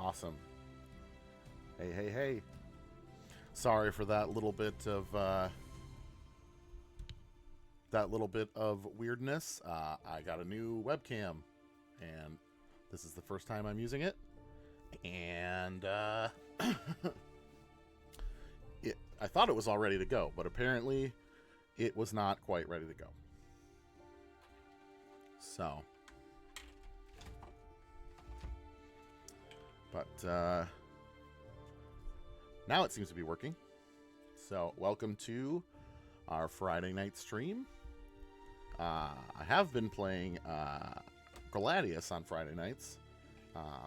Awesome. Hey, hey, hey. Sorry for that little bit of weirdness. I got a new webcam, and this is the first time I'm using it. And I thought it was all ready to go, but apparently it was not quite ready to go. So, but now it seems to be working. So, welcome to our Friday night stream. I have been playing Gladius on Friday nights,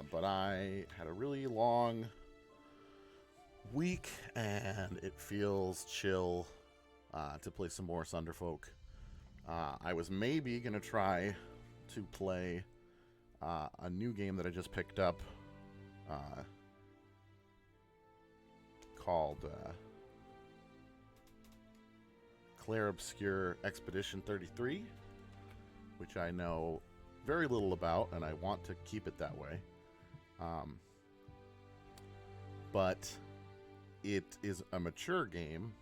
but I had a really long week, and it feels chill to play some more Sunderfolk. I was maybe going to try to play a new game that I just picked up called Claire Obscure Expedition 33, which I know very little about, and I want to keep it that way. But it is a mature game,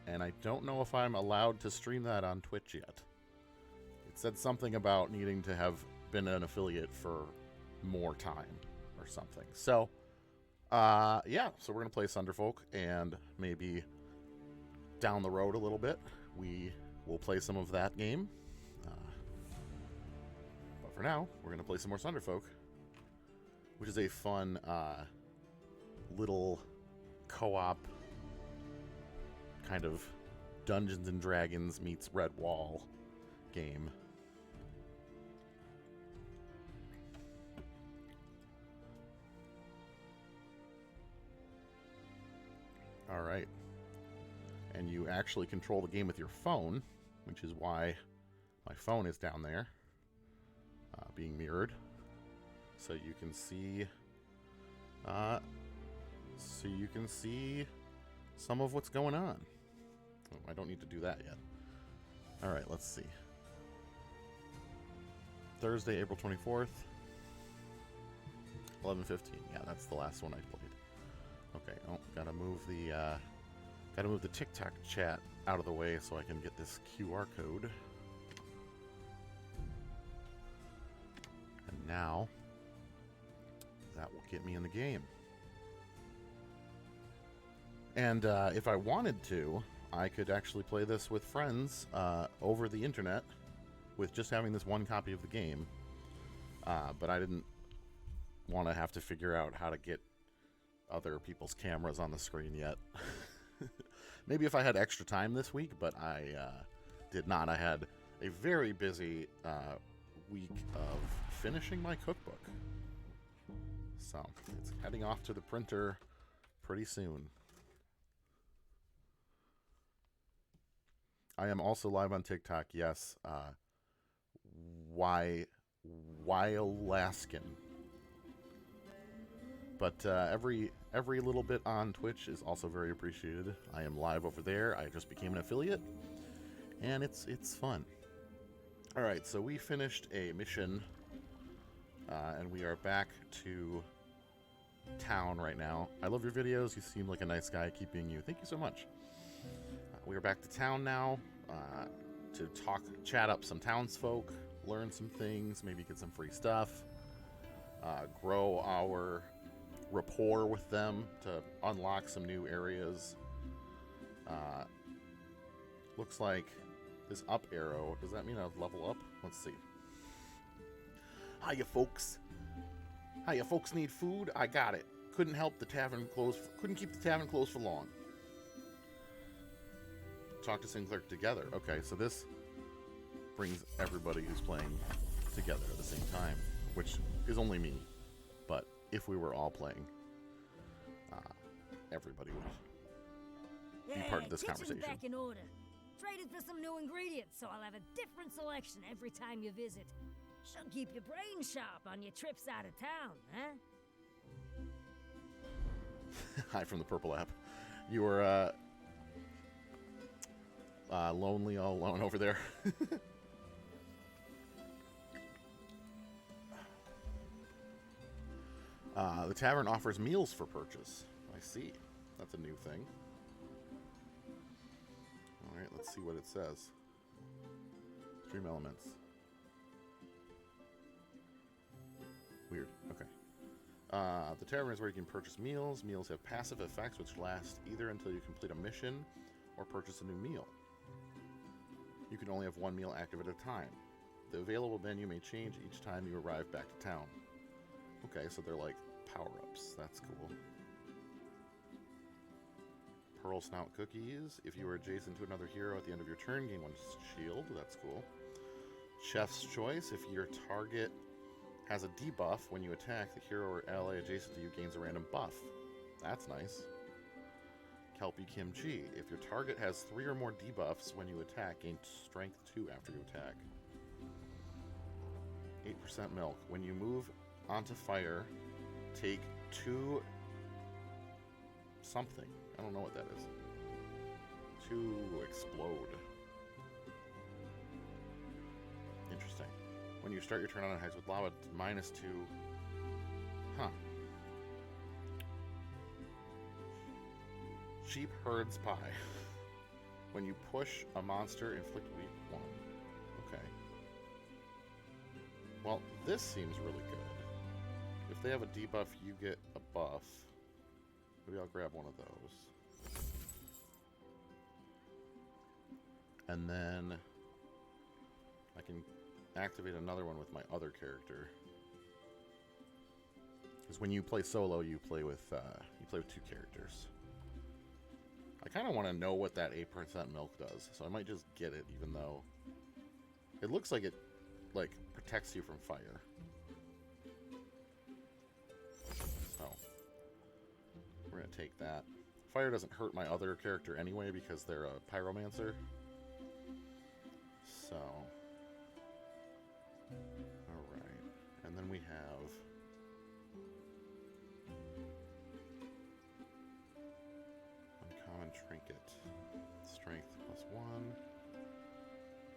and I don't know if I'm allowed to stream that on Twitch yet. It said something about needing to have been an affiliate for more time or something. So, yeah, so we're going to play Sunderfolk, and maybe down the road a little bit, we will play some of that game. But for now, we're going to play some more Sunderfolk, which is a fun little co-op kind of Dungeons and Dragons meets Redwall game. All right. And you actually control the game with your phone, which is why my phone is down there, being mirrored, so you can see, some of what's going on. Oh, I don't need to do that yet. All right, let's see. Thursday, April 24th, 11:15. Yeah, that's the last one I played. Okay. Oh, gotta move the TikTok chat out of the way so I can get this QR code. And now, that will get me in the game. And if I wanted to, I could actually play this with friends over the internet with just having this one copy of the game. But I didn't want to have to figure out how to get other people's cameras on the screen yet. Maybe if I had extra time this week, but I did not. I had a very busy week of finishing my cookbook. So, it's heading off to the printer pretty soon. I am also live on TikTok, yes. Laskin. But every little bit on Twitch is also very appreciated. I am live over there. I just became an affiliate, and it's fun. All right, so we finished a mission, and we are back to town right now. I love your videos. You seem like a nice guy. Keep being you. Thank you so much. We are back to town now to chat up some townsfolk, learn some things, maybe get some free stuff, grow our rapport with them to unlock some new areas. Looks like this up arrow, does that mean I'll level up? Let's see. Hiya, folks. Hiya, folks need food? I got it. Couldn't keep the tavern closed for long. Talk to Sinclair together. Okay, so this brings everybody who's playing together at the same time, which is only me. But if we were all playing, everybody would be part of this conversation. Back in order. Traded for some new ingredients, so I'll have a different selection every time you visit. Should keep your brain sharp on your trips out of town, huh? Hi from the Purple app. You were lonely all alone over there. The tavern offers meals for purchase. I see. That's a new thing. Alright, let's see what it says. Dream elements. Weird. Okay. The tavern is where you can purchase meals. Meals have passive effects which last either until you complete a mission or purchase a new meal. You can only have one meal active at a time. The available menu may change each time you arrive back to town. Okay, so they're like power-ups. That's cool. Pearl Snout Cookies. If you are adjacent to another hero at the end of your turn, gain one shield. That's cool. Chef's Choice. If your target has a debuff, when you attack, the hero or ally adjacent to you gains a random buff. That's nice. Kelpie Kimchi. If your target has 3 or more debuffs when you attack, gain strength 2 after you attack. 8% milk. When you move onto fire, take 2 something. I don't know what that is. 2 explode. Interesting. When you start your turn on heights with lava, -2. Huh. Sheep Herd's Pie. When you push a monster, inflict weak 1. Okay. Well, this seems really good. If they have a debuff, you get a buff. Maybe I'll grab one of those. And then I can activate another one with my other character. Because when you play solo, you play with 2 characters. I kind of want to know what that 8% milk does, so I might just get it, even though it looks like it protects you from fire. So we're gonna take that. Fire doesn't hurt my other character anyway because they're a pyromancer. So, all right, and then we have uncommon trinket, strength +1,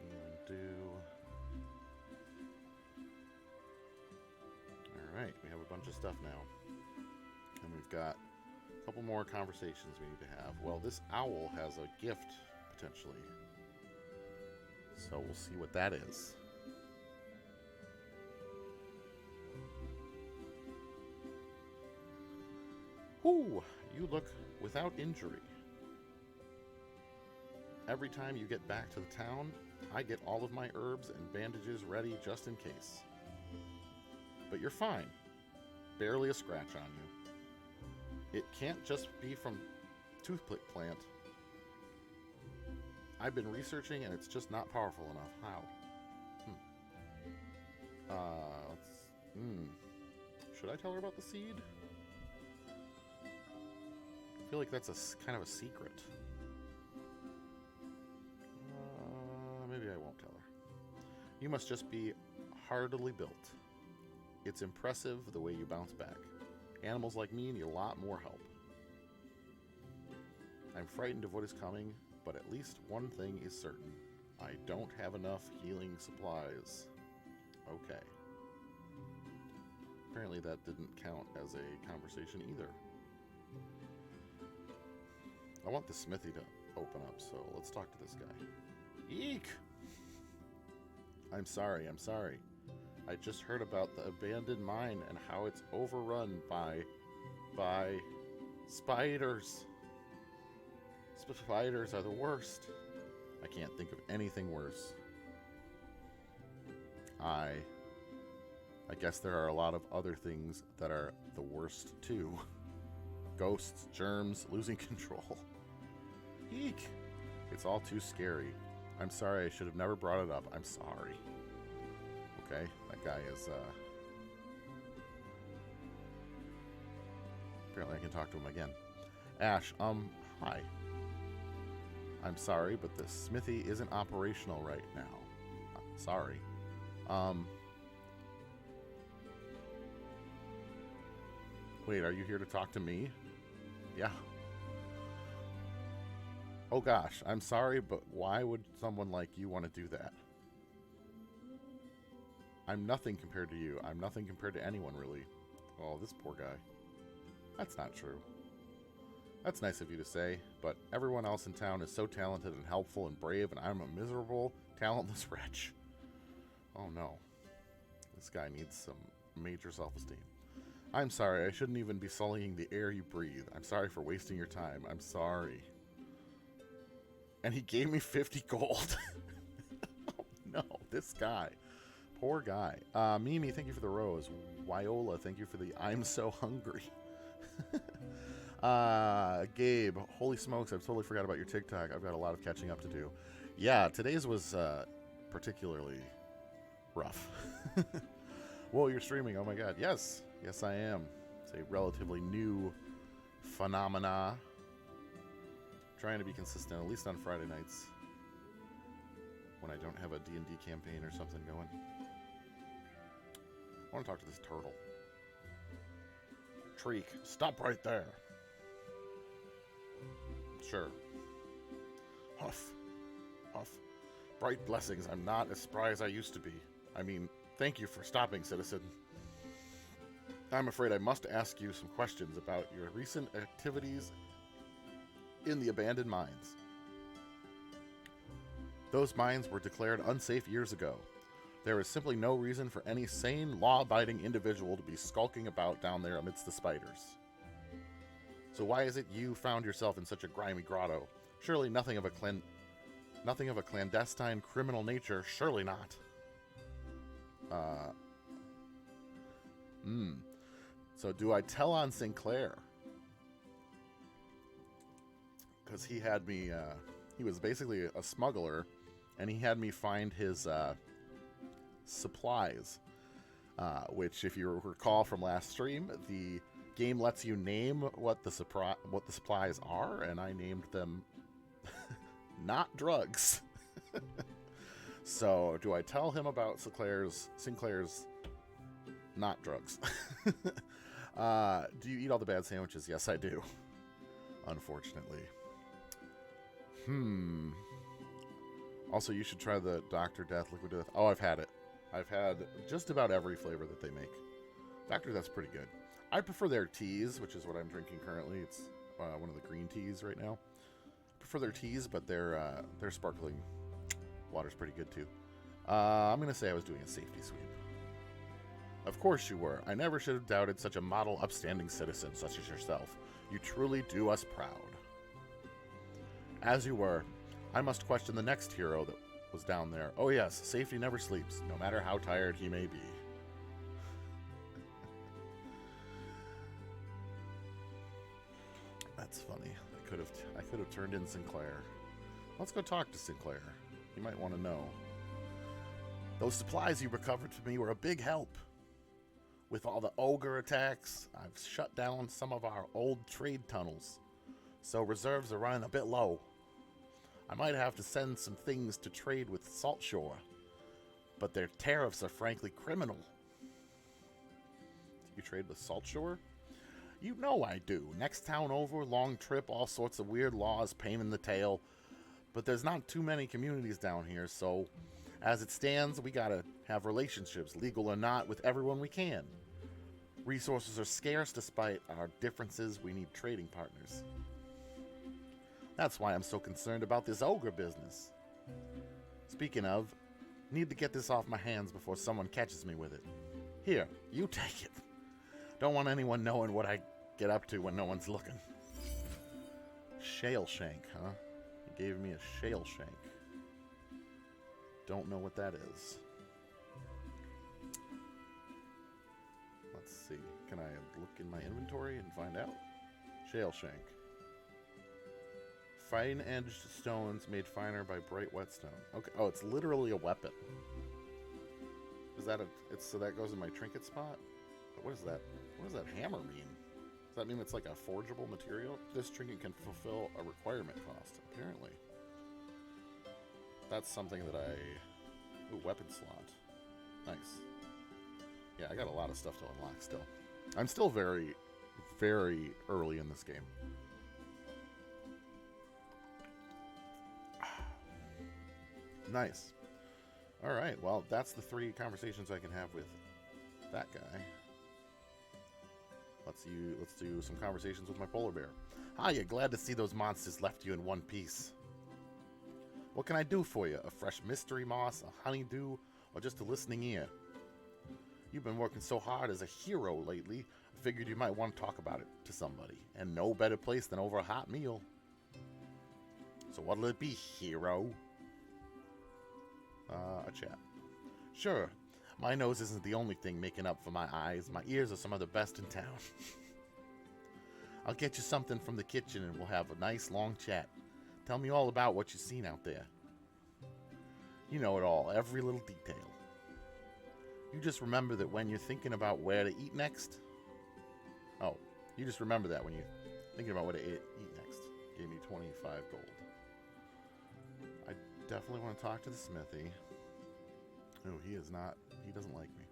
healing do. All right, we have a bunch of stuff now, and we've got a couple more conversations we need to have. Well, this owl has a gift potentially. So we'll see what that is. Ooh, you look without injury. Every time you get back to the town, I get all of my herbs and bandages ready just in case. But you're fine. Barely a scratch on you. It can't just be from toothpick plant. I've been researching and it's just not powerful enough. How? Should I tell her about the seed? I feel like that's kind of a secret. Maybe I won't tell her. You must just be hardily built. It's impressive the way you bounce back. Animals like me need a lot more help. I'm frightened of what is coming, but at least one thing is certain. I don't have enough healing supplies. Okay. Apparently that didn't count as a conversation either. I want the smithy to open up, so let's talk to this guy. Eek! I'm sorry. I just heard about the abandoned mine and how it's overrun by spiders. Spiders are the worst. I can't think of anything worse. I guess there are a lot of other things that are the worst too. Ghosts, germs, losing control. Eek! It's all too scary. I'm sorry, I should have never brought it up. I'm sorry. Okay, that guy is, apparently I can talk to him again. Ash, hi. I'm sorry, but the smithy isn't operational right now. Sorry. Wait, are you here to talk to me? Yeah. Oh gosh, I'm sorry, but why would someone like you want to do that? I'm nothing compared to you. I'm nothing compared to anyone, really. Oh, this poor guy. That's not true. That's nice of you to say, but everyone else in town is so talented and helpful and brave, and I'm a miserable, talentless wretch. Oh no. This guy needs some major self-esteem. I'm sorry, I shouldn't even be sullying the air you breathe. I'm sorry for wasting your time. I'm sorry. And he gave me 50 gold. Oh no, this guy. Poor guy. Mimi, thank you for the rose. Wyola, thank you for the I'm so hungry. Gabe, holy smokes, I've totally forgot about your TikTok. I've got a lot of catching up to do. Yeah, today's was particularly rough. Whoa, you're streaming. Oh my god. Yes. Yes, I am. It's a relatively new phenomena. Trying to be consistent, at least on Friday nights. When I don't have a D&D campaign or something going. I want to talk to this turtle. Treek, stop right there. Sure. Huff. Huff. Bright blessings, I'm not as spry as I used to be. I mean, thank you for stopping, citizen. I'm afraid I must ask you some questions about your recent activities in the abandoned mines. Those mines were declared unsafe years ago. There is simply no reason for any sane, law-abiding individual to be skulking about down there amidst the spiders. So why is it you found yourself in such a grimy grotto? Surely nothing of a clandestine criminal nature, surely not. So do I tell on Sinclair? Because he had me, he was basically a smuggler, and he had me find his supplies, which, if you recall from last stream, the game lets you name what the supplies are, and I named them not drugs. So, do I tell him about Sinclair's not drugs? Do you eat all the bad sandwiches? Yes, I do. Unfortunately. Also, you should try the Dr. Death Liquid Death. Oh, I've had it. I've had just about every flavor that they make. Dr. Death's pretty good. I prefer their teas, which is what I'm drinking currently. It's one of the green teas right now. I prefer their teas, but their sparkling water's pretty good too. I'm going to say I was doing a safety sweep. Of course you were. I never should have doubted such a model, upstanding citizen such as yourself. You truly do us proud. As you were, I must question the next hero that was down there. Oh yes, safety never sleeps, no matter how tired he may be. That's funny. I could have turned in Sinclair. Let's go talk to Sinclair. He might want to know. Those supplies you recovered for me were a big help. With all the ogre attacks, I've shut down some of our old trade tunnels, so reserves are running a bit low. I might have to send some things to trade with Saltshore, but their tariffs are frankly criminal. You trade with Saltshore? You know I do. Next town over, long trip, all sorts of weird laws, pain in the tail. But there's not too many communities down here, so as it stands, we gotta have relationships, legal or not, with everyone we can. Resources are scarce despite our differences. We need trading partners. That's why I'm so concerned about this ogre business. Speaking of, need to get this off my hands before someone catches me with it. Here, you take it. Don't want anyone knowing what I get up to when no one's looking. Shale shank, huh? He gave me a shale shank. Don't know what that is. Let's see. Can I look in my inventory and find out? Shale shank. Fine-edged stones made finer by bright whetstone. Okay. Oh, it's literally a weapon. Is that so that goes in my trinket spot? But what is that? What does that hammer mean? Does that mean it's like a forgeable material? This trinket can fulfill a requirement cost, apparently. That's something that Ooh, weapon slot. Nice. Yeah, I got a lot of stuff to unlock still. I'm still very, very early in this game. Nice. Alright, well, that's the 3 conversations I can have with that guy. Let's do some conversations with my polar bear. Hiya, glad to see those monsters left you in one piece. What can I do for you? A fresh mystery moss, a honeydew, or just a listening ear? You've been working so hard as a hero lately, I figured you might want to talk about it to somebody. And no better place than over a hot meal. So what'll it be, hero? A chat. Sure, my nose isn't the only thing making up for my eyes. My ears are some of the best in town. I'll get you something from the kitchen and we'll have a nice long chat. Tell me all about what you've seen out there. You know it all, every little detail. You just remember that when you're thinking about where to eat next. Oh, you just remember that when you're thinking about what to eat next. Gave me 25 gold. I definitely want to talk to the smithy. Oh, he is not. He doesn't like me.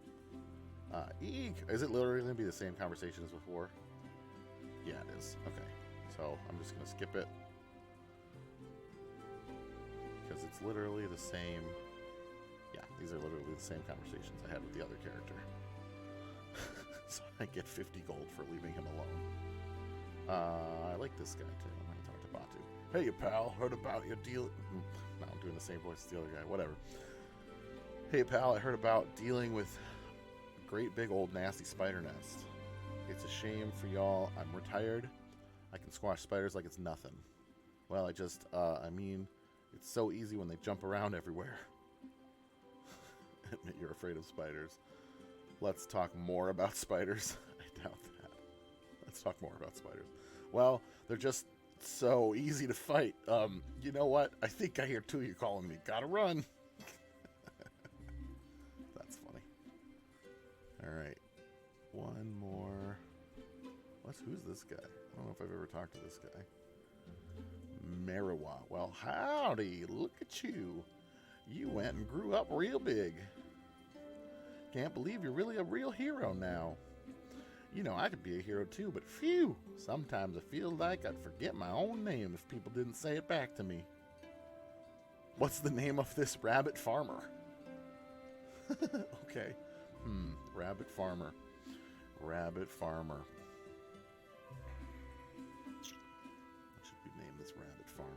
Eek! Is it literally going to be the same conversation as before? Yeah, it is. Okay. So I'm just going to skip it. Because it's literally the same. Yeah, these are literally the same conversations I had with the other character. So I get 50 gold for leaving him alone. I like this guy too. I'm going to talk to Batu. Hey, pal, heard about your deal. No, I'm doing the same voice as the other guy. Whatever. Hey, pal, I heard about dealing with a great big old nasty spider nest. It's a shame for y'all. I'm retired. I can squash spiders like it's nothing. Well, I mean, it's so easy when they jump around everywhere. Admit you're afraid of spiders. Let's talk more about spiders. I doubt that. Let's talk more about spiders. Well, they're just so easy to fight. You know what? I think I hear two of you calling me. Gotta run. That's funny. All right. One more. Who's this guy? I don't know if I've ever talked to this guy. Mariwa. Well, howdy. Look at you. You went and grew up real big. Can't believe you're really a real hero now. You know, I could be a hero too, but phew, sometimes I feel like I'd forget my own name if people didn't say it back to me. What's the name of this rabbit farmer? Okay. Rabbit farmer. Rabbit farmer. I should be named this rabbit farmer.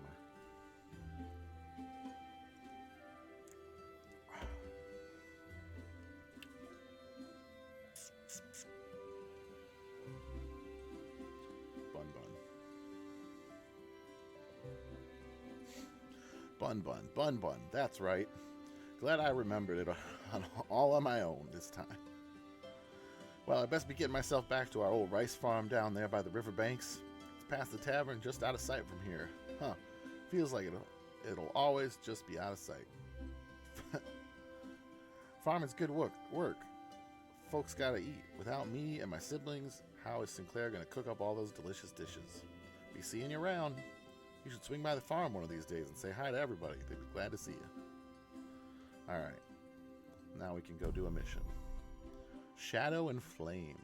Bun. That's right. Glad I remembered it all on my own this time. Well, I best be getting myself back to our old rice farm down there by the riverbanks. It's past the tavern, just out of sight from here. Huh. Feels like it'll always just be out of sight. Farming's good work. Folks gotta eat. Without me and my siblings, how is Sinclair gonna cook up all those delicious dishes? Be seeing you around. You should swing by the farm one of these days and say hi to everybody. They'd be glad to see you. Alright. Now we can go do a mission. Shadow and Flame.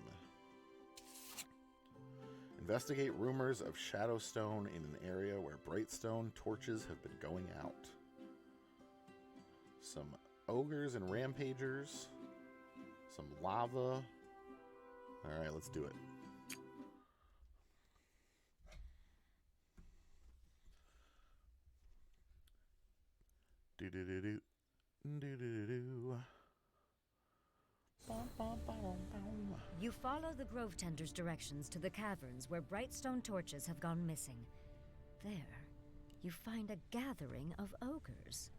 Investigate rumors of Shadowstone in an area where Brightstone torches have been going out. Some ogres and rampagers. Some lava. Alright, let's do it. Do-do-do-do. Do-do-do-do. You follow the Grove Tender's directions to the caverns where Brightstone torches have gone missing. There, you find a gathering of ogres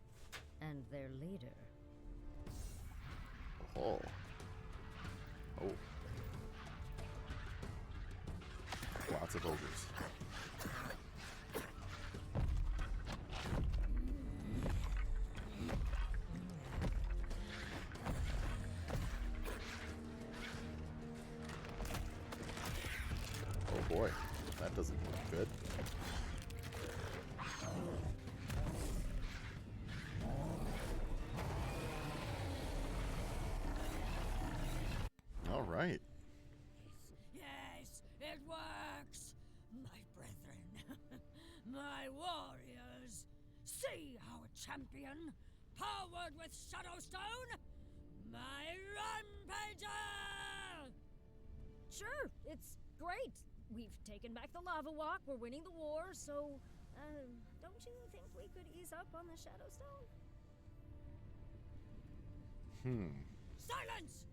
and their leader. Oh. Lots of ogres. Oh boy, that doesn't look good. All right. Yes, it works! My brethren, my warriors, see our champion, powered with Shadowstone, my rampager! Sure, it's Great! We've taken back the lava walk, we're winning the war, so, don't you think we could ease up on the Shadowstone? Silence!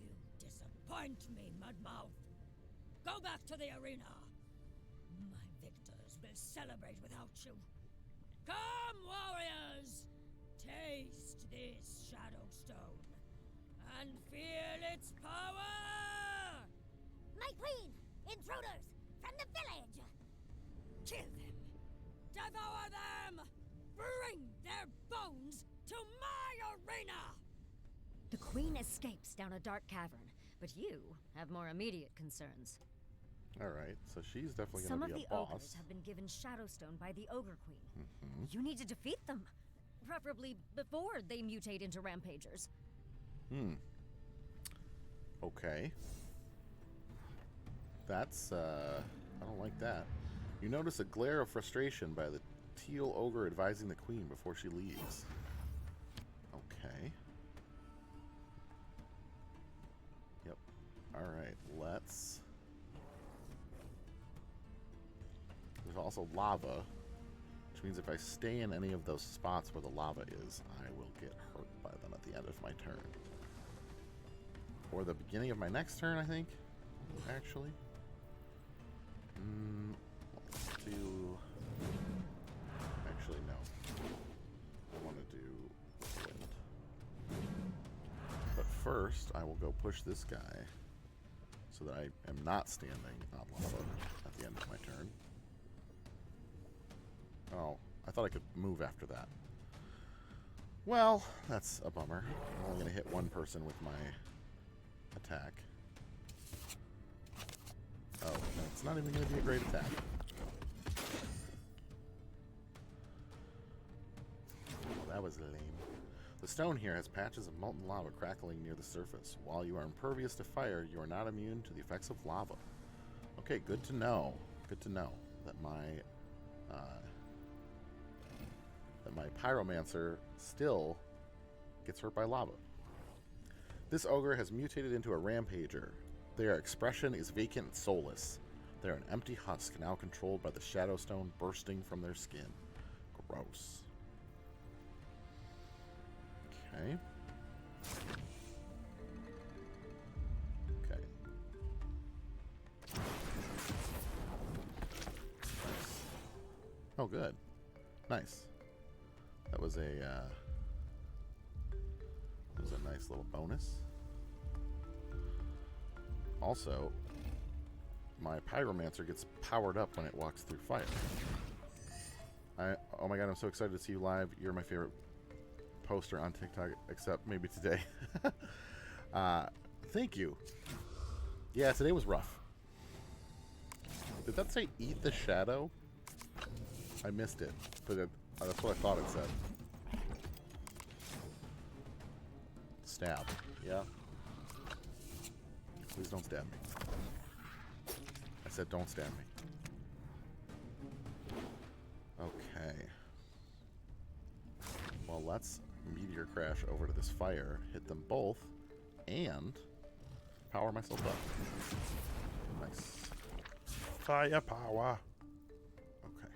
You disappoint me, Mudmouth. Go back to the arena. My victors will celebrate without you. Come, warriors! Taste this Shadowstone and feel its power! My queen! Intruders! From the village! Kill them! Devour them! Bring their bones to my arena! The queen escapes down a dark cavern, but you have more immediate concerns. Alright, so she's definitely Some going of to be the a ogres boss. have been given Shadowstone by the Ogre Queen. You need to defeat them, preferably before they mutate into rampagers. Okay. That's, I don't like that. You notice a glare of frustration by the teal ogre advising the queen before she leaves. Okay. Yep. Alright, let's... There's also lava, which means if I stay in any of those spots where the lava is, I will get hurt by them at the end of my turn. Or the beginning of my next turn, I think, actually. Let's do... Actually, no. I want to do wind. But first, I will go push this guy so that I am not standing on lava at the end of my turn. Oh, I thought I could move after that. Well, that's a bummer. I'm only going to hit one person with my attack. Oh, no, it's not even going to be a great attack. Well, that was lame. The stone here has patches of molten lava crackling near the surface. While you are impervious to fire, you are not immune to the effects of lava. Okay, good to know. Good to know that my pyromancer still gets hurt by lava. This ogre has mutated into a rampager. Their expression is vacant and soulless. They're an empty husk, now controlled by the Shadowstone bursting from their skin. Gross. Okay. Okay. Nice. Oh, good. Nice. That was a nice little bonus. Also, my pyromancer gets powered up when it walks through fire. Oh my god, I'm so excited to see you live. You're my favorite poster on TikTok, except maybe today. Thank you. Yeah, today was rough. Did that say eat the shadow? I missed it, but that's what I thought it said. Stab. Yeah. Please don't stab me. I said don't stab me. Okay. Well, let's meteor crash over to this fire, hit them both, and power myself up. Nice. Firepower. Okay.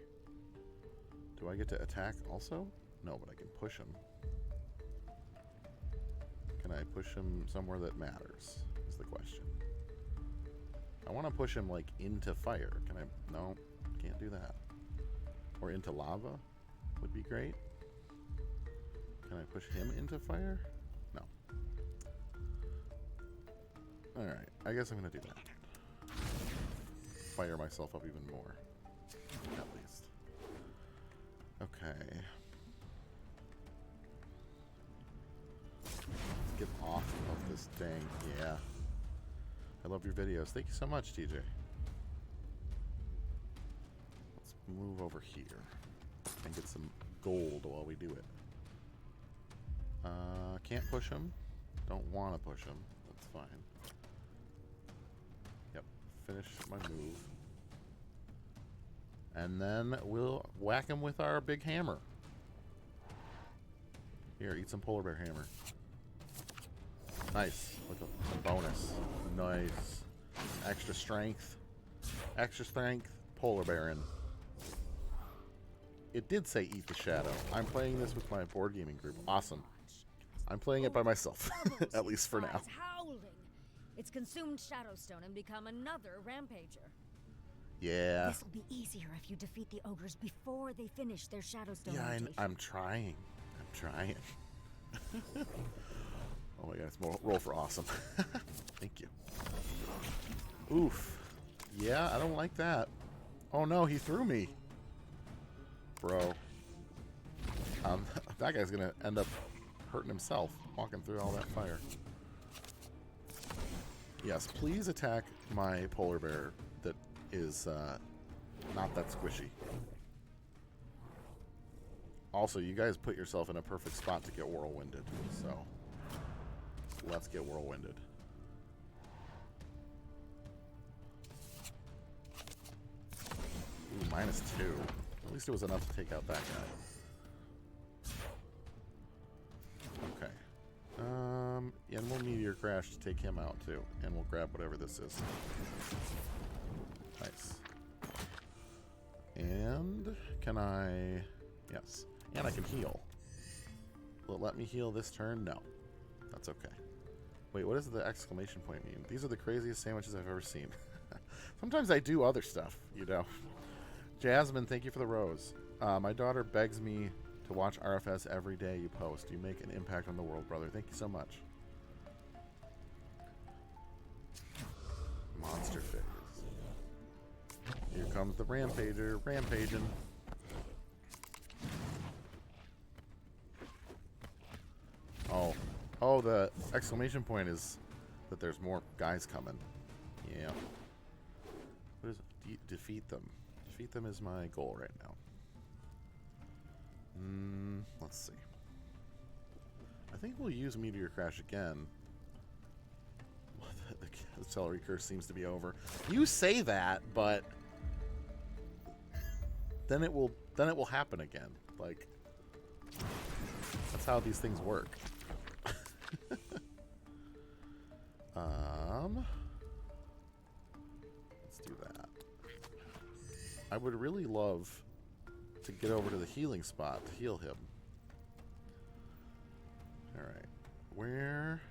Do I get to attack also? No, but I can push him. Can I push him somewhere that matters, is the question. I want to push him, like, into fire. Can I? No, can't do that. Or into lava would be great. Can I push him into fire? No. Alright, I guess I'm going to do that. Fire myself up even more. At least. Okay. Let's get off of this dang... Yeah. I love your videos. Thank you so much, TJ. Let's move over here and get some gold while we do it. Can't push him. Don't want to push him. That's fine. Yep. Finish my move. And then we'll whack him with our big hammer. Here, eat some polar bear hammer. Nice. With a bonus. Nice. Extra strength. Extra strength. Polar Baron. It did say eat the shadow. I'm playing this with my board gaming group. Awesome. I'm playing it by myself, at least for now. Howling. It's consumed Shadowstone and become another rampager. Yeah. This will be easier if you defeat the ogres before they finish their Shadowstone. Yeah, rotation. I'm trying. I'm trying. Oh my god, it's roll for awesome. Thank you. Oof. Yeah, I don't like that. Oh no, he threw me. Bro. That guy's gonna end up hurting himself walking through all that fire. Yes, please attack my polar bear that is not that squishy. Also, you guys put yourself in a perfect spot to get whirlwinded, so let's get whirlwinded. Ooh, -2. At least it was enough to take out that guy. Okay. And we'll Meteor Crash to take him out too. And we'll grab whatever this is. Nice. And can I... Yes. And I can heal. Will it let me heal this turn? No. That's okay. Wait, what does the exclamation point mean? These are the craziest sandwiches I've ever seen. Sometimes I do other stuff, you know. Jasmine, thank you for the rose. My daughter begs me to watch RFS every day you post. You make an impact on the world, brother. Thank you so much. Monster phase. Here comes the Rampager. Rampaging. Oh. Oh, the exclamation point is that there's more guys coming. Yeah. What is it? Defeat them. Defeat them is my goal right now. Let's see. I think we'll use Meteor Crash again. The celery curse seems to be over. You say that, but then it will happen again. Like, that's how these things work. Let's do that. I would really love to get over to the healing spot to heal him. Alright. Where...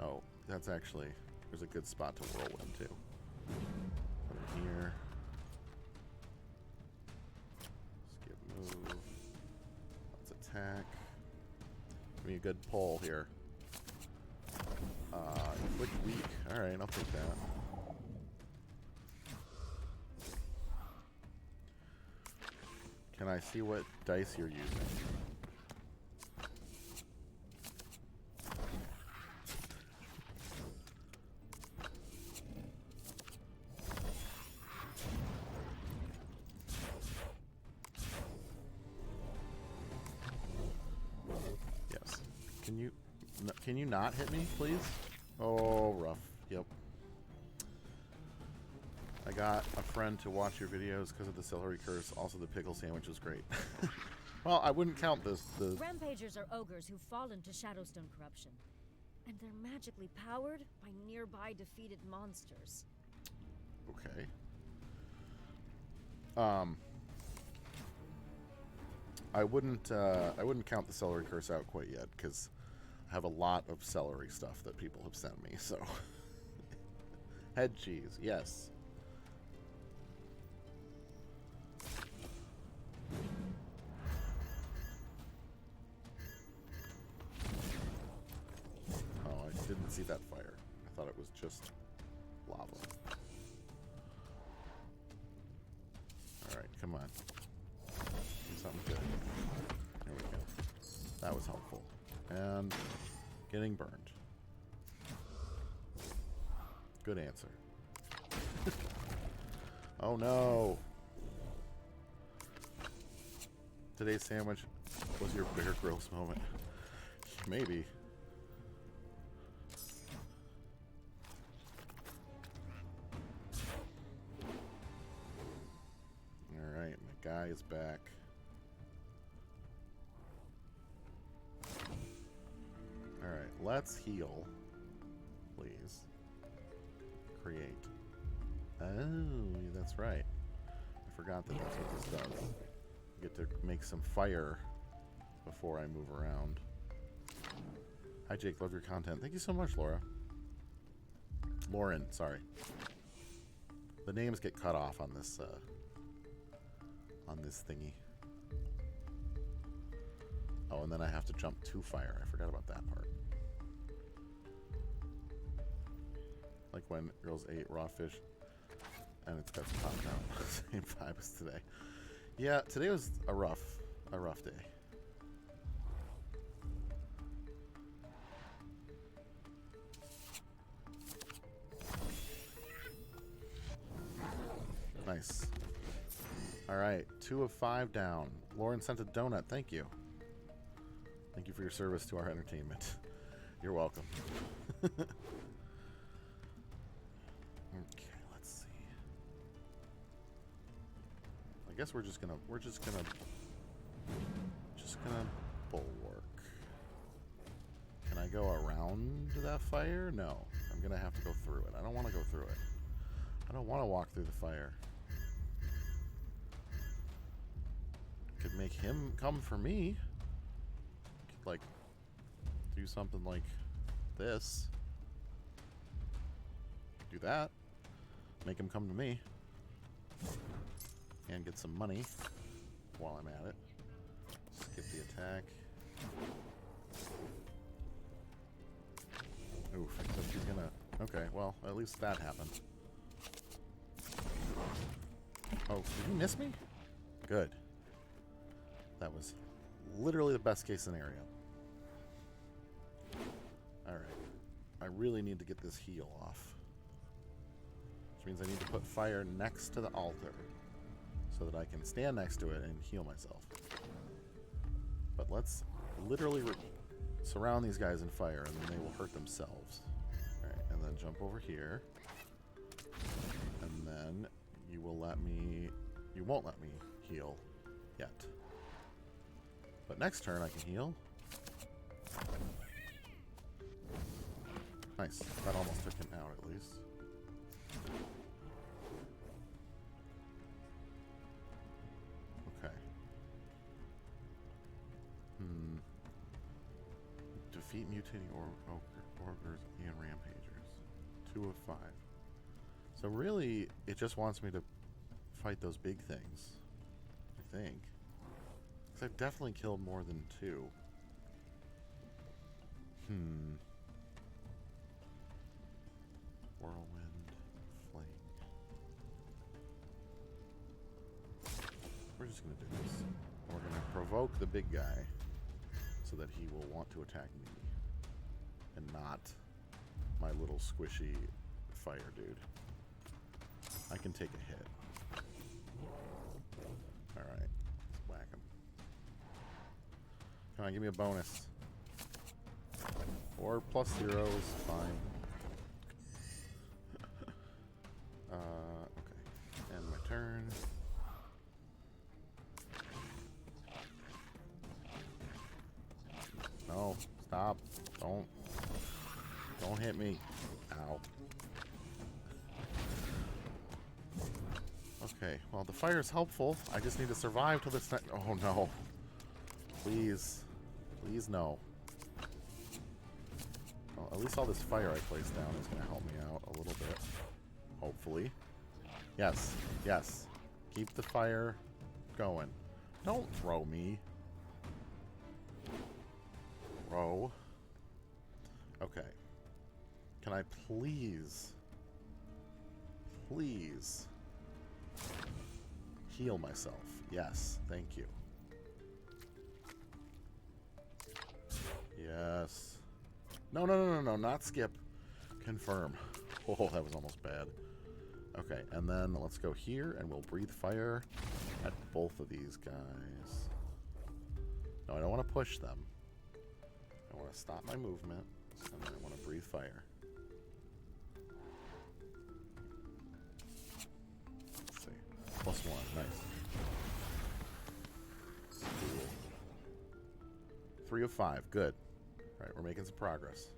Oh, that's actually... There's a good spot to whirlwind, too. Put him here. Skip move. Let's attack. Give me a good pull here. Inflict weak. Alright, I'll take that. Can I see what dice you're using? Yes. Can you not hit me, please? Oh, rough. Yep. I got a friend to watch your videos because of the celery curse. Also, the pickle sandwich was great. Well, I wouldn't count this. Rampagers are ogres who fall into Shadowstone corruption. And they're magically powered by nearby defeated monsters. Okay. I wouldn't count the celery curse out quite yet because I have a lot of celery stuff that people have sent me. So, head cheese, yes. Oh, I didn't see that fire. I thought it was just lava. Alright, come on. Do something good. There we go. That was helpful. And getting burned. Good answer. Oh no! Today's sandwich was your Bear Grylls moment. Maybe. Alright, my guy is back. Alright, let's heal. Please. Create. Oh, that's right. I forgot that that's what this does. I get to make some fire before I move around. Hi, Jake. Love your content. Thank you so much, Laura. Lauren, sorry. The names get cut off on this thingy. Oh, and then I have to jump to fire. I forgot about that part. Like when girls ate raw fish and it's got some popped out. Same vibe as today. Yeah, today was a rough day. Nice. All right, 2 of 5 down. Lauren sent a donut. Thank you. Thank you for your service to our entertainment. You're welcome. Okay, let's see. I guess we're just gonna bulwark. Can I go around that fire? No. I'm gonna have to go through it. I don't want to go through it. I don't want to walk through the fire. Could make him come for me. Could, like, do something like this. Do that. Make him come to me. And get some money while I'm at it. Skip the attack. Oof, except he's gonna... Okay, well, at least that happened. Oh, did he miss me? Good. That was literally the best case scenario. Alright. I really need to get this heal off. Which means I need to put fire next to the altar so that I can stand next to it and heal myself. But let's literally surround these guys in fire and then they will hurt themselves. Alright, and then jump over here. And then you will let me... You won't let me heal yet. But next turn I can heal. Nice. That almost took him out at least. Okay. Defeat mutating ogres and rampagers. 2 of 5. So really, it just wants me to fight those big things. I think. Because I've definitely killed more than 2. Whirlwind, Flame. We're just going to do this. We're going to provoke the big guy so that he will want to attack me. And not my little squishy fire dude. I can take a hit. Alright, let's whack him. Come on, give me a bonus. Or +0 is fine. Okay. End my turn. No, stop. Don't hit me. Ow. Okay, well, the fire is helpful. I just need to survive till this... Oh, no. Please. Please, no. Well, at least all this fire I placed down is going to help me out a little bit. Hopefully. Yes. Yes. Keep the fire going. Don't throw me. Throw. Okay. Can I please... Please... heal myself? Yes. Thank you. Yes. No, not skip. Confirm. Oh, that was almost bad. Okay, and then let's go here, and we'll breathe fire at both of these guys. No, I don't want to push them. I want to stop my movement, and then I want to breathe fire. Let's see. +1, nice. Cool. 3 of 5, good. Alright, we're making some progress.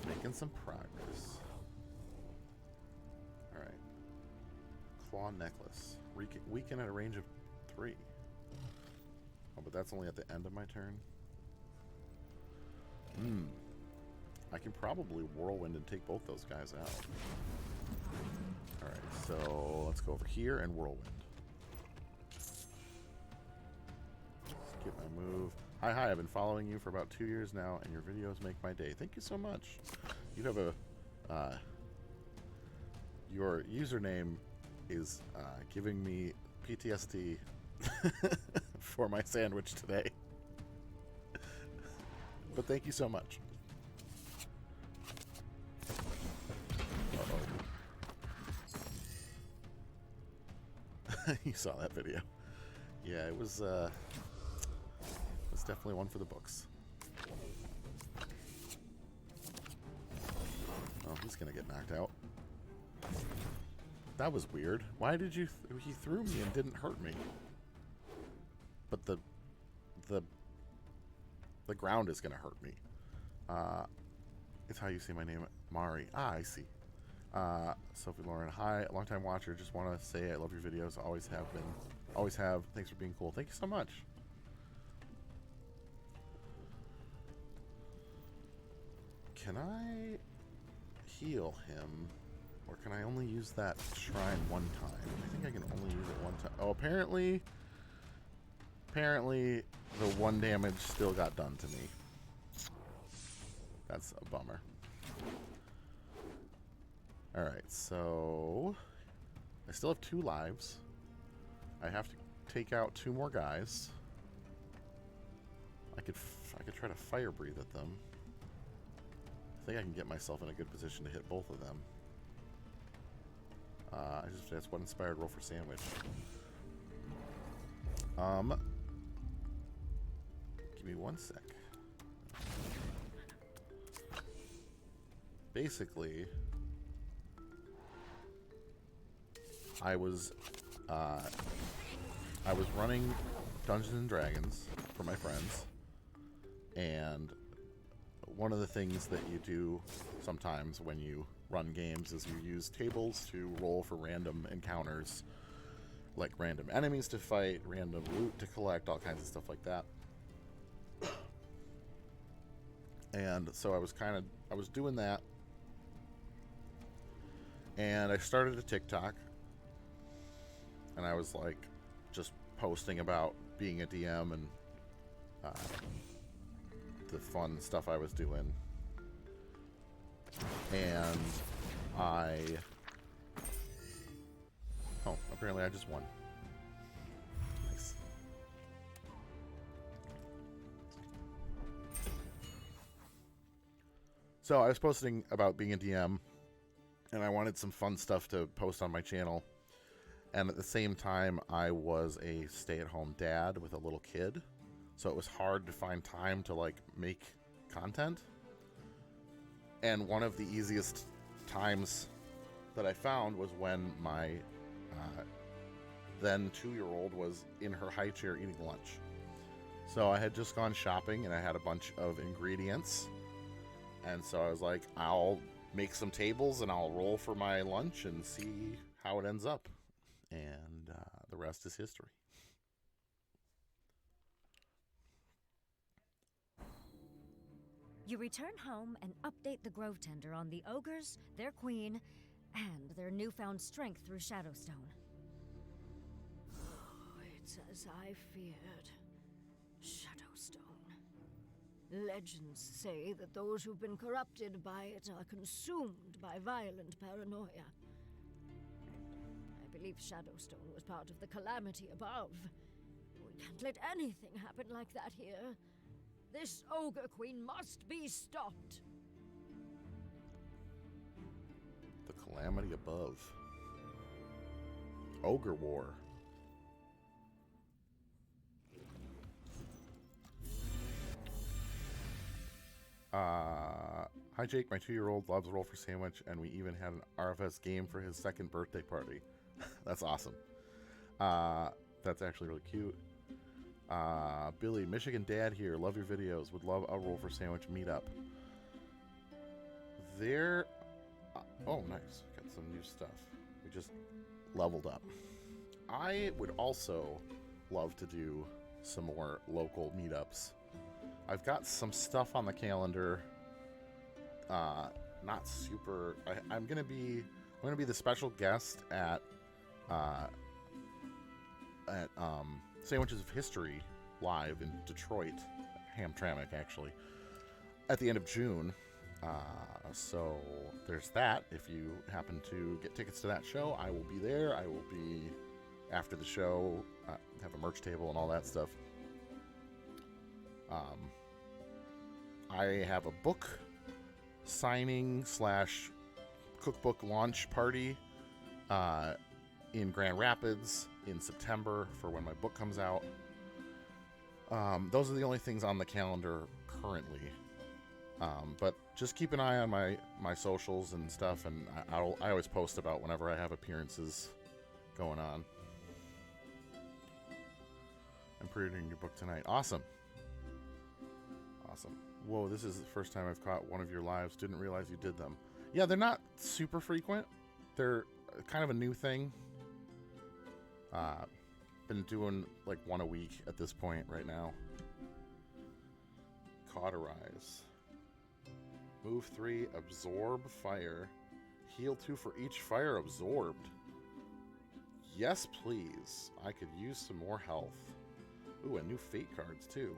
Making some progress. claw necklace. Weaken at a range of 3. Oh, but that's only at the end of my turn. I can probably whirlwind and take both those guys out. Alright, so let's go over here and whirlwind. Skip my move. Hi, I've been following you for about 2 years now, and your videos make my day. Thank you so much. You have a... your username is giving me PTSD for my sandwich today. But thank you so much. You saw that video. Yeah, it was definitely one for the books. Oh, he's gonna get knocked out. That was weird. Why did you... he threw me and didn't hurt me. But the ground is gonna hurt me. It's how you say my name, Mari. Ah, I see. Sophie Lauren, hi, long-time watcher. Just want to say I love your videos. Always have been. Always have. Thanks for being cool. Thank you so much. Can I heal him? Or can I only use that shrine one time? I think I can only use it one time. Oh, apparently the 1 damage still got done to me. That's a bummer. Alright, so I still have 2 lives. I have to take out 2 more guys. I could try to fire breathe at them. I think I can get myself in a good position to hit both of them. That's what inspired roll for sandwich. Give me 1 sec. Basically, I was running Dungeons and Dragons for my friends, and one of the things that you do sometimes when you run games is you use tables to roll for random encounters, like random enemies to fight, random loot to collect, all kinds of stuff like that. And so I was doing that, and I started a TikTok, and I was like just posting about being a DM and the fun stuff I was doing. And apparently I just won. Nice. So I was posting about being a DM, and I wanted some fun stuff to post on my channel. And at the same time, I was a stay-at-home dad with a little kid, so it was hard to find time to like make content. And one of the easiest times that I found was when my then 2-year-old was in her high chair eating lunch. So I had just gone shopping and I had a bunch of ingredients, and so I was like, I'll make some tables and I'll roll for my lunch and see how it ends up. And the rest is history. You return home and update the Grove Tender on the ogres, their queen, and their newfound strength through Shadowstone. Oh, it's as I feared. Shadowstone. Legends say that those who've been corrupted by it are consumed by violent paranoia. I believe Shadowstone was part of the calamity above. We can't let anything happen like that here. This ogre queen must be stopped. The calamity above. Ogre War. Hi Jake, my 2-year-old loves Roll for Sandwich, and we even had an RFS game for his 2nd birthday party. That's awesome. That's actually really cute. Billy, Michigan dad here. Love your videos. Would love a Roll for Sandwich meetup. There. Oh, nice. Got some new stuff. We just leveled up. I would also love to do some more local meetups. I've got some stuff on the calendar. Not super. I'm gonna be the special guest at Sandwiches of History live in Detroit, Hamtramck actually, at the end of June. So there's that. If you happen to get tickets to that show, I will be there. I will be after the show, have a merch table and all that stuff. I have a book signing / cookbook launch party in Grand Rapids in September for when my book comes out. Those are the only things on the calendar currently. But just keep an eye on my socials and stuff, and I always post about whenever I have appearances going on. I'm pre-ordering your book tonight. Awesome. Whoa, this is the first time I've caught one of your lives. Didn't realize you did them. Yeah, they're not super frequent. They're kind of a new thing. Been doing like one a week at this point right now. Cauterize. Move 3, absorb fire. Heal 2 for each fire absorbed. Yes, please. I could use some more health. Ooh, and new fate cards too.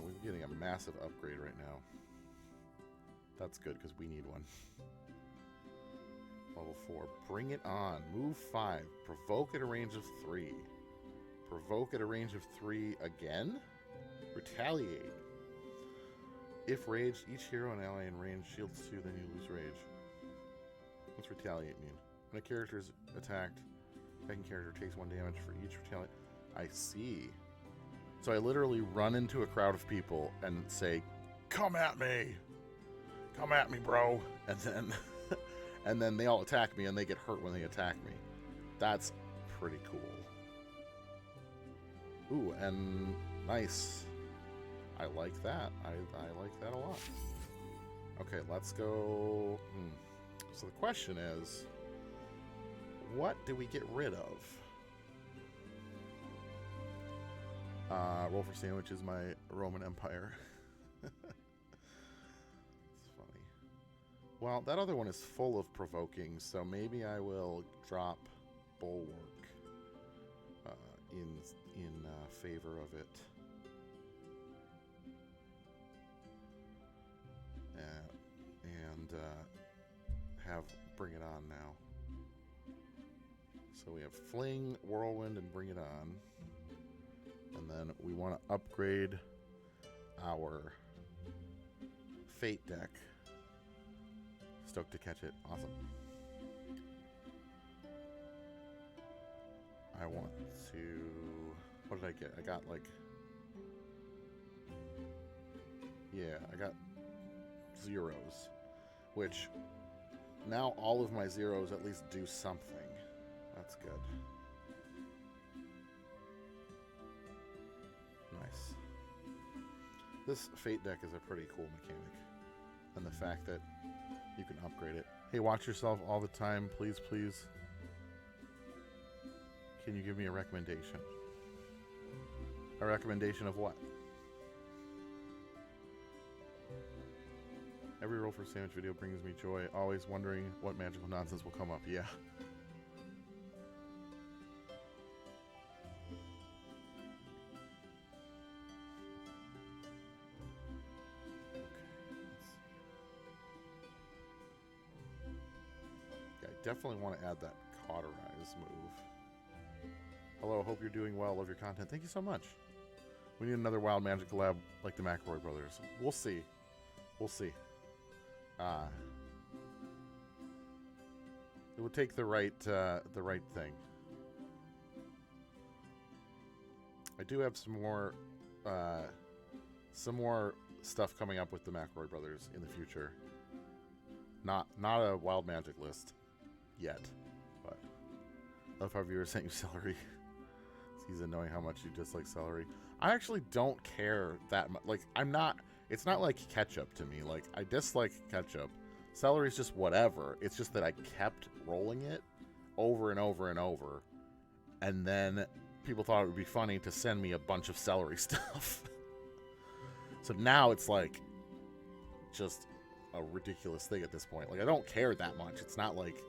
We're getting a massive upgrade right now. That's good because we need one. Level 4. Bring it on. Move 5. Provoke at a range of 3. Provoke at a range of 3 again? Retaliate. If raged, each hero and ally in range shields 2, then you lose rage. What's retaliate mean? When a character is attacked, attacking character takes 1 damage for each retaliate. I see. So I literally run into a crowd of people and say, "Come at me! Come at me, bro!" And then and then they all attack me and they get hurt when they attack me. That's pretty cool. Ooh, and nice. I like that. I like that a lot. Okay, let's go. So the question is, what do we get rid of? Roll for Sandwich is my Roman Empire. It's funny. Well, that other one is full of provoking, so maybe I will drop Bulwark in favor of it. And have Bring It On now. So we have Fling, Whirlwind, and Bring It On. And then we want to upgrade our Fate deck. Stoked to catch it. Awesome. I want to... What did I get? I got like... Yeah, I got zeros. Which, now all of my zeros at least do something. That's good. Nice. This Fate deck is a pretty cool mechanic. And the fact that you can upgrade it. Hey, watch yourself all the time, please, please. Can you give me a recommendation? A recommendation of what? Every Roll for Sandwich video brings me joy. Always wondering what magical nonsense will come up. Yeah. Definitely want to add that Cauterize move. Hello, hope you're doing well. Love your content. Thank you so much. We need another Wild Magic collab like the McElroy brothers. We'll see. We'll see. It would take the right thing. I do have some more stuff coming up with the McElroy brothers in the future. Not a Wild Magic list yet, but I love how viewers sent you celery. He's annoying how much you dislike celery. I actually don't care that much. Like, it's not like ketchup to me. Like, I dislike ketchup, Celery's just whatever. It's just that I kept rolling it over and over and over. And then people thought it would be funny to send me a bunch of celery stuff. So now it's like just a ridiculous thing at this point. Like, I don't care that much. It's not like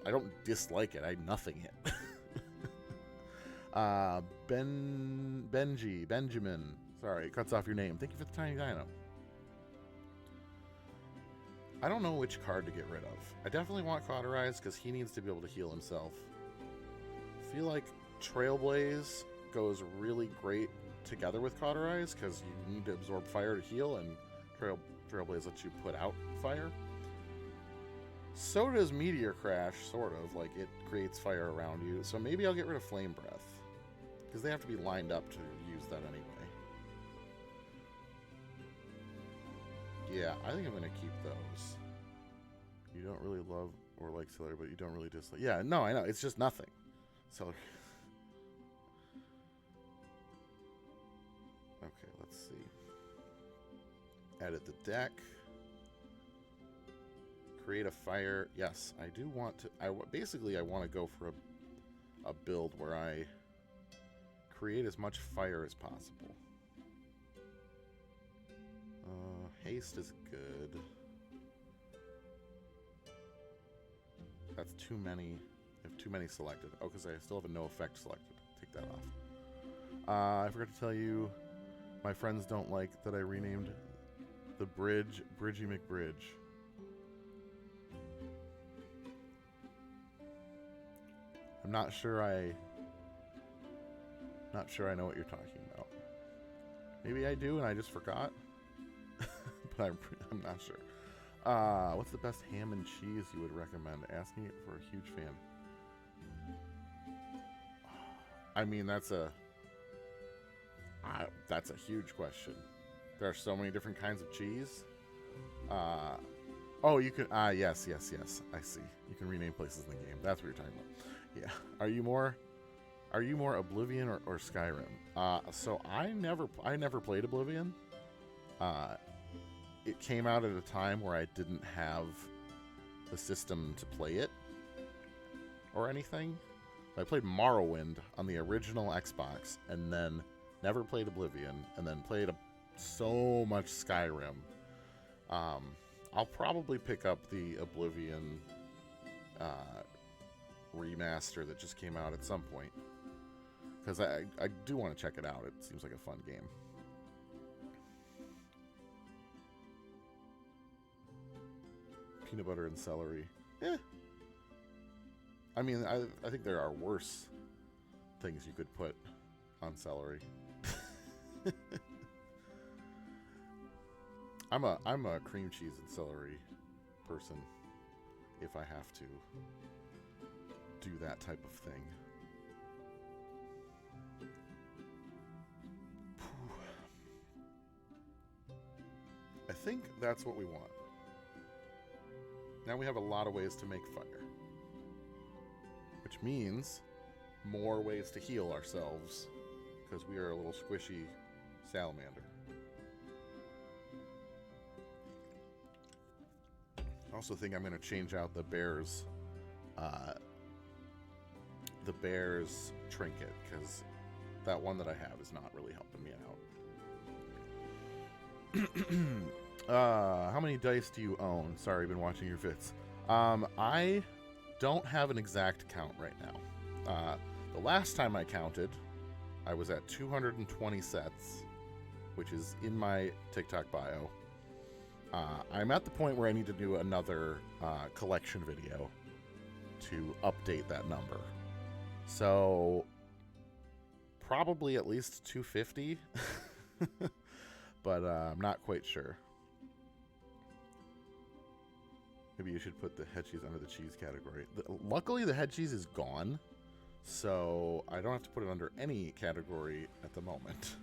I don't dislike it. I nothing it. Benjamin. Sorry, it cuts off your name. Thank you for the tiny dino. I don't know which card to get rid of. I definitely want Cauterize because he needs to be able to heal himself. I feel like Trailblaze goes really great together with Cauterize because you need to absorb fire to heal, and Trailblaze lets you put out fire. So does Meteor Crash, sort of. Like, it creates fire around you. So maybe I'll get rid of Flame Breath because they have to be lined up to use that anyway. Yeah, I think I'm going to keep those. You don't really love or like celery, but you don't really dislike. Yeah, no, I know. It's just nothing. Celery. Okay, let's see. Edit the deck. Create a fire. Yes, I do want to. Basically, I want to go for a build where I create as much fire as possible. Haste is good. That's too many. I have too many selected. Oh, because I still have a no effect selected. Take that off. I forgot to tell you, my friends don't like that I renamed the bridge Bridgie McBridge. I'm not sure I know what you're talking about. Maybe I do and I just forgot. But I'm not sure. What's the best ham and cheese you would recommend? Asking it for a huge fan. I mean, that's a huge question. There are so many different kinds of cheese. Oh, you can. Yes. I see. You can rename places in the game. That's what you're talking about. Yeah. Are you more Oblivion or Skyrim? So I never played Oblivion. It came out at a time where I didn't have the system to play it or anything. I played Morrowind on the original Xbox and then never played Oblivion and then played so much Skyrim. I'll probably pick up the Oblivion remaster that just came out at some point because I do want to check it out. It seems like a fun game. Peanut butter and celery. I mean, I think there are worse things you could put on celery. I'm a cream cheese and celery person if I have to do that type of thing. I think that's what we want. Now we have a lot of ways to make fire. Which means more ways to heal ourselves. Because we are a little squishy salamander. I also think I'm going to change out the bear's trinket. Because that one that I have is not really helping me out. How many dice do you own? Sorry, I've been watching your vids. I don't have an exact count right now. The last time I counted, I was at 220 sets, which is in my TikTok bio. I'm at the point where I need to do another collection video to update that number. So, probably at least 250, but I'm not quite sure. Maybe you should put the head cheese under the cheese category. Luckily, the head cheese is gone, so I don't have to put it under any category at the moment.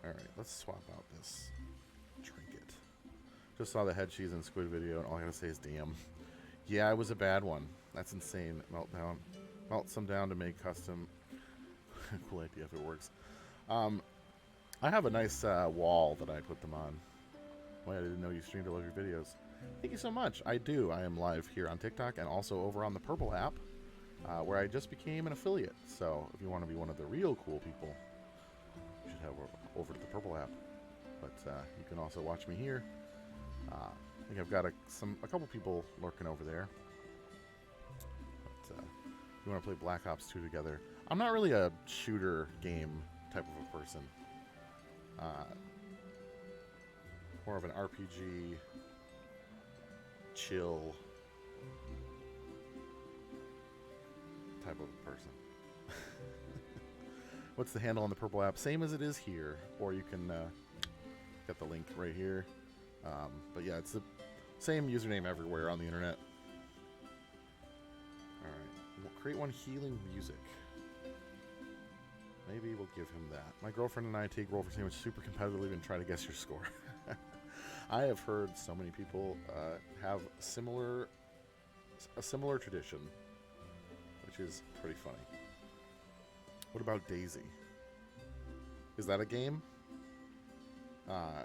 Alright, let's swap out this trinket. Just saw the head cheese and squid video, and all I gotta say is damn. Yeah, it was a bad one. That's insane. Melt some down to make custom. Cool idea if it works. I have a nice wall that I put them on. Wait, I didn't know you streamed all of your videos. Thank you so much. I do. I am live here on TikTok and also over on the Purple app, where I just became an affiliate. So if you want to be one of the real cool people, you should head over to the Purple app. But you can also watch me here. I think I've got a couple people lurking over there. But we want to play Black Ops 2 together. I'm not really a shooter game type of a person. More of an RPG, chill type of a person. What's the handle on the Purple app? Same as it is here, or you can get the link right here. But yeah, it's the same username everywhere on the internet. Alright, we'll create one healing music. Maybe we'll give him that. My girlfriend and I take roll for sandwich super competitively and try to guess your score. I have heard so many people have a similar tradition, which is pretty funny. What about Daisy? Is that a game? I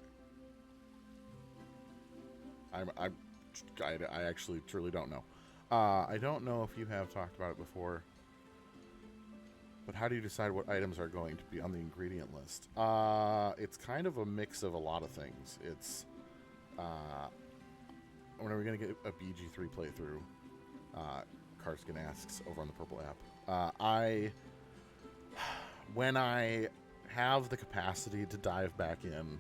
actually truly don't know. I don't know if you have talked about it before. But how do you decide what items are going to be on the ingredient list? It's kind of a mix of a lot of things. It's when are we going to get a BG3 playthrough? Karskin asks over on the Purple app. When I have the capacity to dive back in,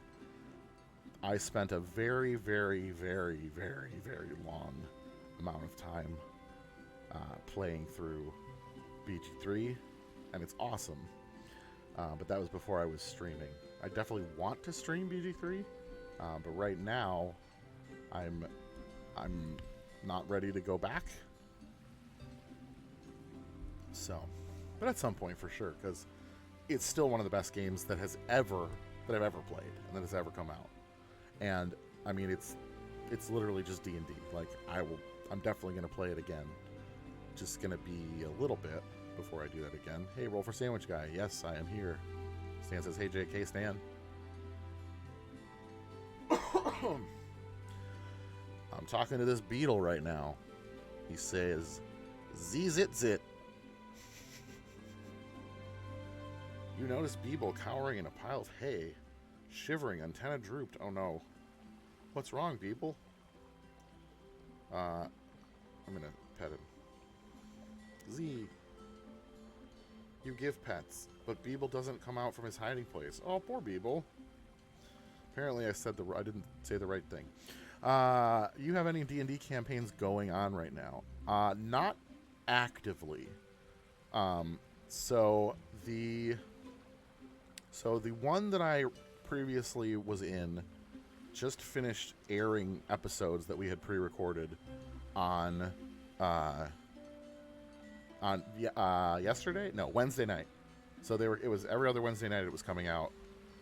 I spent a very, very, very, very, very long amount of time playing through BG3. And it's awesome, but that was before I was streaming. I definitely want to stream BG3, but right now, I'm not ready to go back. So, but at some point for sure, because it's still one of the best games that I've ever played and that has ever come out. And I mean, it's literally just D&D. Like I'm definitely gonna play it again. Just gonna be a little bit before I do that again. Hey, roll for sandwich guy. Yes, I am here. Stan says, hey, JK, Stan. I'm talking to this beetle right now. He says, Z-zit-zit. You notice Beeble cowering in a pile of hay. Shivering, antenna drooped. Oh, no. What's wrong, Beeble? I'm going to pet him. Z. You give pets, but Beeble doesn't come out from his hiding place. Oh, poor Beeble. Apparently I didn't say the right thing. You have any D&D campaigns going on right now? Not actively. So the one that I previously was in just finished airing episodes that we had pre-recorded on Wednesday night. So it was every other Wednesday night it was coming out.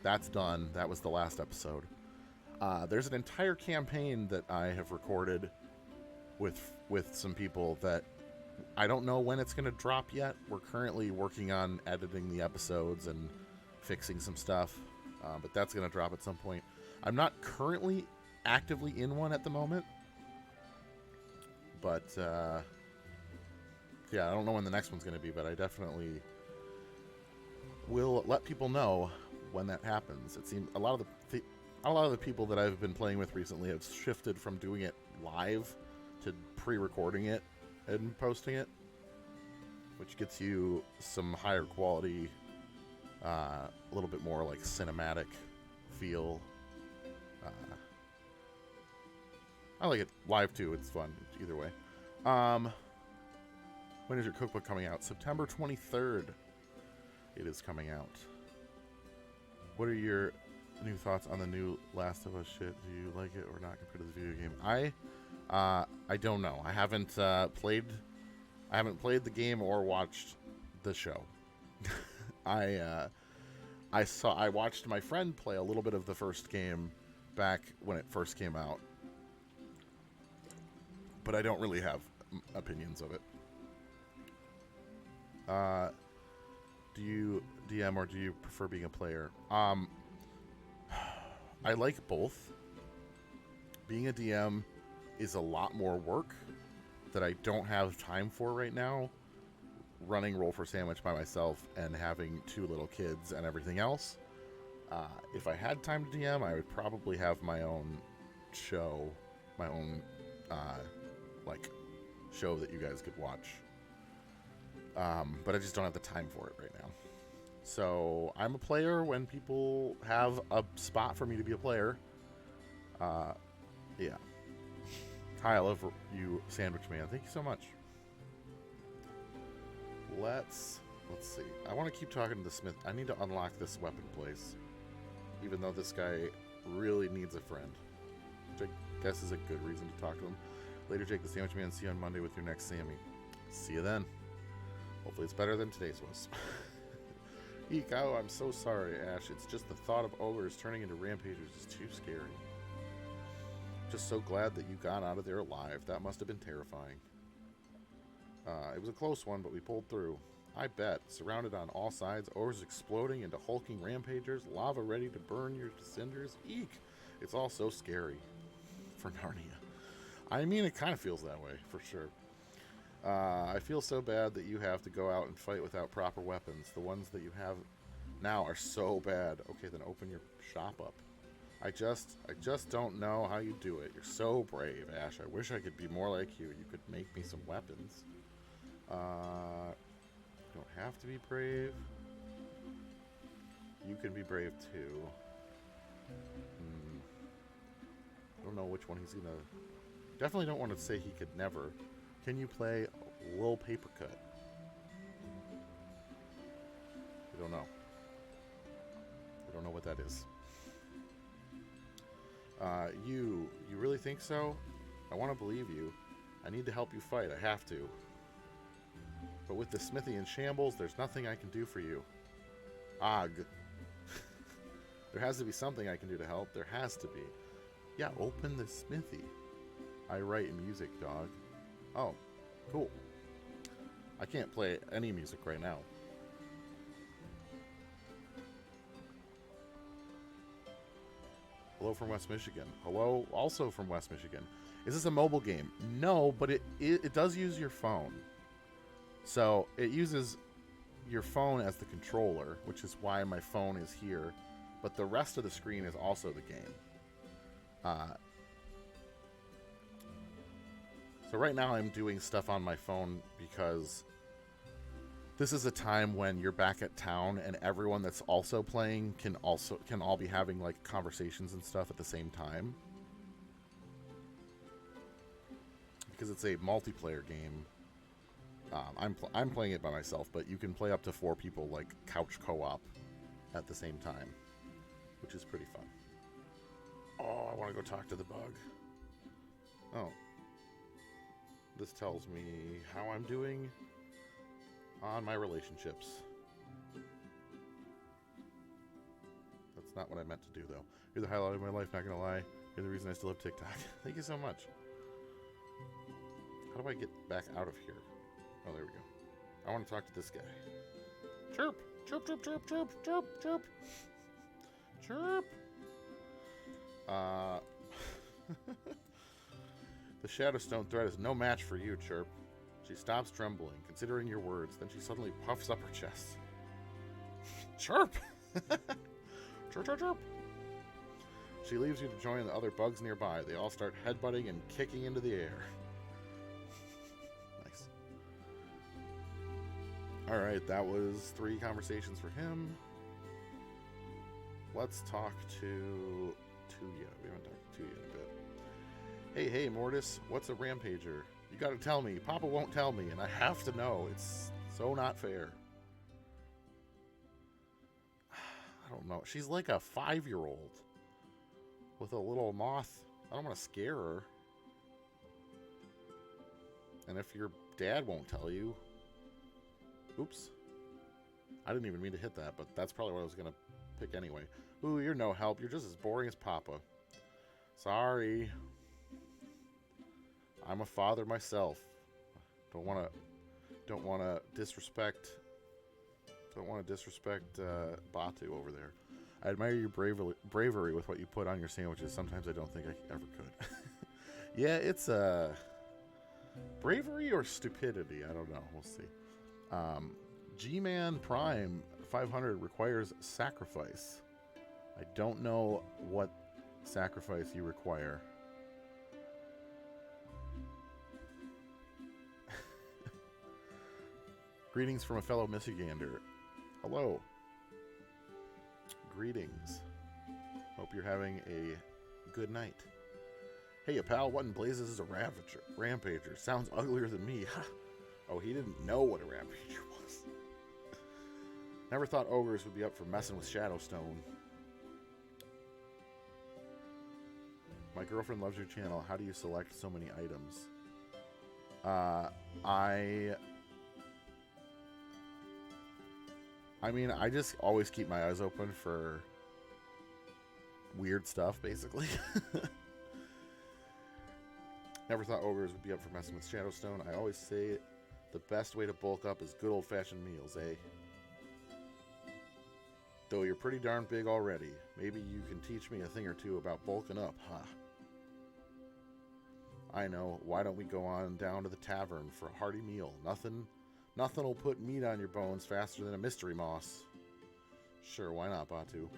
That's done. That was the last episode. There's an entire campaign that I have recorded with some people that I don't know when it's going to drop yet. We're currently working on editing the episodes and fixing some stuff, but that's going to drop at some point. I'm not currently actively in one at the moment, but yeah, I don't know when the next one's going to be, but I definitely will let people know when that happens. It seems a lot of the people that I've been playing with recently have shifted from doing it live to pre-recording it and posting it, which gets you some higher quality, a little bit more like cinematic feel. I like it live too. It's fun either way. When is your cookbook coming out? September 23rd. It is coming out. What are your new thoughts on the new Last of Us shit? Do you like it or not compared to the video game? I don't know. I haven't played the game or watched the show. I watched my friend play a little bit of the first game back when it first came out, but I don't really have opinions of it. Do you DM or do you prefer being a player? I like both. being a DM is a lot more work that I don't have time for right now. Running Roll for Sandwich by myself and having 2 little kids and everything else. If I had time to DM, I would probably have my own show, my own show that you guys could watch. But I just don't have the time for it right now. So I'm a player when people have a spot for me to be a player. Yeah. Hi, I love you, Sandwich Man. Thank you so much. Let's see. I want to keep talking to the smith. I need to unlock this weapon place. Even though this guy really needs a friend. Which I guess is a good reason to talk to him. Later, Jake the Sandwich Man. See you on Monday with your next Sammy. See you then. Hopefully it's better than today's was. Eek, oh, I'm so sorry, Ash. It's just the thought of ogres turning into rampagers is too scary. Just so glad that you got out of there alive. That must have been terrifying. It was a close one, but we pulled through. I bet. Surrounded on all sides, ogres exploding into hulking rampagers, lava ready to burn your cinders. Eek! It's all so scary. For Narnia. I mean, it kind of feels that way, for sure. I feel so bad that you have to go out and fight without proper weapons. The ones that you have now are so bad. Okay, then open your shop up. I just don't know how you do it. You're so brave, Ash. I wish I could be more like you. You could make me some weapons. You don't have to be brave. You can be brave too. I don't know which one he's gonna... Definitely don't want to say he could never. Can you play Lil Paper Cut? I don't know. I don't know what that is. You really think so? I want to believe you. I need to help you fight. I have to. But with the smithy in shambles, there's nothing I can do for you. Ugh. There has to be something I can do to help. There has to be. Yeah, open the smithy. I write music, dog. Oh, cool. I can't play any music right now. Hello from West Michigan. Hello, also from West Michigan. Is this a mobile game? No, but it does use your phone. So it uses your phone as the controller, which is why my phone is here. But the rest of the screen is also the game. So right now I'm doing stuff on my phone because this is a time when you're back at town and everyone that's also playing can all be having like conversations and stuff at the same time. Because it's a multiplayer game. I'm playing it by myself, but you can play up to 4 people like couch co-op at the same time, which is pretty fun. Oh, I want to go talk to the bug. Oh. This tells me how I'm doing on my relationships. That's not what I meant to do, though. You're the highlight of my life, not gonna lie. You're the reason I still have TikTok. Thank you so much. How do I get back out of here? Oh, there we go. I want to talk to this guy. Chirp! Chirp, chirp, chirp, chirp, chirp, chirp. Chirp! The Shadowstone threat is no match for you, Chirp. She stops trembling, considering your words. Then she suddenly puffs up her chest. Chirp! Chirp, chirp, chirp! She leaves you to join the other bugs nearby. They all start headbutting and kicking into the air. Nice. Alright, that was 3 conversations for him. Let's talk to Tuya. We haven't talked to Tuya in a bit. Hey, Mortis, what's a rampager? You gotta tell me. Papa won't tell me, and I have to know. It's so not fair. I don't know. She's like a 5-year-old with a little moth. I don't want to scare her. And if your dad won't tell you... Oops. I didn't even mean to hit that, but that's probably what I was going to pick anyway. Ooh, you're no help. You're just as boring as Papa. Sorry. I'm a father myself. Don't want to disrespect Batu over there. I admire your bravery with what you put on your sandwiches. Sometimes I don't think I ever could. Yeah, it's bravery or stupidity. I don't know. We'll see. G-Man Prime 500 requires sacrifice. I don't know what sacrifice you require. Greetings from a fellow Michigander. Hello. Greetings. Hope you're having a good night. Hey, ya pal, what in blazes is a rampager? Sounds uglier than me. Oh, he didn't know what a rampager was. Never thought ogres would be up for messing with Shadowstone. My girlfriend loves your channel. How do you select so many items? I mean, I just always keep my eyes open for weird stuff, basically. Never thought ogres would be up for messing with Shadowstone. I always say the best way to bulk up is good old-fashioned meals, eh? Though you're pretty darn big already. Maybe you can teach me a thing or two about bulking up, huh? I know. Why don't we go on down to the tavern for a hearty meal? Nothing will put meat on your bones faster than a mystery moss. Sure, why not, Batu?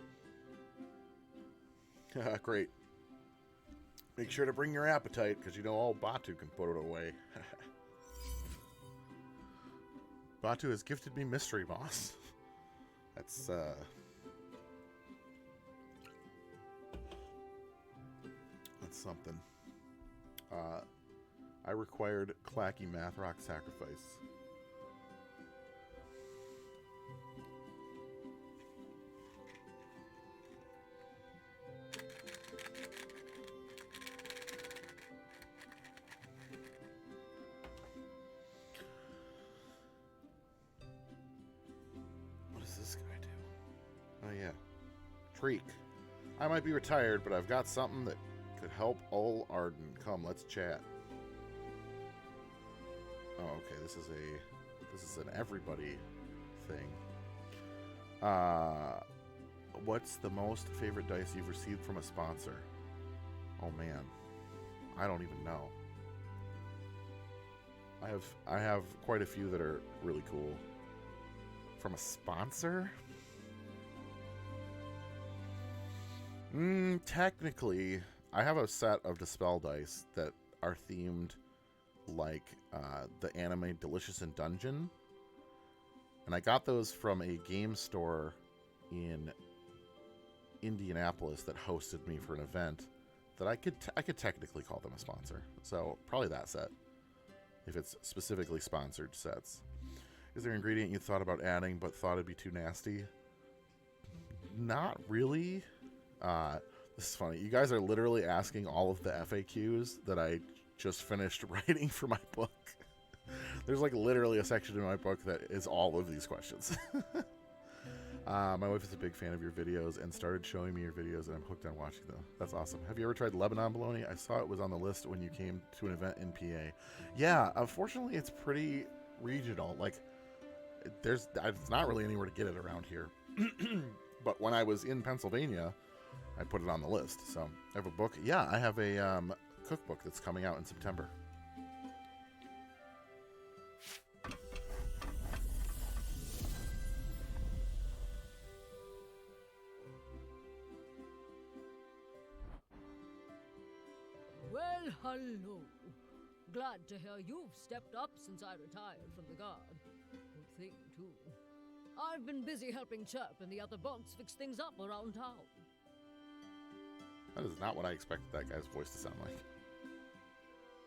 Great. Make sure to bring your appetite, because you know all Batu can put it away. Batu has gifted me mystery moss. That's, that's something. I required Clacky Math Rock Sacrifice. What does this guy do? Oh, yeah. Treek. I might be retired, but I've got something that could help Ol Arden. Come, let's chat. Oh, okay. This is an everybody thing. What's the most favorite dice you've received from a sponsor? Oh man, I don't even know. I have quite a few that are really cool. From a sponsor? Technically, I have a set of Dispel dice that are themed like the anime Delicious in Dungeon. And I got those from a game store in Indianapolis that hosted me for an event that I could technically call them a sponsor. So probably that set, if it's specifically sponsored sets. Is there an ingredient you thought about adding but thought it'd be too nasty? Not really. This is funny. You guys are literally asking all of the FAQs that I just finished writing for my book. There's like literally a section in my book that is all of these questions. My wife is a big fan of your videos and started showing me your videos, and I'm hooked on watching them. That's awesome. Have you ever tried Lebanon bologna? I saw it was on the list when you came to an event in PA. Yeah, unfortunately, it's pretty regional. Like, it's not really anywhere to get it around here. But when I was in Pennsylvania, I put it on the list. So I have a book. Yeah, I have a cookbook that's coming out in September. Well, hello. Glad to hear you've stepped up since I retired from the guard. Good thing, too. I've been busy helping Chirp and the other bunks fix things up around town. That is not what I expected that guy's voice to sound like.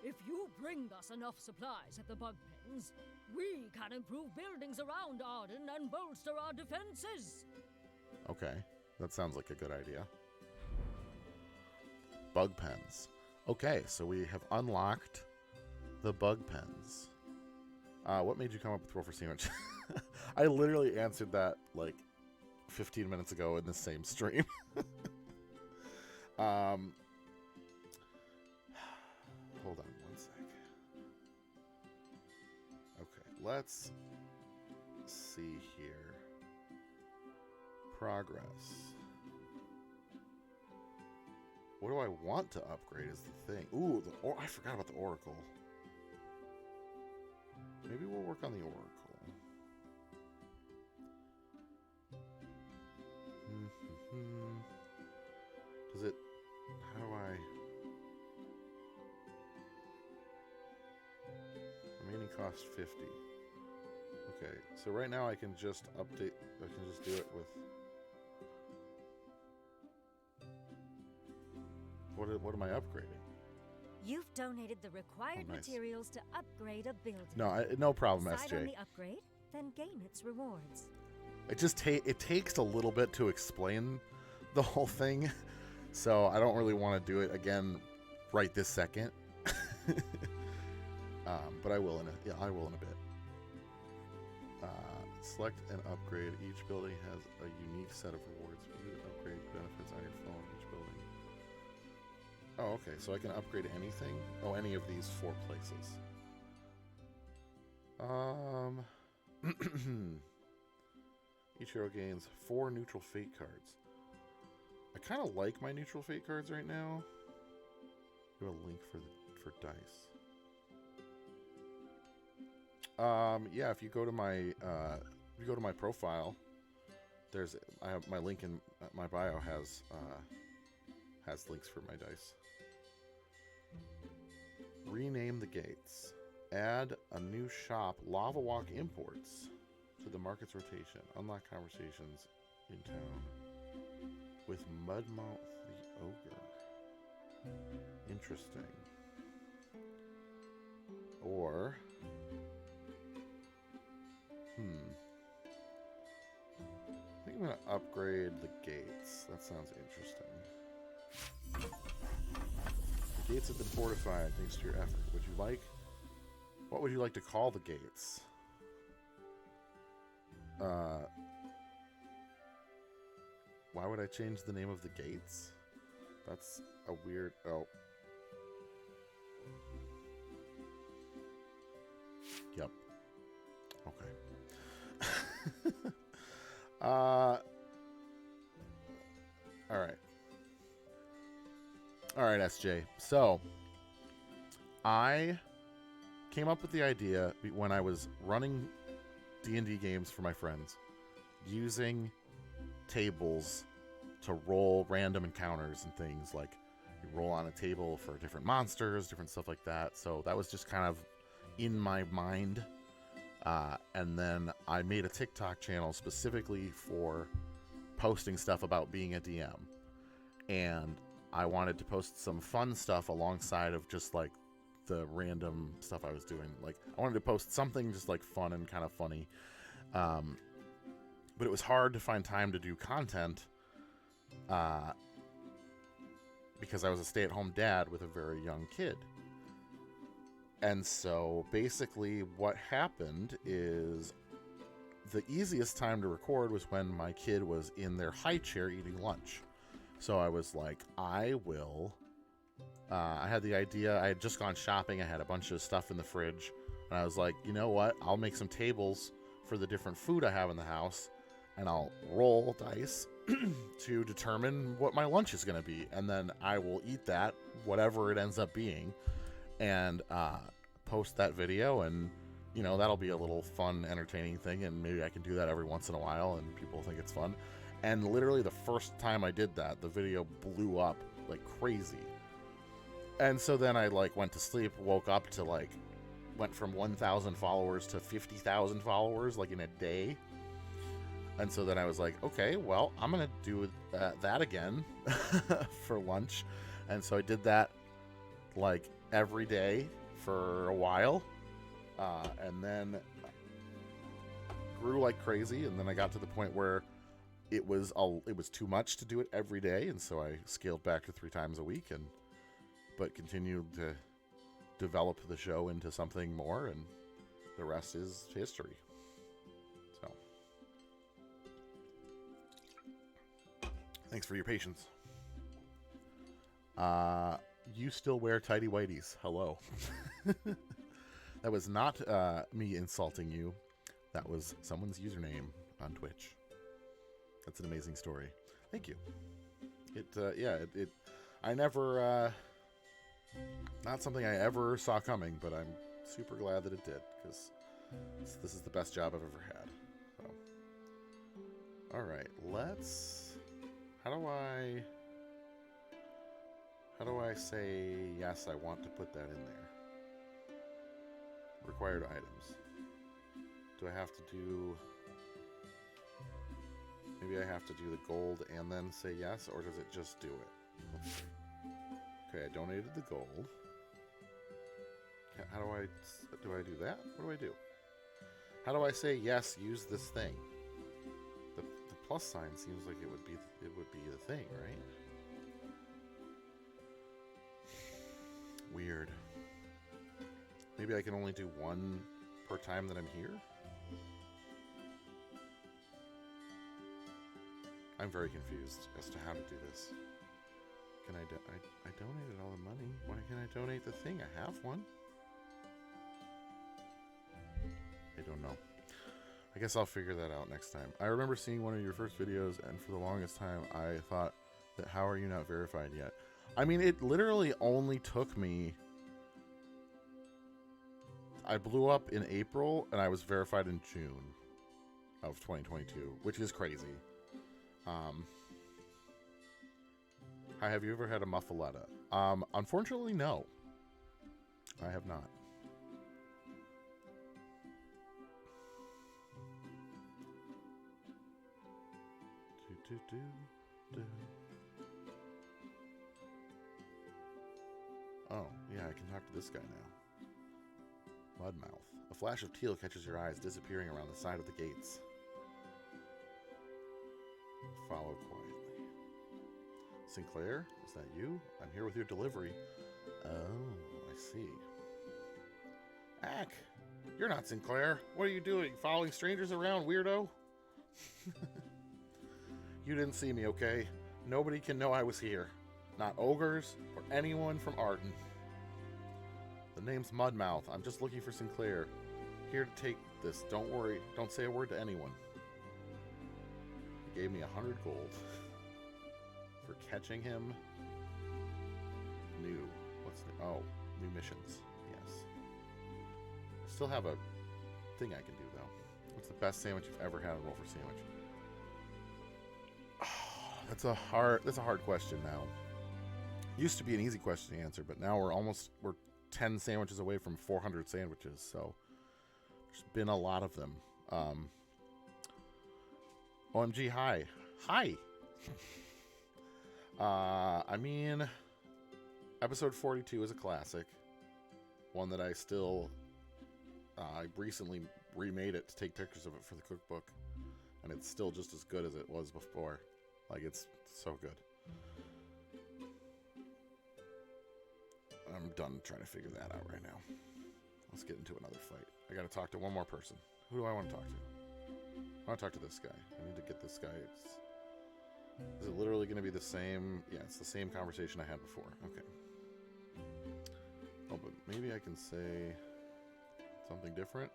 If you bring us enough supplies at the bug pens, we can improve buildings around Arden and bolster our defenses. Okay, that sounds like a good idea. Bug pens. Okay, so we have unlocked the bug pens. What made you come up with roll for sandwich? I literally answered that like 15 minutes ago in the same stream. Hold on one sec. Okay, let's see here. Progress. what do I want to upgrade is the thing. Ooh, I forgot about the Oracle. Maybe we'll work on the Oracle. Does it... How do I... Remaining cost 50. Okay, so right now I can just update... I can just do it with... What am I upgrading? You've donated the required nice. materials to upgrade a building. No, no problem, Decide SJ. on the upgrade, then gain its rewards. It just it takes a little bit to explain the whole thing, so I don't really want to do it again right this second. But I will in a bit. Select and upgrade. Each building has a unique set of rewards. View upgrade benefits on your phone. Each building. Oh, okay. So I can upgrade anything. Oh, any of these 4 places. Each hero gains 4 neutral fate cards. I kind of like my neutral fate cards right now. Do a link for dice. Yeah, if you go to my profile, I have my link in my bio has links for my dice. Rename the gates. Add a new shop, Lava Walk Imports, to the market's rotation. Unlock conversations in town with Mudmouth the Ogre. Interesting. Or I think I'm going to upgrade the gates. That sounds interesting. The gates have been fortified thanks to your effort. What would you like to call the gates? Why would I change the name of the gates? That's a weird... Oh. Yep. Okay. Alright. Alright, SJ. So, I came up with the idea when I was running D&D games for my friends, using tables to roll random encounters and things. Like, you roll on a table for different monsters, different stuff like that. So that was just kind of in my mind. And then I made a TikTok channel specifically for posting stuff about being a DM. And I wanted to post some fun stuff alongside of just like the random stuff I was doing. Like, I wanted to post something just like fun and kind of funny. But it was hard to find time to do content because I was a stay-at-home dad with a very young kid. And so basically what happened is the easiest time to record was when my kid was in their high chair eating lunch. So I was like, I had the idea. I had just gone shopping. I had a bunch of stuff in the fridge. And I was like, you know what? I'll make some tables for the different food I have in the house. And I'll roll dice to determine what my lunch is going to be. And then I will eat that, whatever it ends up being, and post that video. And, you know, that'll be a little fun, entertaining thing. And maybe I can do that every once in a while and people think it's fun. And literally the first time I did that, the video blew up like crazy. And so then I like went to sleep, woke up to like, went from 1,000 followers to 50,000 followers like in a day. And so then I was like, okay, well, I'm going to do that again for lunch. And so I did that like every day for a while. And then grew like crazy. And then I got to the point where it was too much to do it every day. And so I scaled back to 3 times a week, but continued to develop the show into something more. And the rest is history. So thanks for your patience. You still wear tidy whities. Hello. That was not me insulting you. That was someone's username on Twitch. That's an amazing story. Thank you. I never, not something I ever saw coming, but I'm super glad that it did, because this is the best job I've ever had. So. Alright, let's... How do I say, yes, I want to put that in there? Required items. Do I have to do... Maybe I have to do the gold and then say yes, or does it just do it? Let's see. Okay, I donated the gold. How do I do that? What do I do? How do I say yes, use this thing? The plus sign seems like it would be the thing, right? Weird. Maybe I can only do one per time that I'm here? I'm very confused as to how to do this. Can I donated all the money. Why can't I donate the thing? I have one. I don't know. I guess I'll figure that out next time. I remember seeing one of your first videos, and for the longest time, I thought that how are you not verified yet? I mean, it literally only took me... I blew up in April, and I was verified in June of 2022, which is crazy. Hi, have you ever had a muffaletta? Unfortunately, no. I have not. Oh, yeah, I can talk to this guy now. Mudmouth. A flash of teal catches your eyes, disappearing around the side of the gates. Follow quietly. Sinclair, is that you? I'm here with your delivery. Oh, I see. Ack, you're not Sinclair. What are you doing? Following strangers around, weirdo? You didn't see me, okay? Nobody can know I was here. Not ogres or anyone from Arden. The name's Mudmouth. I'm just looking for Sinclair. Here to take this. Don't worry. Don't say a word to anyone. He gave me 100 gold for catching him. New. What's the... Oh, new missions. Yes. I still have a thing I can do, though. What's the best sandwich you've ever had in Roll for Sandwich? Oh, that's a hard question now. Used to be an easy question to answer, but now we're 10 sandwiches away from 400 sandwiches, so there's been a lot of them. OMG, hi. I mean, episode 42 is a classic. One that I still, I recently remade it to take pictures of it for the cookbook, and it's still just as good as it was before. Like, it's so good. I'm done trying to figure that out right now. Let's get into another fight. I gotta talk to one more person. Who do I want to talk to? I want to talk to this guy. I need to get this guy. Is it literally going to be the same? Yeah, it's the same conversation I had before. Okay. Oh, but maybe I can say something different.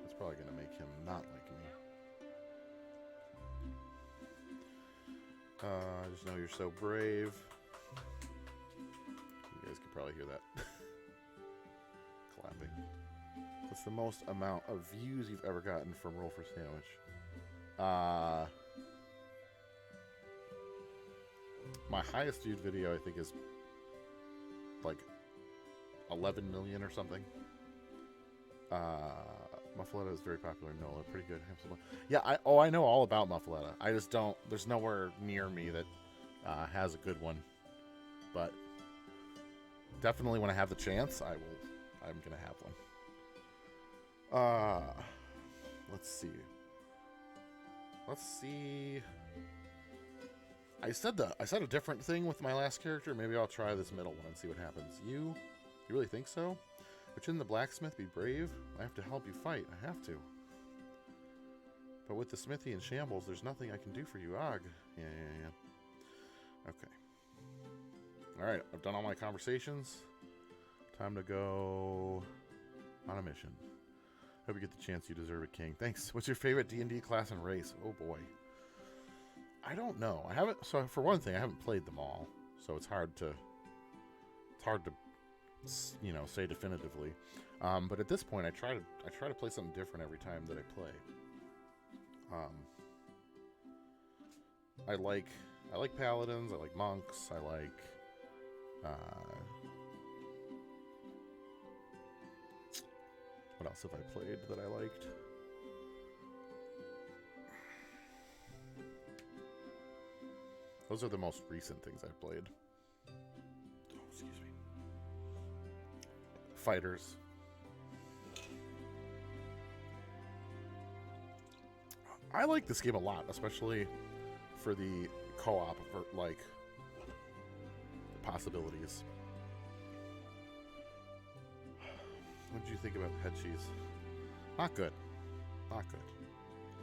That's probably going to make him not like me. I just know you're so brave. You guys can probably hear that. Clapping. What's the most amount of views you've ever gotten from Roll for Sandwich? My highest viewed video, I think, is like 11 million or something. Muffaletta is very popular. No, they're pretty good. Yeah, I know all about Muffaletta. I just don't. There's nowhere near me that has a good one. But definitely, when I have the chance, I'm gonna have one. Let's see. I said a different thing with my last character. Maybe I'll try this middle one and see what happens. You really think so? But shouldn't the blacksmith be brave? I have to help you fight. I have to. But with the smithy in shambles, there's nothing I can do for you. Ugh. Yeah. Okay. Alright, I've done all my conversations. Time to go on a mission. Hope you get the chance. You deserve it, King. Thanks. What's your favorite D&D class and race? Oh boy. I don't know. I haven't. So for one thing, I haven't played them all. so it's hard to say definitively. But at this point, I try to play something different every time that I play. I like paladins. I like monks. I like what else have I played that I liked? Those are the most recent things I've played. Oh, excuse me. Fighters. I like this game a lot, especially for the co-op, for like possibilities. What did you think about head cheese? Not good. Not good.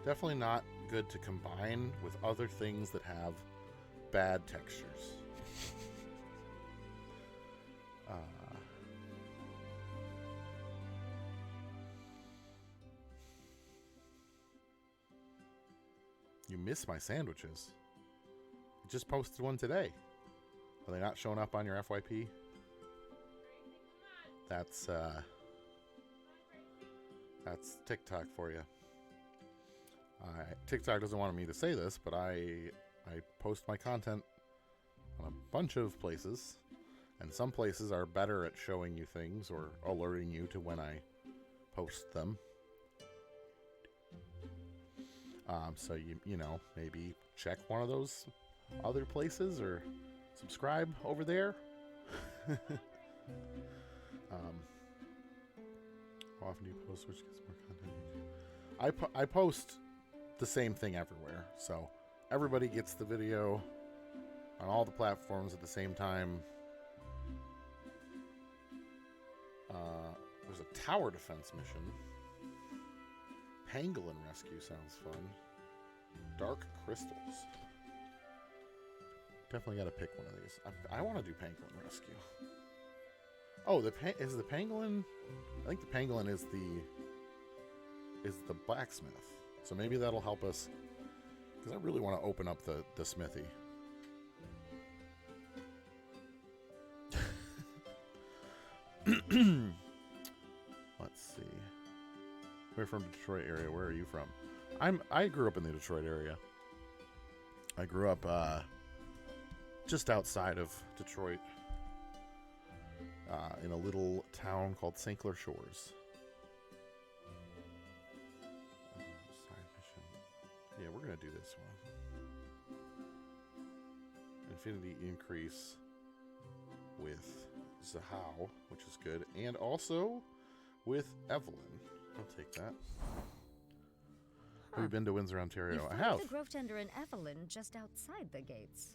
Definitely not good to combine with other things that have bad textures. You miss my sandwiches. I just posted one today. Are they not showing up on your FYP? That's TikTok for you. TikTok doesn't want me to say this, but I post my content on a bunch of places, and some places are better at showing you things or alerting you to when I post them. So you know, maybe check one of those other places or subscribe over there. How often do you post? Which gets more content? I post the same thing everywhere, so everybody gets the video on all the platforms at the same time. There's a tower defense mission. Pangolin rescue sounds fun. Dark crystals. Definitely got to pick one of these. I want to do pangolin rescue. Oh, is the pangolin? I think the pangolin is the blacksmith. So maybe that'll help us, because I really want to open up the smithy. Let's see. We're from the Detroit area. Where are you from? I grew up in the Detroit area. I grew up just outside of Detroit, in a little town called St. Clair Shores. Side mission. Yeah, we're gonna do this one. Infinity increase with Zahao, which is good, and also with Evelyn. I'll take that. Have you been to Windsor, Ontario? I have. The Grove Tender and Evelyn just outside the gates.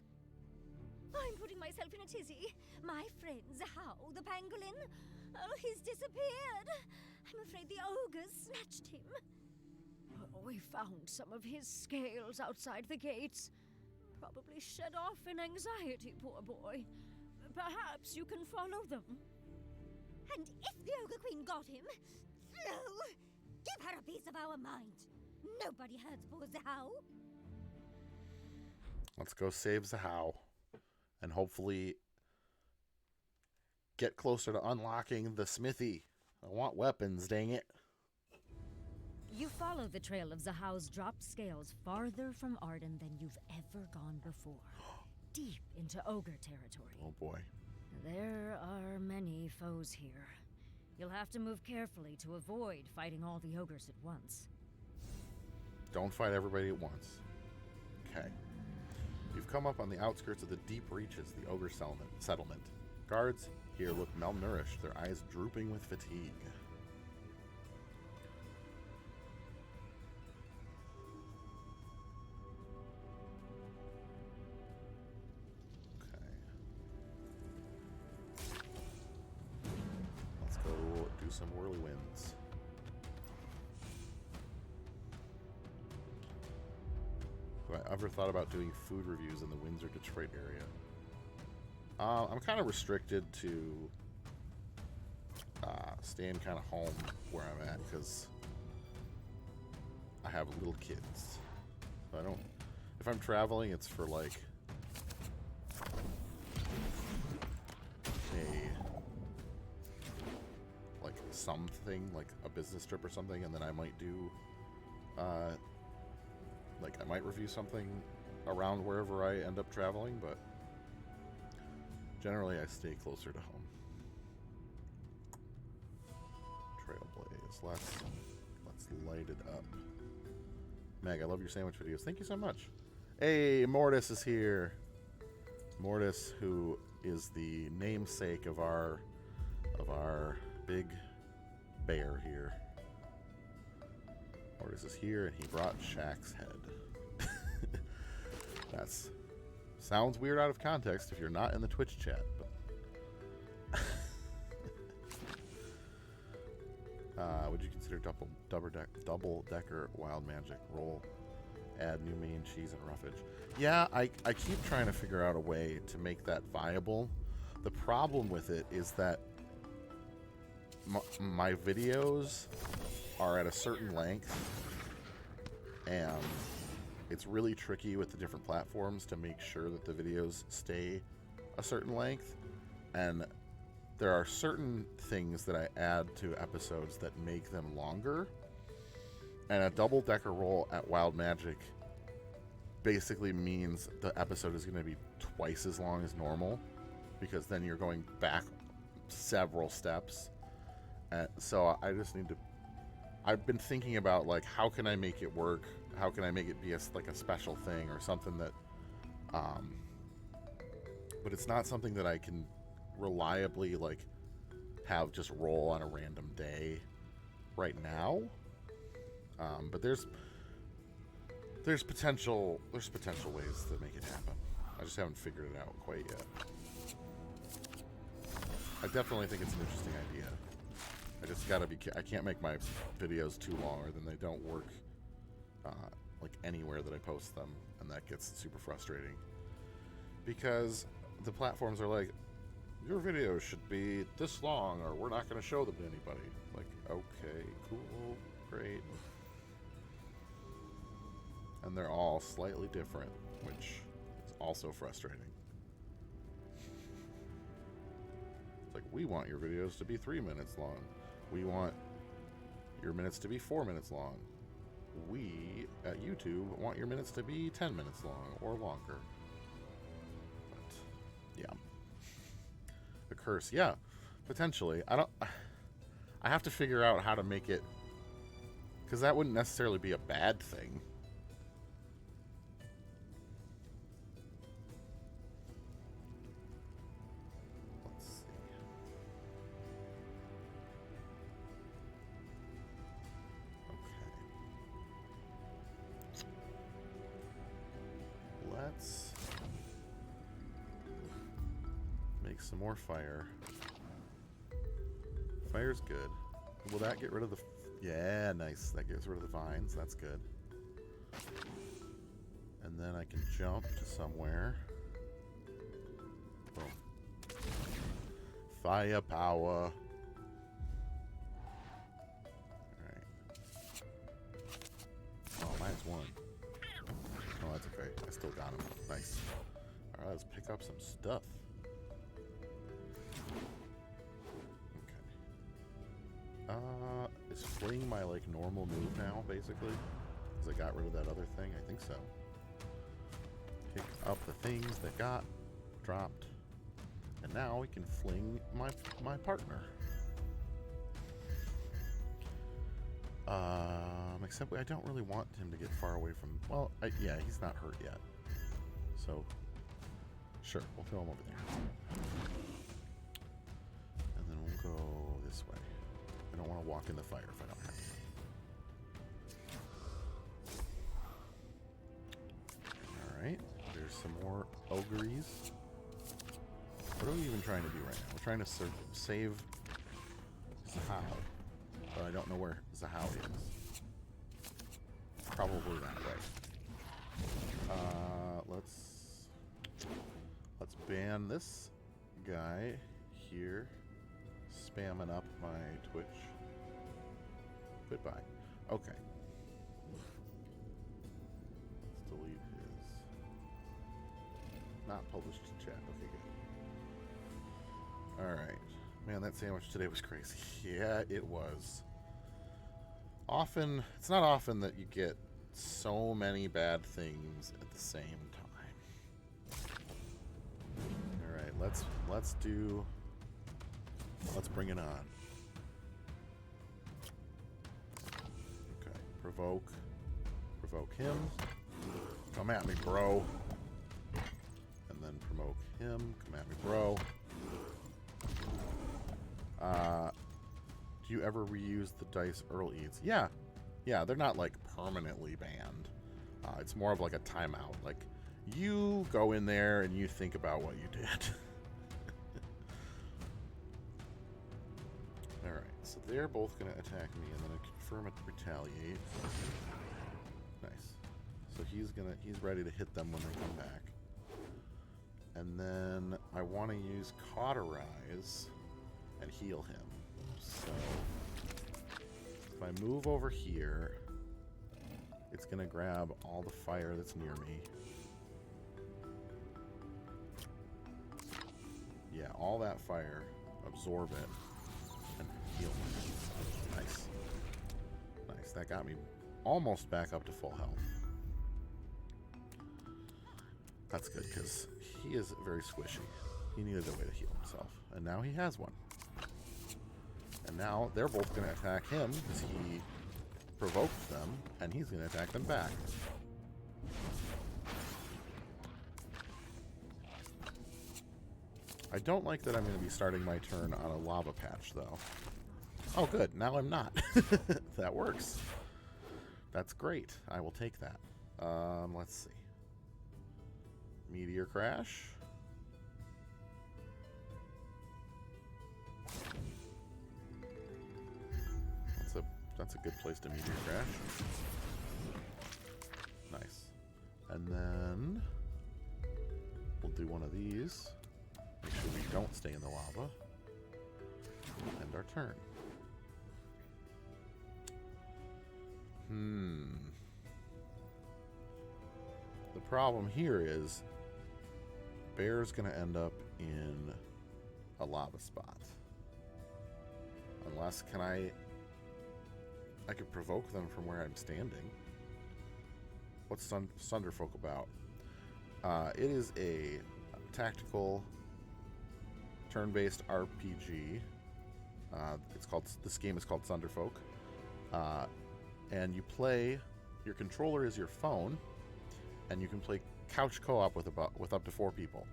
I'm putting myself in a tizzy. My friend Zahao, the pangolin. Oh, he's disappeared. I'm afraid the ogres snatched him. Oh, we found some of his scales outside the gates. Probably shed off in anxiety, poor boy. Perhaps you can follow them. And if the ogre queen got him, no! Give her a piece of our mind. Nobody hurts poor Zahao. Let's go save Zahao. And hopefully get closer to unlocking the smithy. I want weapons, dang it. You follow the trail of Zahao's dropped scales farther from Arden than you've ever gone before. Deep into ogre territory. Oh boy. There are many foes here. You'll have to move carefully to avoid fighting all the ogres at once. Don't fight everybody at once. Okay. You've come up on the outskirts of the deep reaches, the ogre settlement. Guards here look malnourished, their eyes drooping with fatigue. Okay. Let's go do some whirlywinds. Have I ever thought about doing food reviews in the Windsor, Detroit area? I'm kind of restricted to staying kind of home where I'm at because I have little kids. So I don't. If I'm traveling, it's for like something, like a business trip or something, and then I might do, like I might review something around wherever I end up traveling, but generally I stay closer to home. Trailblaze. Let's light it up. Meg, I love your sandwich videos. Thank you so much. Hey, Mortis is here. Mortis, who is the namesake of our big bear here. Mortis is here, and he brought Shaq's head. That's sounds weird out of context if you're not in the Twitch chat, but would you consider double-decker wild magic roll? Add new main cheese and roughage. Yeah, I keep trying to figure out a way to make that viable. The problem with it is that my videos are at a certain length, and it's really tricky with the different platforms to make sure that the videos stay a certain length, and there are certain things that I add to episodes that make them longer, and a double-decker roll at Wild Magic basically means the episode is going to be twice as long as normal, because then you're going back several steps. So I just need to... I've been thinking about, like, how can I make it work? How can I make it be like a special thing or something that... but it's not something that I can reliably, like, have just roll on a random day right now. But there's potential ways to make it happen. I just haven't figured it out quite yet. I definitely think it's an interesting idea. I just gotta be. I can't make my videos too long, or then they don't work like anywhere that I post them, and that gets super frustrating. Because the platforms are like, your videos should be this long, or we're not going to show them to anybody. Like, okay, cool, great. And they're all slightly different, which is also frustrating. It's like, we want your videos to be 3 minutes long. We want your minutes to be 4 minutes long. We, at YouTube, want your minutes to be 10 minutes long or longer. But, yeah. The curse, yeah, potentially. I have to figure out how to make it, because that wouldn't necessarily be a bad thing. Let's see. Okay. Let's make some more fire. Fire's good. Will that get rid of the... Yeah, nice. That gets rid of the vines. That's good. And then I can jump to somewhere. Boom. Firepower. Alright. Oh, mine's one. Oh, that's okay. I still got him. Nice. Alright, let's pick up some stuff. Is fling my, like, normal move now, basically? Because I got rid of that other thing? I think so. Pick up the things that got dropped. And now we can fling my partner. Except I don't really want him to get far away from... Well, yeah, he's not hurt yet. So, sure, we'll throw him over there. And then we'll go this way. I don't want to walk in the fire if I don't have to. Alright, there's some more ogres. What are we even trying to do right now? We're trying to save Zahao, but I don't know where Zahao is. Probably that way. Let's ban this guy here. Spamming up my Twitch. Goodbye. Okay. Let's delete his... Not published to chat. Okay, good. Alright. Man, that sandwich today was crazy. Yeah, it was. It's not often that you get so many bad things at the same time. All right, let's bring it on. Okay, provoke him. Come at me, bro. And then provoke him. Come at me, bro. Do you ever reuse the dice Earl eats? Yeah, they're not like permanently banned. It's more of like a timeout. Like, you go in there and you think about what you did. Alright, so they're both going to attack me, and then I confirm it to retaliate. Nice. So he's ready to hit them when they come back. And then I want to use Cauterize and heal him. So if I move over here, it's going to grab all the fire that's near me. Yeah, all that fire, absorb it, and heal me. Nice. Nice. That got me almost back up to full health. That's good, because he is very squishy. He needed a way to heal himself, and now he has one. And now they're both going to attack him, because he provoked them, and he's going to attack them back. I don't like that I'm going to be starting my turn on a lava patch, though. Oh, good. Now I'm not. That works. That's great. I will take that. Let's see. Meteor Crash. That's a good place to Meteor Crash. Nice. And then we'll do one of these. Make sure we don't stay in the lava. End our turn. The problem here is Bear's gonna end up in a lava spot. Unless I could provoke them from where I'm standing. What's Sunderfolk about? It is a tactical turn-based RPG. This game is called Sunderfolk. And you play, your controller is your phone, and you can play couch co-op with up to 4 people.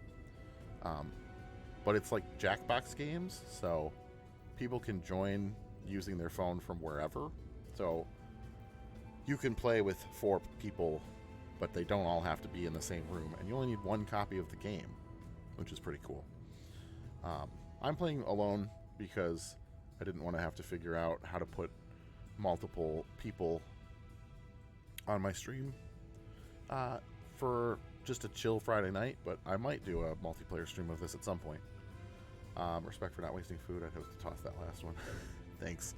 But it's like Jackbox games, so people can join using their phone from wherever. So you can play with 4 people, but they don't all have to be in the same room, and you only need 1 copy of the game, which is pretty cool. I'm playing alone because I didn't want to have to figure out how to put multiple people on my stream for just a chill Friday night, but I might do a multiplayer stream of this at some point. Respect for not wasting food. I'd have to toss that last one. Thanks.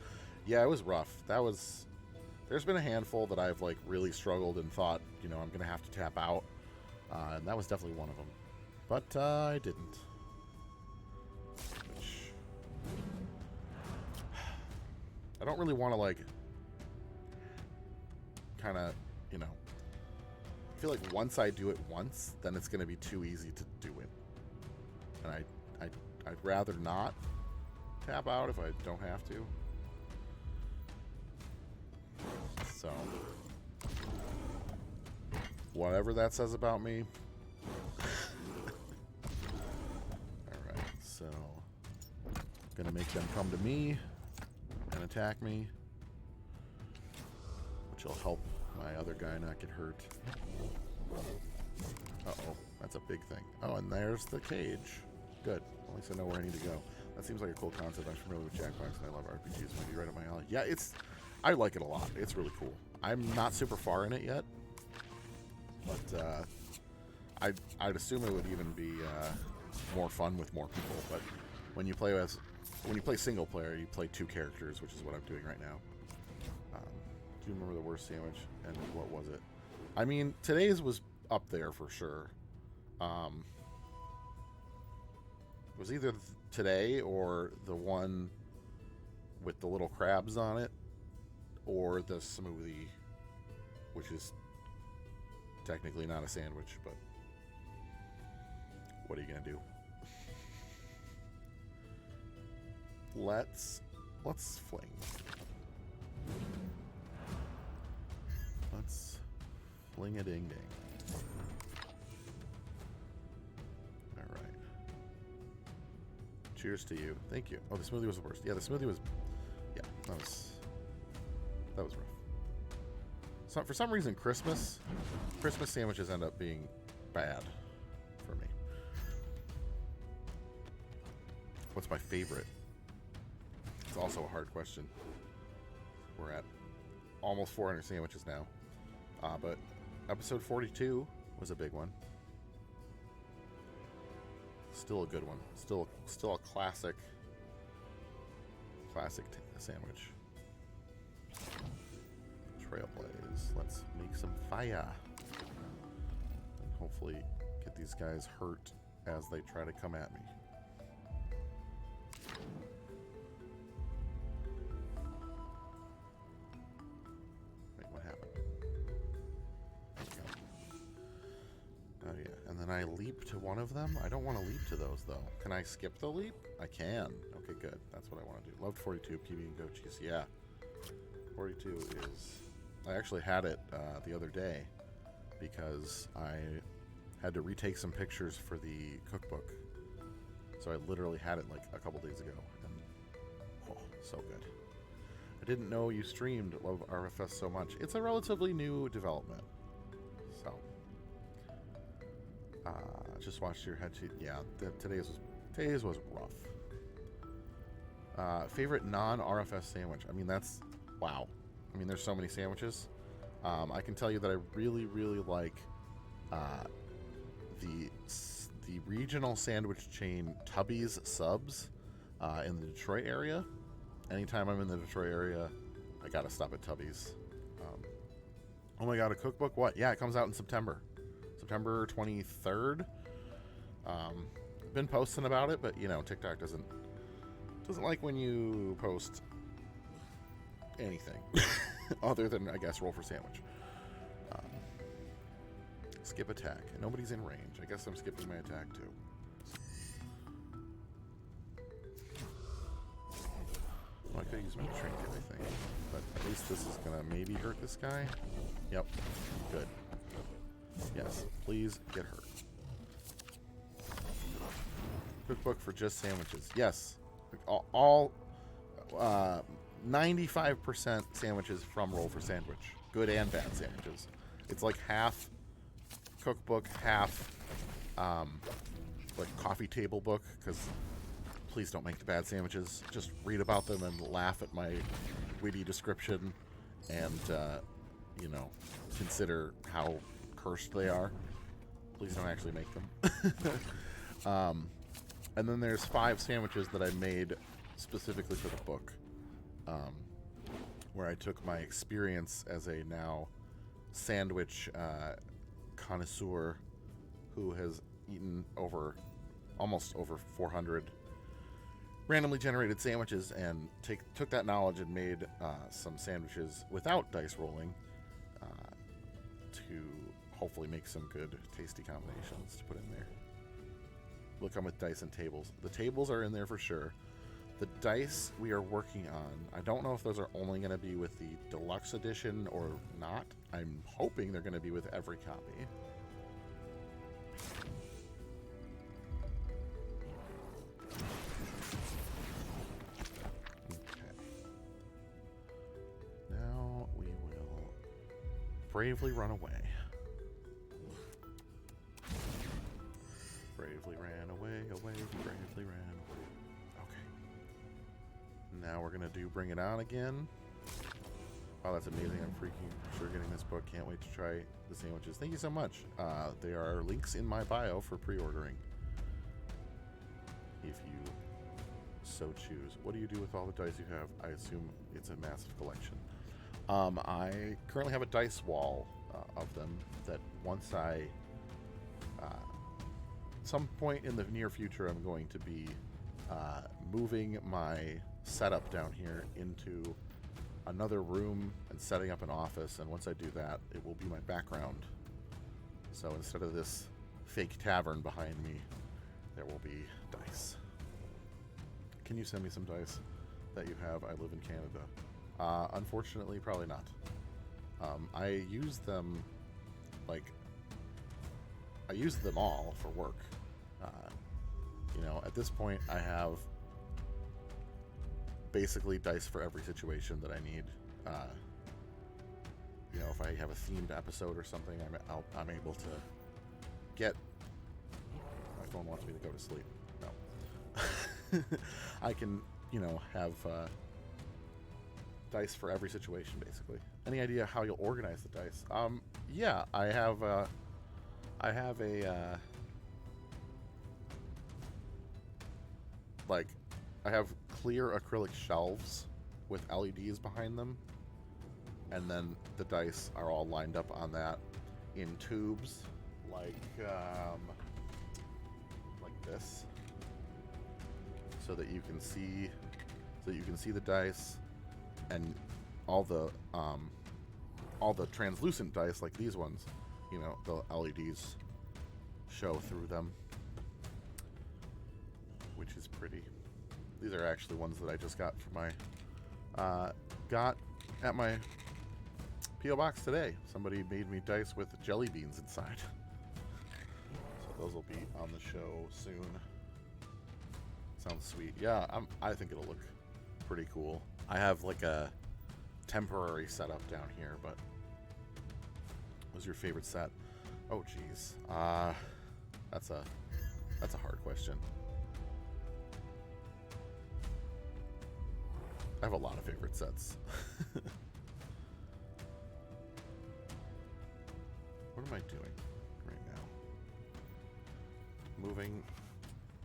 Yeah, it was rough. There's been a handful that I've like really struggled and thought, I'm going to have to tap out. And that was definitely one of them. But I didn't. Which I don't really want to like kind of, I feel like once I do it once, then it's going to be too easy to do it. And I'd rather not tap out if I don't have to. So, whatever that says about me. Alright, so gonna make them come to me and attack me, which will help my other guy not get hurt. Uh-oh, that's a big thing. Oh, and there's the cage. Good. At least I know where I need to go. That seems like a cool concept. I'm familiar with Jackbox and I love RPGs. It might be right up my alley. Yeah, I like it a lot. It's really cool. I'm not super far in it yet, but I'd assume it would even be more fun with more people. But when you play single player, you play 2 characters, which is what I'm doing right now. Do you remember the worst sandwich and what was it? I mean, today's was up there for sure. It was either today, or the one with the little crabs on it, or the smoothie, which is technically not a sandwich, but what are you gonna do? Let's fling. Let's fling a ding ding. All right. Cheers to you. Thank you. Oh, the smoothie was the worst. Yeah, the smoothie was. Yeah, that was rough. So for some reason, Christmas sandwiches end up being bad for me. What's my favorite? It's also a hard question. We're at almost 400 sandwiches now. But episode 42 was a big one. Still a good one. Still a classic sandwich. Trailblaze. Let's make some fire. And hopefully get these guys hurt as they try to come at me. Wait, what happened? Okay. Oh yeah, and then I leap to one of them? I don't want to leap to those though. Can I skip the leap? I can. Okay, good. That's what I want to do. Loved 42, PB and Go Cheese. Yeah. 42 is... I actually had it the other day because I had to retake some pictures for the cookbook. So I literally had it like a couple days ago, and oh, so good. I didn't know you streamed Love RFS so much. It's a relatively new development. So, just watched your head sheet. Yeah, today's was rough. Favorite non-RFS sandwich? I mean, that's wow. I mean, there's so many sandwiches. I can tell you that I really, really like the regional sandwich chain Tubby's Subs in the Detroit area. Anytime I'm in the Detroit area, I gotta stop at Tubby's. Oh my god, a cookbook? What? Yeah, it comes out in September 23rd. Been posting about it, but you know, TikTok doesn't like when you post anything other than, I guess, roll for sandwich. Skip attack. Nobody's in range. I guess I'm skipping my attack too. Well, I could use my trinket, I think, but at least this is gonna maybe hurt this guy. Yep. Good. Yes. Please get hurt. Cookbook for just sandwiches. Yes. All 95% sandwiches from Roll for Sandwich. Good and bad sandwiches. It's like half cookbook, half like coffee table book, because please don't make the bad sandwiches. Just read about them and laugh at my witty description and, you know, consider how cursed they are. Please don't actually make them. And then there's 5 sandwiches that I made specifically for the book, where I took my experience as a now sandwich connoisseur who has eaten almost over 400 randomly generated sandwiches, and took that knowledge and made some sandwiches without dice rolling to hopefully make some good tasty combinations to put in there. Will come with dice and tables. The tables are in there for sure. The dice we are working on, I don't know if those are only going to be with the deluxe edition or not. I'm hoping they're going to be with every copy. Okay. Now we will bravely run away. Bravely ran away, bravely ran. Okay. Now we're going to do Bring It On again. Wow, that's amazing. I'm freaking sure getting this book. Can't wait to try the sandwiches. Thank you so much. There are links in my bio for pre-ordering, if you so choose. What do you do with all the dice you have? I assume it's a massive collection. I currently have a dice wall of them that once some point in the near future, I'm going to be moving my setup down here into another room and setting up an office, and once I do that, it will be my background. So instead of this fake tavern behind me, there will be dice. Can you send me some dice that you have? I live in Canada. Unfortunately, probably not. I use them, I use them all for work. You know, at this point, I have basically dice for every situation that I need. You know, if I have a themed episode or something, I'm able to get... My phone wants me to go to sleep. No. I can, you know, have dice for every situation, basically. Any idea how you'll organize the dice? Yeah, I have a I have clear acrylic shelves with LEDs behind them, and then the dice are all lined up on that in tubes, like this, so that you can see the dice, and all the translucent dice, like these ones, you know, the LEDs show through them, which is pretty. These are actually ones that I just got from my got at my P.O. box today. Somebody made me dice with jelly beans inside. So those will be on the show soon. Sounds sweet. Yeah, I think it'll look pretty cool. I have like a temporary setup down here, but what's your favorite set? Oh geez. That's a hard question. I have a lot of favorite sets. What am I doing right now? Moving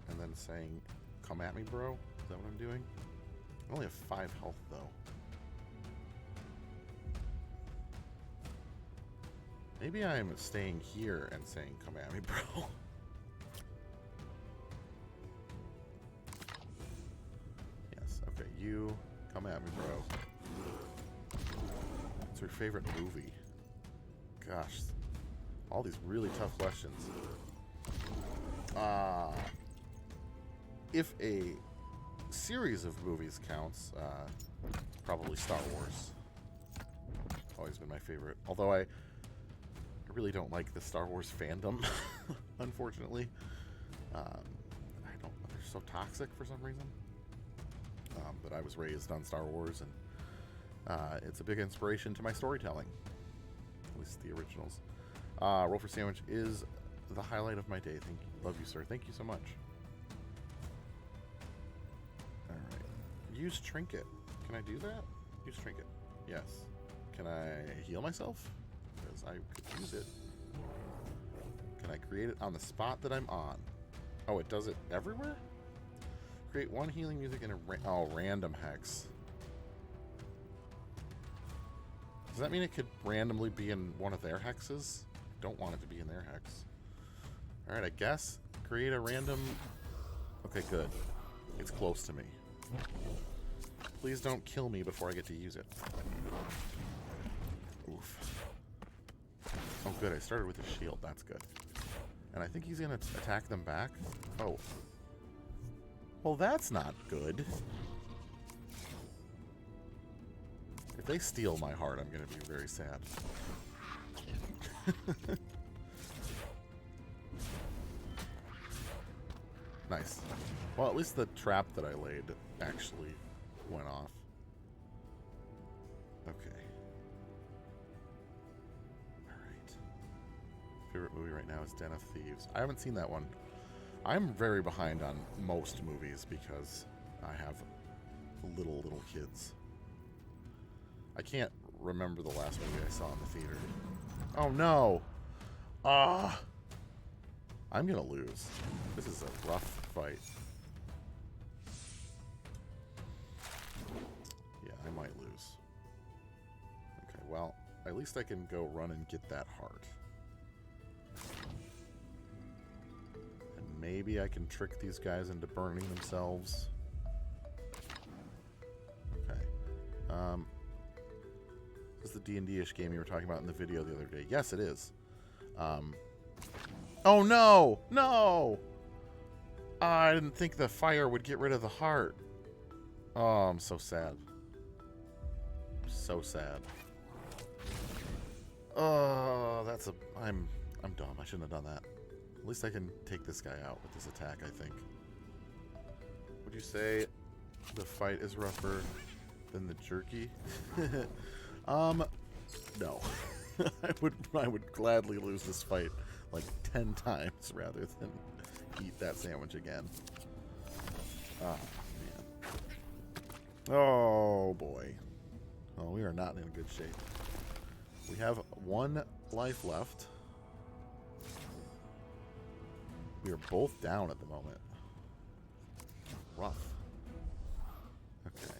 and then saying, "Come at me, bro." Is that what I'm doing? I only have 5 health, though. Maybe I'm staying here and saying, "Come at me, bro." Yes, okay, you... Come at me, bro. What's your favorite movie? Gosh, all these really tough questions. If a series of movies counts, probably Star Wars. Always been my favorite. Although I really don't like the Star Wars fandom, unfortunately. They're so toxic for some reason. But I was raised on Star Wars, and it's a big inspiration to my storytelling, at least the originals. Roll for Sandwich is the highlight of my day. Thank you. Love you, sir. Thank you so much. All right. Use Trinket. Can I do that? Use Trinket. Yes. Can I heal myself? Because I could use it. Can I create it on the spot that I'm on? Oh, it does it everywhere? Create 1 healing music in a random hex. Does that mean it could randomly be in one of their hexes? I don't want it to be in their hex. Alright, I guess. Create a random... Okay, good. It's close to me. Please don't kill me before I get to use it. Oof. Oh, good. I started with a shield. That's good. And I think he's going to attack them back. Oh. Well, that's not good. If they steal my heart, I'm going to be very sad. Nice. Well, at least the trap that I laid actually went off. Okay. Alright. Favorite movie right now is Den of Thieves. I haven't seen that one. I'm very behind on most movies because I have little kids. I can't remember the last movie I saw in the theater. Oh no! I'm gonna lose. This is a rough fight. Yeah, I might lose. Okay, well, at least I can go run and get that heart. And maybe I can trick these guys into burning themselves. Okay. This is the D&D-ish game you were talking about in the video the other day. Yes, it is. Oh, no! No! I didn't think the fire would get rid of the heart. Oh, I'm so sad. So sad. Oh, that's a... I'm dumb. I shouldn't have done that. At least I can take this guy out with this attack, I think. Would you say the fight is rougher than the jerky? No. I would gladly lose this fight like 10 times rather than eat that sandwich again. Oh, man. Oh, boy. Oh, we are not in good shape. We have 1 life left. We are both down at the moment. Rough. Okay.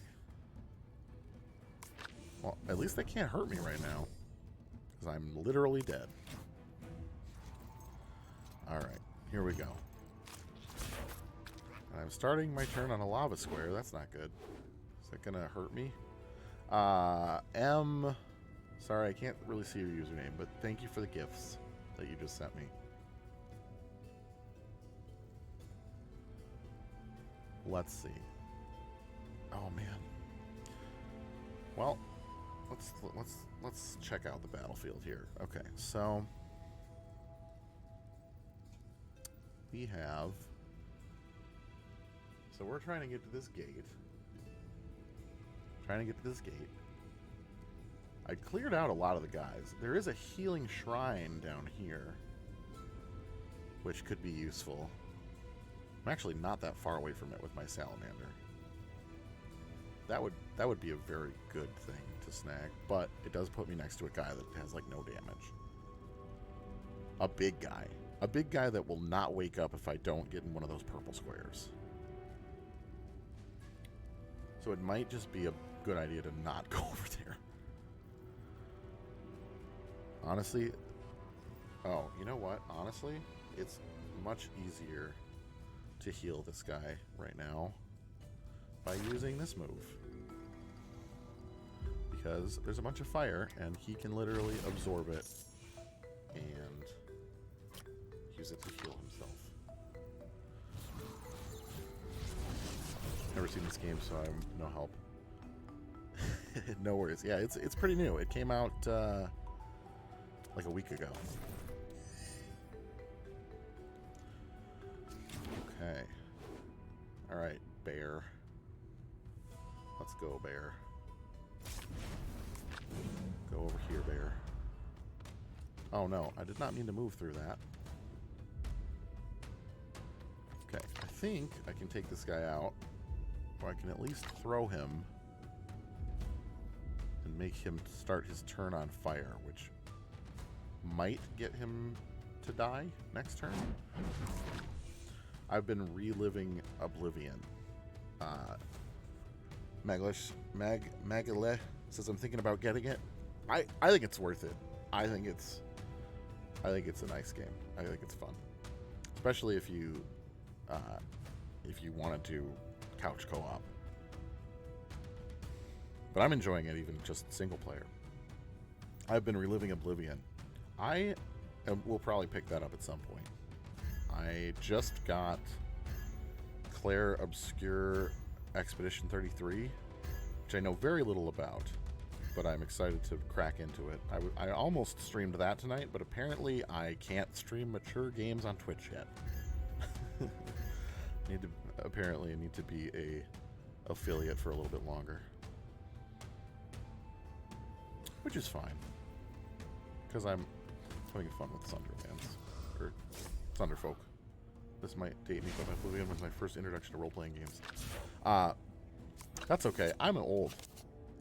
Well, at least they can't hurt me right now. Because I'm literally dead. Alright, here we go. I'm starting my turn on a lava square. That's not good. Is that gonna hurt me? Sorry, I can't really see your username, but thank you for the gifts that you just sent me. Let's see. Oh man. Well, let's check out the battlefield here. Okay, so we have. So we're trying to get to this gate. I cleared out a lot of the guys. There is a healing shrine down here, which could be useful. I'm actually not that far away from it with my salamander. That would be a very good thing to snag, but it does put me next to a guy that has like no damage. A big guy that will not wake up if I don't get in one of those purple squares. So it might just be a good idea to not go over there. Honestly, oh, you know what? Honestly, it's much easier to heal this guy right now by using this move. Because there's a bunch of fire, and he can literally absorb it and use it to heal himself. Never seen this game, so I'm no help. No worries. Yeah, it's pretty new. It came out like a week ago. Okay. All right, bear. Let's go, bear. Go over here, bear. Oh no, I did not mean to move through that. Okay, I think I can take this guy out, or I can at least throw him and make him start his turn on fire, which might get him to die next turn. I've been reliving Oblivion. Magale says I'm thinking about getting it. I think it's worth it. I think it's a nice game. I think it's fun, especially if you want to do couch co-op. But I'm enjoying it even just single player. I've been reliving Oblivion. I will probably pick that up at some point. I just got Claire Obscure Expedition 33, which I know very little about, but I'm excited to crack into it. I almost streamed that tonight, but apparently I can't stream mature games on Twitch yet. Apparently I need to be a affiliate for a little bit longer, which is fine, because I'm having fun with Sunderlands, or Sunderfolk. This might date me, but Oblivion was my first introduction to role-playing games. That's okay. I'm old.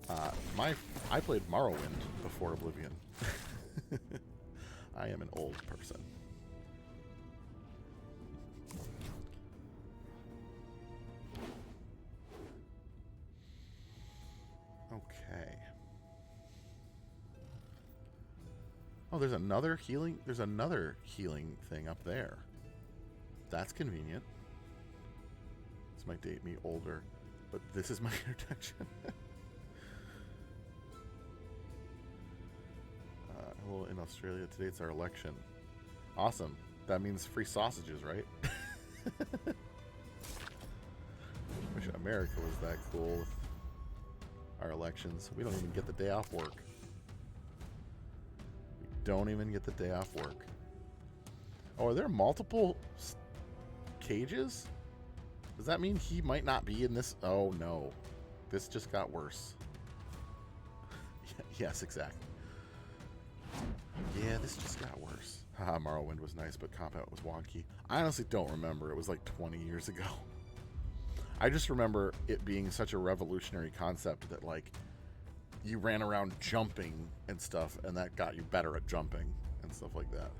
I played Morrowind before Oblivion. I am an old person. Okay. Oh, there's another healing thing up there. That's convenient. This might date me older, but this is my introduction. Hello, in Australia, today's our election. Awesome. That means free sausages, right? Wish America was that cool with our elections. We don't even get the day off work. We don't even get the day off work. Oh, are there multiple cages? Does that mean he might not be in this? Oh, no. This just got worse. Yes, exactly. Yeah, this just got worse. Haha, Morrowind was nice, but combat was wonky. I honestly don't remember. It was like 20 years ago. I just remember it being such a revolutionary concept that, like, you ran around jumping and stuff, and that got you better at jumping and stuff like that.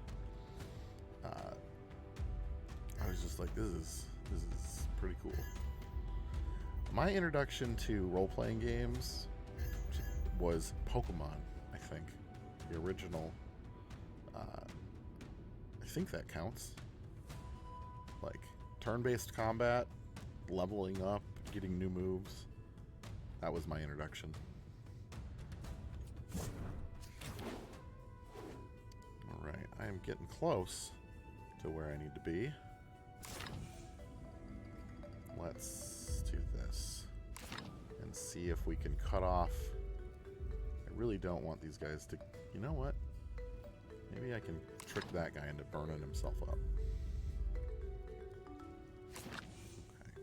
I was just like, this is pretty cool. My introduction to role-playing games was Pokemon, I think. The original. I think that counts. Like, turn-based combat, leveling up, getting new moves. That was my introduction. Alright, I am getting close to where I need to be. Let's do this and see if we can cut off. I really don't want these guys to... You know what? Maybe I can trick that guy into burning himself up. Okay.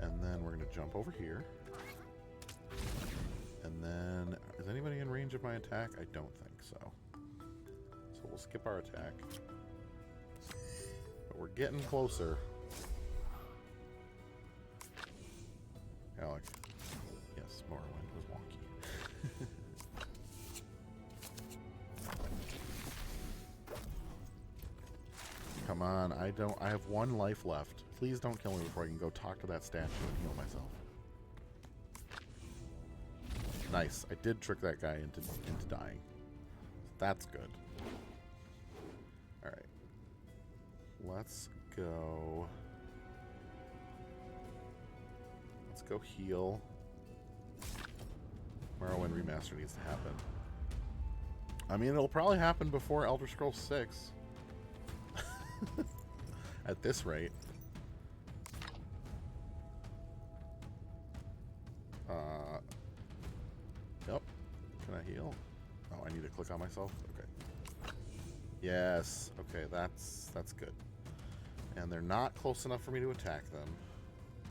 And then we're going to jump over here. And then... Is anybody in range of my attack? I don't think so. So we'll skip our attack. But we're getting closer. Alec. Yes, Morrowind was wonky. Come on, I have one life left. Please don't kill me before I can go talk to that statue and heal myself. Nice. I did trick that guy into dying. That's good. Alright. Let's go... Let's go heal. Morrowind Remaster needs to happen. I mean, it'll probably happen before Elder Scrolls 6. At this rate. Yep. Can I heal? Oh, I need to click on myself? Okay. Yes. Okay, that's good. And they're not close enough for me to attack them,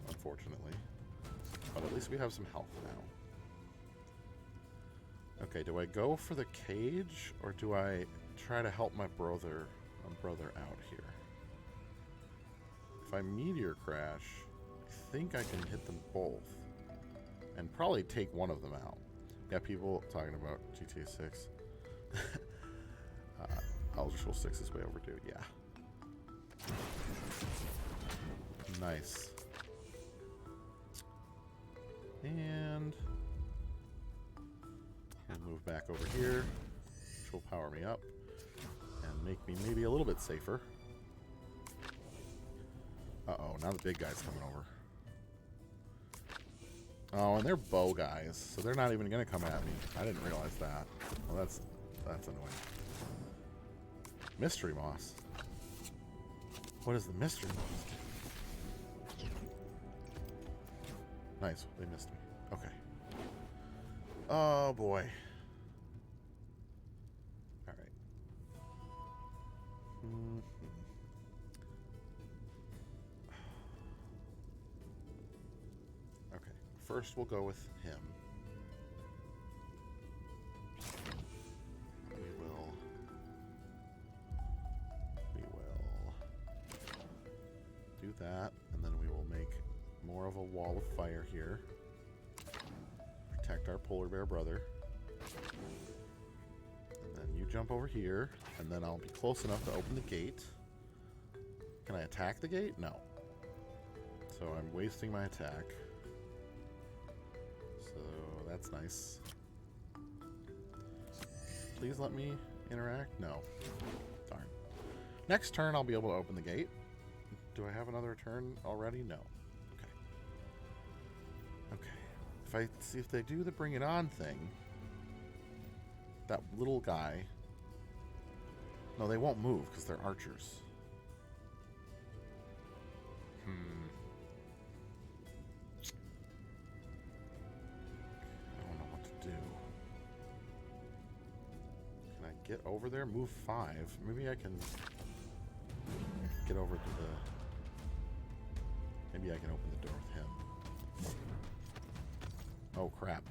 unfortunately. But at least we have some health now. Okay, do I go for the cage, or do I try to help my brother out here? If I meteor crash, I think I can hit them both. And probably take one of them out. Yeah, people talking about GTA 6. Elder Scrolls 6 is way overdue, yeah. Nice. And move back over here, which will power me up and make me maybe a little bit safer. Uh-oh, now the big guy's coming over. Oh, and they're bow guys, so they're not even going to come at me. I didn't realize that. Well, that's annoying. Mystery moss. What is the mystery moss? Nice, they missed me. Okay. Oh, boy. All right. Okay, first we'll go with him. We will do that, and then we will make more of a wall of fire here. Protect our polar bear brother. And then you jump over here, and then I'll be close enough to open the gate. Can I attack the gate? No. So I'm wasting my attack. So that's nice. Please let me interact? No. Darn. Next turn I'll be able to open the gate. Do I have another turn already? No. Okay. Okay. If I see if they do the bring it on thing, that little guy. No, they won't move because they're archers. I don't know what to do. Can I get over there? Move 5. Maybe I can get over to the... Maybe I can open the door with him. Oh, crap.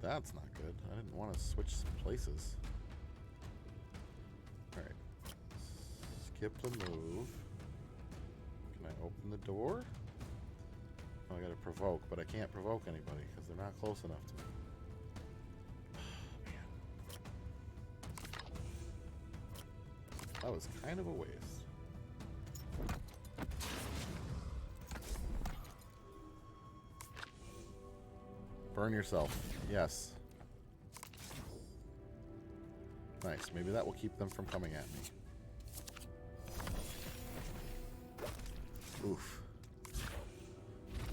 That's not good. I didn't want to switch places. Alright. Skip the move. Can I open the door? Oh, I gotta provoke, but I can't provoke anybody because they're not close enough to me. That was kind of a waste. Burn yourself. Yes. Nice. Maybe that will keep them from coming at me. Oof.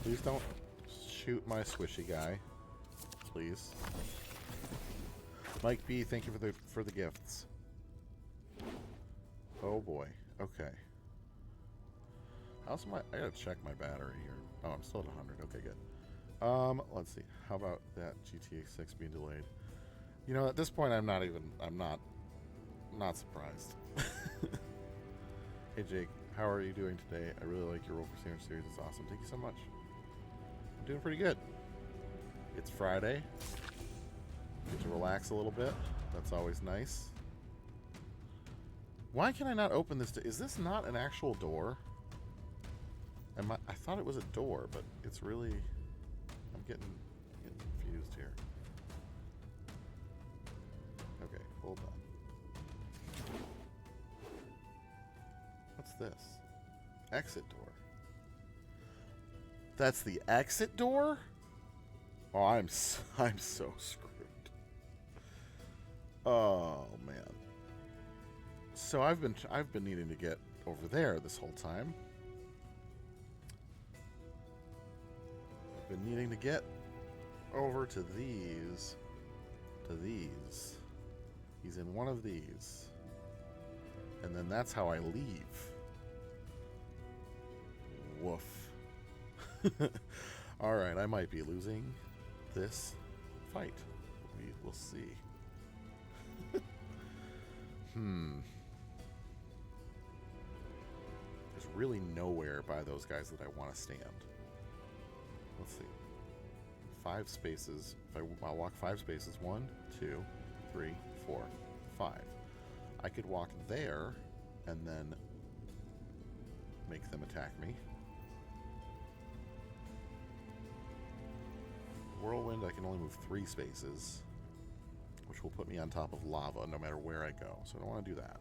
Please don't shoot my squishy guy. Please. Mike B, thank you for the gifts. Oh boy. Okay. How's my... I gotta check my battery here. Oh, I'm still at 100. Okay, good. Let's see. How about that GTA 6 being delayed? You know, at this point, I'm not surprised. Hey, Jake, how are you doing today? I really like your Roll for Sandwich series. It's awesome. Thank you so much. I'm doing pretty good. It's Friday. Get to relax a little bit. That's always nice. Why can I not open this? Is this not an actual door? I thought it was a door, but it's really... I'm getting confused here. Okay, hold on. What's this? Exit door. That's the exit door? Oh, I'm so screwed. Oh man. So I've been needing to get over there this whole time. Been needing to get over to these. He's in one of these. And then that's how I leave. Woof. Alright, I might be losing this fight. We'll see. There's really nowhere by those guys that I want to stand. Let's see. 5 spaces. I'll walk 5 spaces. 1, 2, 3, 4, 5. I could walk there and then make them attack me. Whirlwind, I can only move 3 spaces, which will put me on top of lava no matter where I go. So I don't want to do that.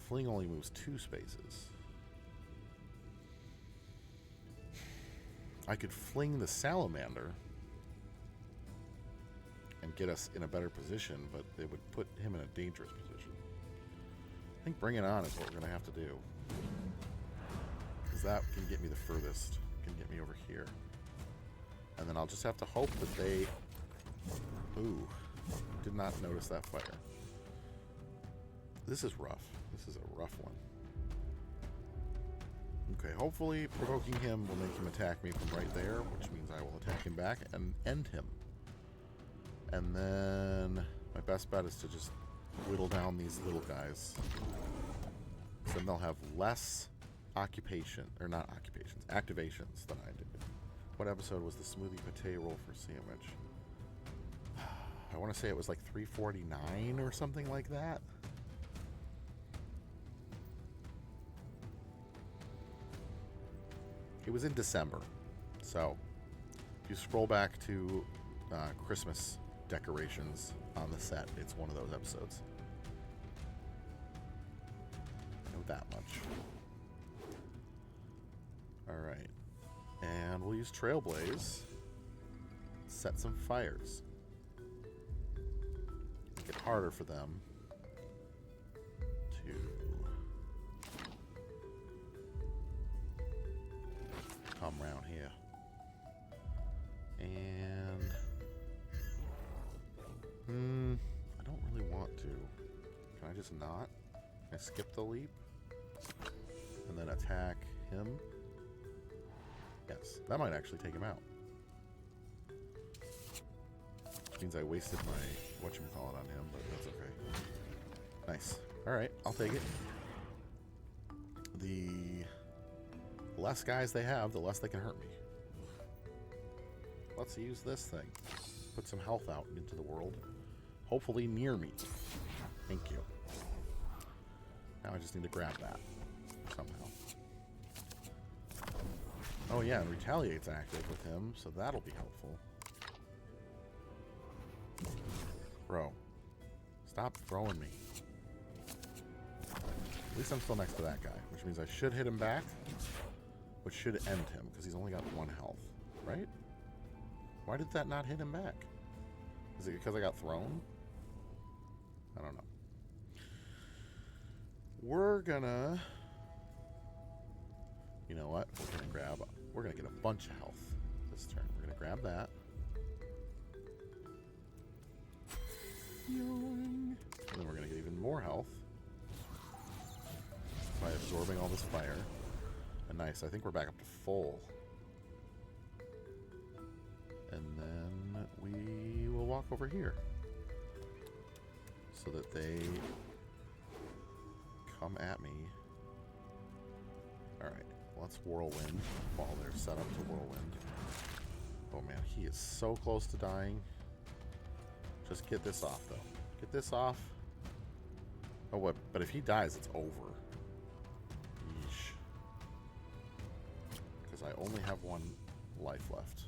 Fling only moves 2 spaces. I could fling the salamander and get us in a better position, but it would put him in a dangerous position. I think bring it on is what we're going to have to do. Because that can get me the furthest. Can get me over here. And then I'll just have to hope that they... Ooh. Did not notice that fire. This is rough. This is a rough one. Okay, hopefully provoking him will make him attack me from right there, which means I will attack him back and end him. And then my best bet is to just whittle down these little guys. So then they'll have less occupation, or not occupations, activations than I did. What episode was the smoothie pate roll for sandwich? I want to say it was like 349 or something like that. It was in December. So, if you scroll back to Christmas decorations on the set, it's one of those episodes. I know that much. Alright. And we'll use Trailblaze. Set some fires. Make it harder for them to come round here. And I don't really want to. Can I just not? Can I skip the leap? And then attack him? Yes, that might actually take him out. Which means I wasted my whatchamacallit on him, but that's okay. Nice. Alright, I'll take it. The less guys they have, the less they can hurt me. Let's use this thing. Put some health out into the world. Hopefully near me. Thank you. Now I just need to grab that somehow. Oh yeah, and Retaliate's active with him, so that'll be helpful. Bro. Stop throwing me. At least I'm still next to that guy, which means I should hit him back, which should end him, because he's only got 1 health, right? Why did that not hit him back? Is it because I got thrown? I don't know. We're gonna... You know what? We're gonna get a bunch of health this turn. We're gonna grab that. And then we're gonna get even more health by absorbing all this fire. And nice, I think we're back up to full. And then we will walk over here so that they come at me. Alright, let's whirlwind while they're set up to whirlwind. Oh man, he is so close to dying. Just get this off though. Get this off. Oh what? But if he dies, it's over. Yeesh. Because I only have 1 life left.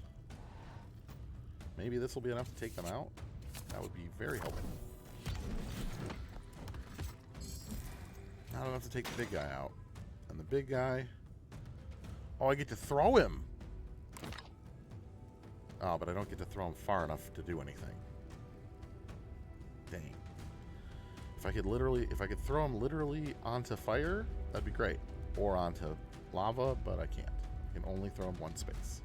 Maybe this will be enough to take them out. That would be very helpful. Not enough to take the big guy out. And the big guy... Oh, I get to throw him! Oh, but I don't get to throw him far enough to do anything. Dang. If I could throw him literally onto fire, that'd be great. Or onto lava, but I can't. I can only throw him 1 space.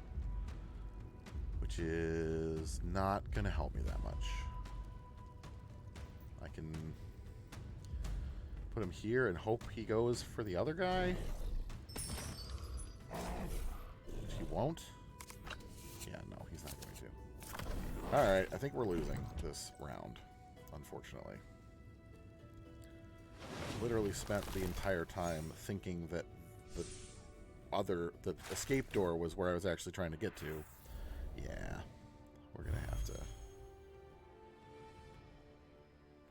Which is not going to help me that much. I can put him here and hope he goes for the other guy. Which he won't. Yeah, no, he's not going to. Alright, I think we're losing this round, unfortunately. I literally spent the entire time thinking that the escape door was where I was actually trying to get to. Yeah, we're going to have to...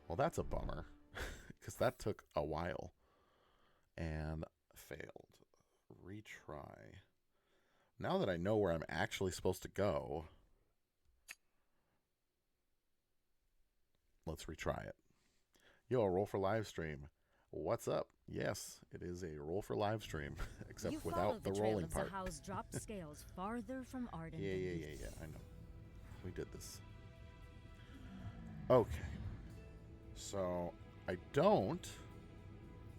Well, that's a bummer, because that took a while and failed. Retry. Now that I know where I'm actually supposed to go, let's retry it. Yo, roll for live stream. What's up? Yes, it is a roll for live stream, except without the rolling part. Sahau's dropped scales farther from Aardia. Yeah, I know. We did this. Okay. So, I don't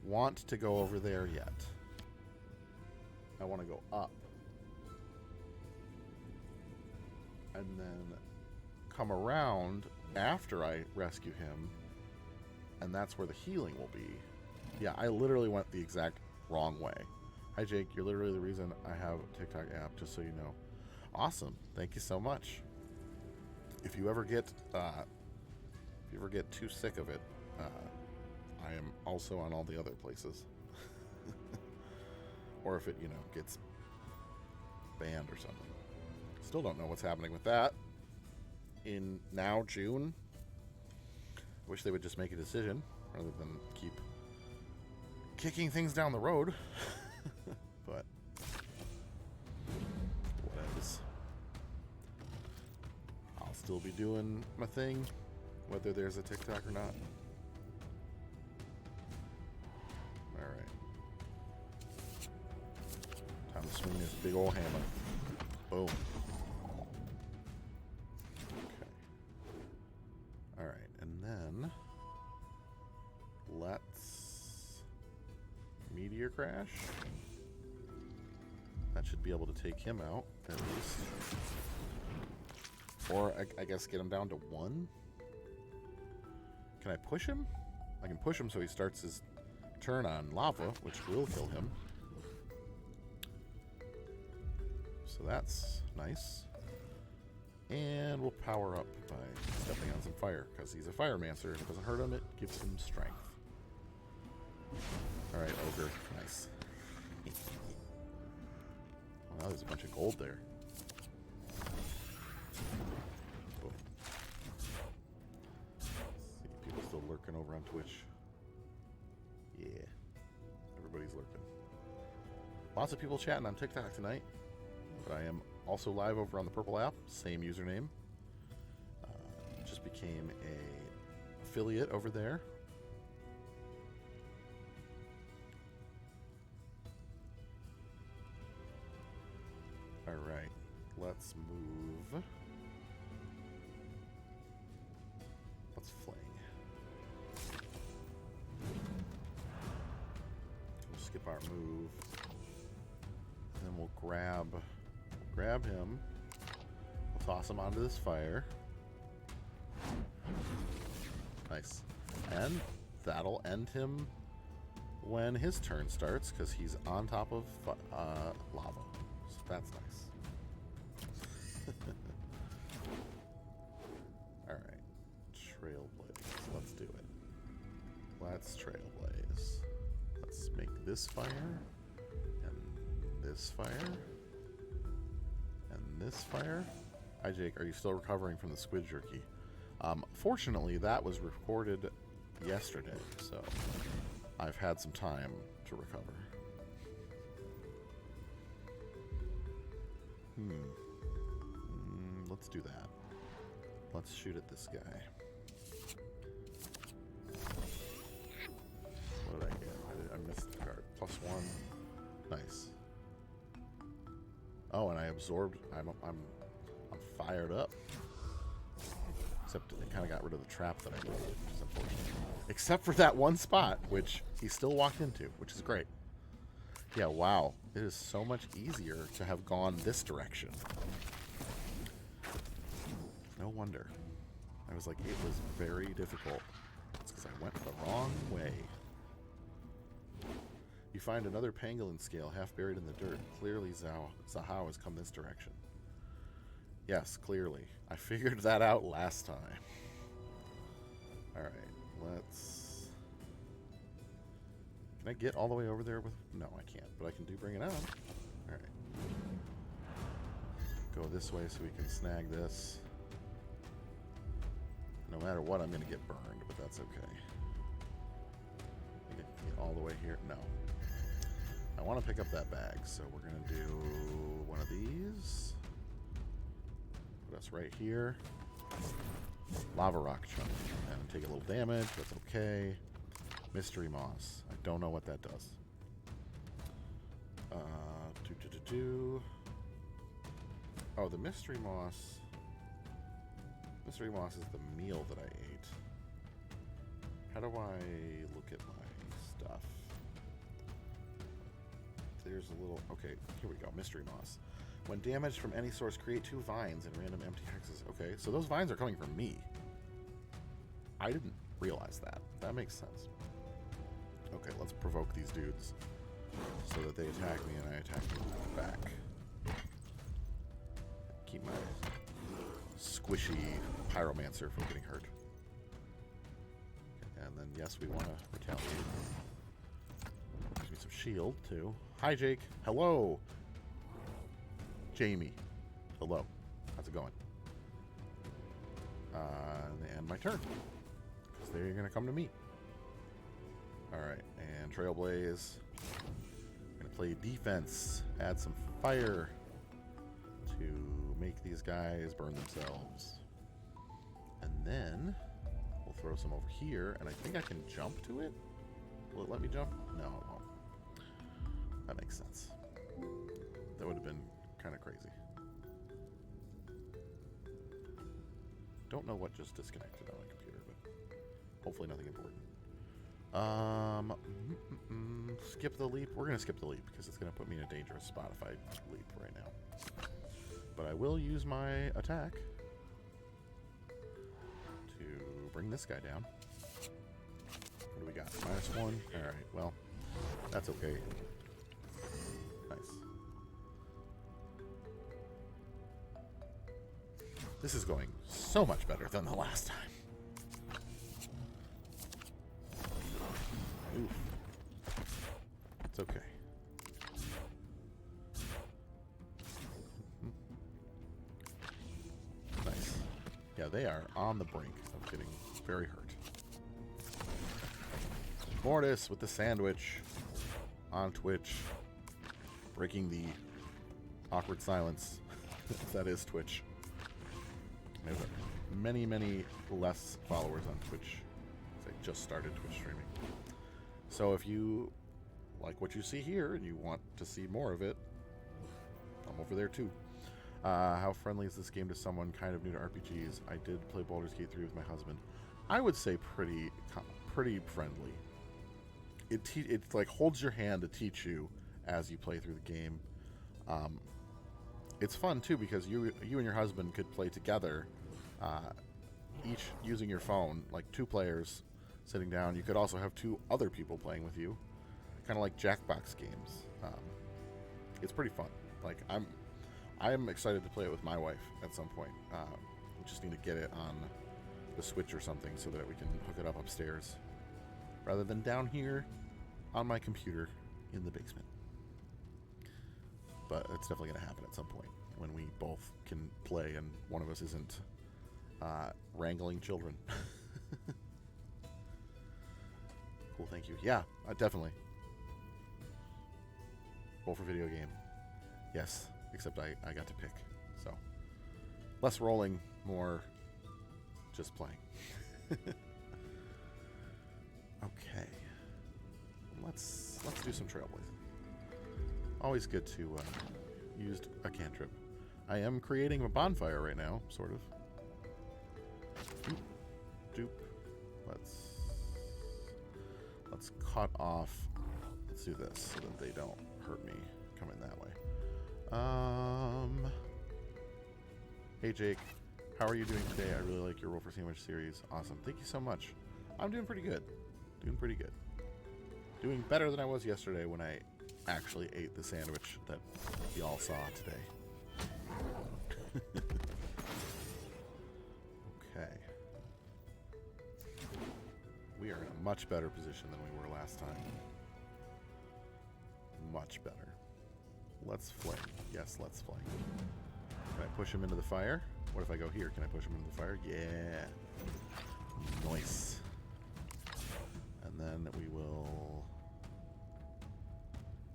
want to go over there yet. I want to go up. And then come around after I rescue him. And that's where the healing will be. Yeah, I literally went the exact wrong way. Hi, Jake. You're literally the reason I have a TikTok app, just so you know. Awesome. Thank you so much. If you ever get too sick of it, I am also on all the other places. Or if it, gets banned or something. Still don't know what's happening with that. In now June. Wish they would just make a decision rather than keep kicking things down the road. But whatevs. I'll still be doing my thing, whether there's a TikTok or not. Alright. Time to swing this big old hammer. Boom. Okay. Alright, and then let's Meteor Crash. That should be able to take him out, at least. Or, I guess, get him down to 1. Can I push him? I can push him so he starts his turn on lava, which will kill him. So that's nice. And we'll power up by stepping on some fire, because he's a firemancer, and it doesn't hurt him, it gives him strength. Alright, ogre. Nice. Well, now there's a bunch of gold there. Boom. See, people still lurking over on Twitch. Yeah. Everybody's lurking. Lots of people chatting on TikTok tonight. But I am also live over on the Purple app. Same username. Just became a affiliate over there. Alright. Let's move. Let's fling. We'll skip our move. And then we'll grab him. We'll toss him onto this fire. Nice. And that'll end him when his turn starts, because he's on top of lava. So that's nice. Alright. Trailblaze. Let's do it. Let's trailblaze. Let's make this fire. And this fire. And this fire. Hi Jake, are you still recovering from the squid jerky? Fortunately, that was recorded yesterday, so I've had some time to recover. Let's do that. Let's shoot at this guy. What did I get? I missed the card. +1. Nice. Oh, and I absorbed. I'm fired up. Except it kind of got rid of the trap that I made, which is unfortunate. Except for that one spot, which he still walked into, which is great. Yeah, wow. It is so much easier to have gone this direction. No wonder. I was like, it was very difficult. It's because I went the wrong way. You find another pangolin scale half buried in the dirt. Clearly Zahao has come this direction. Yes, clearly. I figured that out last time. Alright, let's... Can I get all the way over there with... No, I can't, but I can do bring it on. Alright. Go this way so we can snag this. No matter what, I'm going to get burned, but that's okay. I get all the way here. No. I want to pick up that bag, so we're going to do one of these. Put us right here. Lava rock chunk. And take a little damage. That's okay. Mystery moss. I don't know what that does. Oh, the mystery moss. Mystery moss is the meal that I ate. How do I look at my stuff? There's a little... Okay, here we go. Mystery moss. When damaged from any source, create 2 vines and random empty hexes. Okay, so those vines are coming from me. I didn't realize that. That makes sense. Okay, let's provoke these dudes so that they attack me and I attack them back. Keep my squishy pyromancer from getting hurt. Okay, and then, yes, we want to retaliate. Gives me some shield, too. Hi, Jake. Hello. Jamie. Hello. How's it going? And my turn. Because they're going to come to me. Alright, and Trailblaze. I'm going to play defense. Add some fire to make these guys burn themselves. And then we'll throw some over here, and I think I can jump to it? Will it let me jump? No, it won't. That makes sense. That would have been kind of crazy. Don't know what just disconnected on my computer, but hopefully nothing important. Skip the leap. We're gonna skip the leap because it's gonna put me in a dangerous spot if I leap right now. But I will use my attack to bring this guy down. What do we got? -1. All right. Well, that's okay. Nice. This is going so much better than the last time. Oof. It's okay. Nice. Yeah, they are on the brink of getting very hurt. Mortis with the sandwich on Twitch, breaking the awkward silence that is Twitch. I have many, many less followers on Twitch. I just started Twitch streaming. So if you like what you see here and you want to see more of it, I'm over there too. How friendly is this game to someone kind of new to RPGs? I did play Baldur's Gate 3 with my husband. I would say pretty friendly. It like holds your hand to teach you as you play through the game. It's fun too because you and your husband could play together, each using your phone, like 2 players sitting down. You could also have 2 other people playing with you, kind of like Jackbox games. It's pretty fun. Like I'm excited to play it with my wife at some point. We just need to get it on the Switch or something so that we can hook it up upstairs rather than down here on my computer in the basement. But it's definitely going to happen at some point when we both can play and one of us isn't wrangling children. Cool, thank you. Yeah, definitely. Roll for video game. Yes, except I got to pick. So less rolling, more just playing. Okay. Let's do some trailblazing. Always good to use a cantrip. I am creating a bonfire right now, sort of. Doop, doop. Let's cut off. Let's do this so that they don't hurt me coming that way. Hey Jake, how are you doing today? I really like your Roll for Sandwich series. Awesome. Thank you so much. I'm doing pretty good. Doing pretty good. Doing better than I was yesterday when I actually ate the sandwich that y'all saw today. Okay. We are in a much better position than we were last time. Much better. Let's fling. Yes, let's fling. Can I push him into the fire? What if I go here? Can I push him into the fire? Yeah. Nice. And then we will...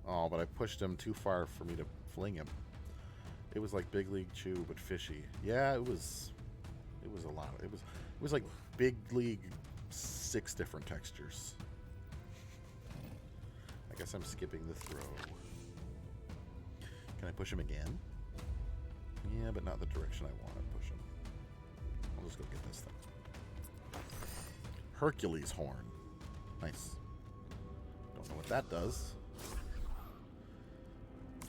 Oh, but I pushed him too far for me to fling him. It was like Big League Chew, but fishy. Yeah, it was a lot. It was like Big League 6 different textures. I guess I'm skipping the throw. Can I push him again? Yeah, but not the direction I want to push him. I'll just go get this thing. Hercules horn. Nice. Don't know what that does.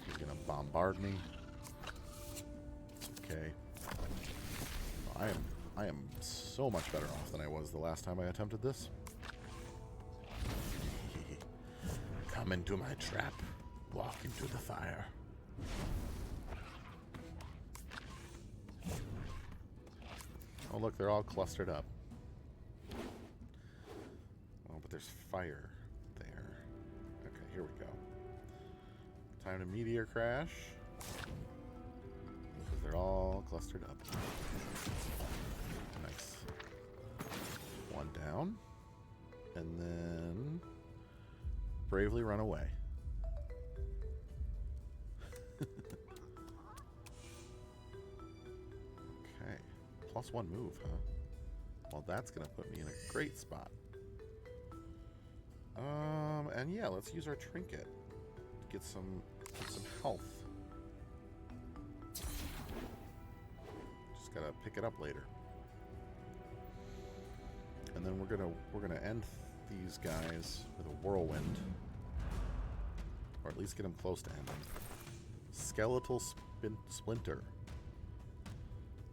He's gonna bombard me. It's okay. I am so much better off than I was the last time I attempted this. Come into my trap. Walk into the fire. Oh look, they're all clustered up. Oh, but there's fire there. Okay, here we go. Time to meteor crash. Because they're all clustered up. Nice. One down. And then bravely run away. Okay. +1 move, huh? Well, that's going to put me in a great spot. And yeah, let's use our trinket to get some health. Just gotta pick it up later. And then we're gonna end these guys with a whirlwind. Or at least get them close to ending. Skeletal splinter.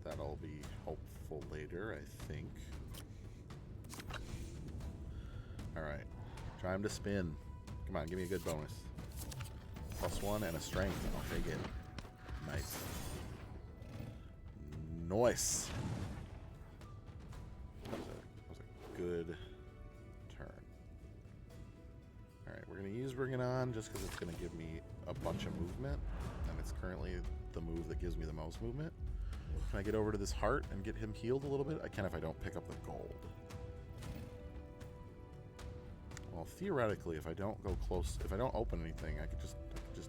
That'll be helpful later, I think. Alright. Try him to spin. Come on, give me a good bonus. +1 and a strength. I'll take it. Nice. Nice. That was a good turn. Alright, we're going to use Bring It On just because it's going to give me a bunch of movement. And it's currently the move that gives me the most movement. Can I get over to this heart and get him healed a little bit? I can if I don't pick up the gold. Well, theoretically, if I don't go close, if I don't open anything, I could just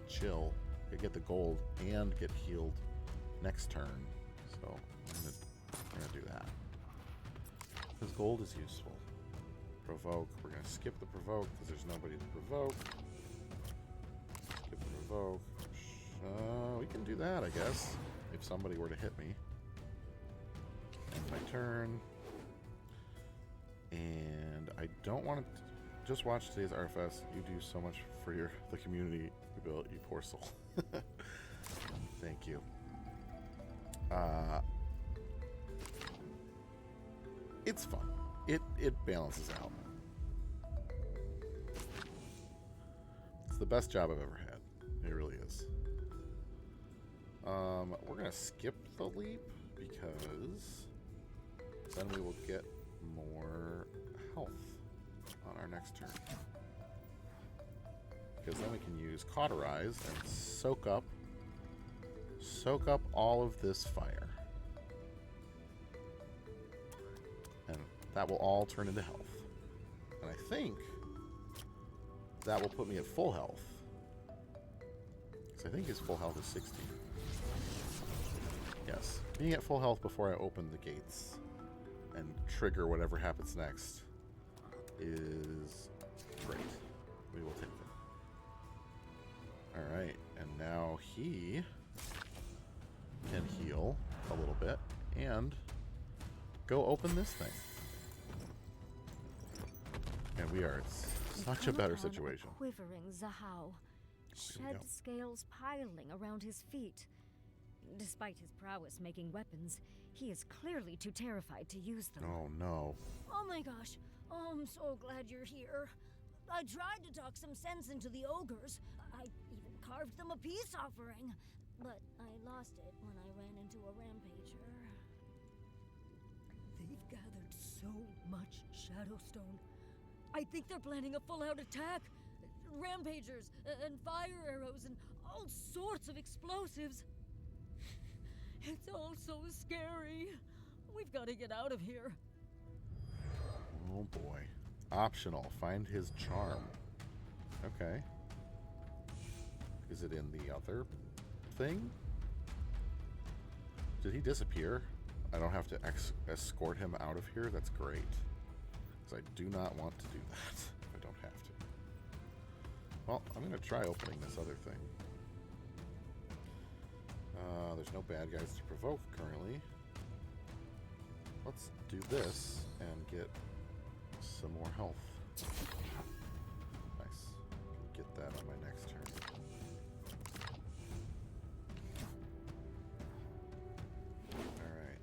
chill. I could get the gold and get healed next turn. So I'm gonna do that. Because gold is useful. Provoke. We're gonna skip the provoke because there's nobody to provoke. Skip the provoke. We can do that, I guess, if somebody were to hit me. End my turn. And I don't want to just watch today's RFS. You do so much for the community you built, you poor soul. Thank you. It's fun. It balances out. It's the best job I've ever had. It really is. We're gonna skip the leap because then we will get more health on our next turn. Because then we can use Cauterize and soak up all of this fire. And that will all turn into health. And I think that will put me at full health. Because I think his full health is 60. Yes. Being at full health before I open the gates and trigger whatever happens next is great. We will take it. Alright, and now he can heal a little bit and go open this thing. And we are in such a better situation. A quivering Zahao, shed scales piling around his feet. Despite his prowess making weapons, he is clearly too terrified to use them. Oh no. Oh my gosh. Oh, I'm so glad you're here. I tried to talk some sense into the ogres. I even carved them a peace offering. But I lost it when I ran into a rampager. They've gathered so much Shadowstone. I think they're planning a full-out attack. Rampagers and fire arrows and all sorts of explosives. It's all so scary. We've got to get out of here. Oh boy. Optional. Find his charm. Okay. Is it in the other thing? Did he disappear? I don't have to escort him out of here? That's great. Because I do not want to do that if I don't have to. Well, I'm going to try opening this other thing. There's no bad guys to provoke currently. Let's do this and get some more health. Nice. Get that on my next turn. Alright.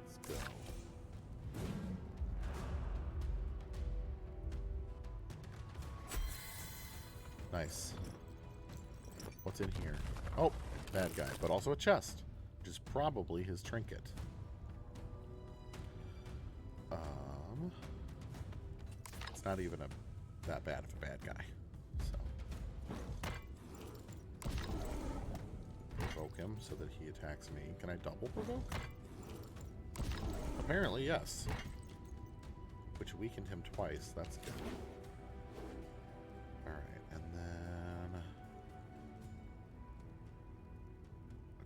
Let's go. Nice. What's in here? Oh, bad guy, but also a chest, which is probably his trinket. It's not even that bad of a bad guy. So provoke him so that he attacks me. Can I double provoke? Apparently, yes. Which weakened him twice. That's good. Alright, and then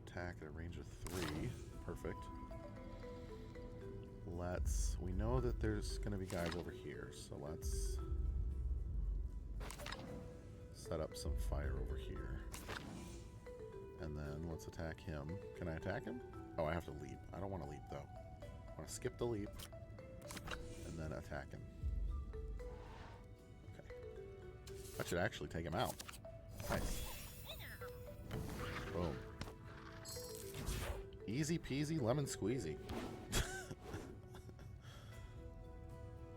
attack at a range of 3. Perfect. We know that there's going to be guys over here, so let's set up some fire over here. And then let's attack him. Can I attack him? Oh, I have to leap. I don't want to leap, though. I want to skip the leap. And and then attack him. Okay. That should actually take him out. Nice. Boom. Easy peasy lemon squeezy.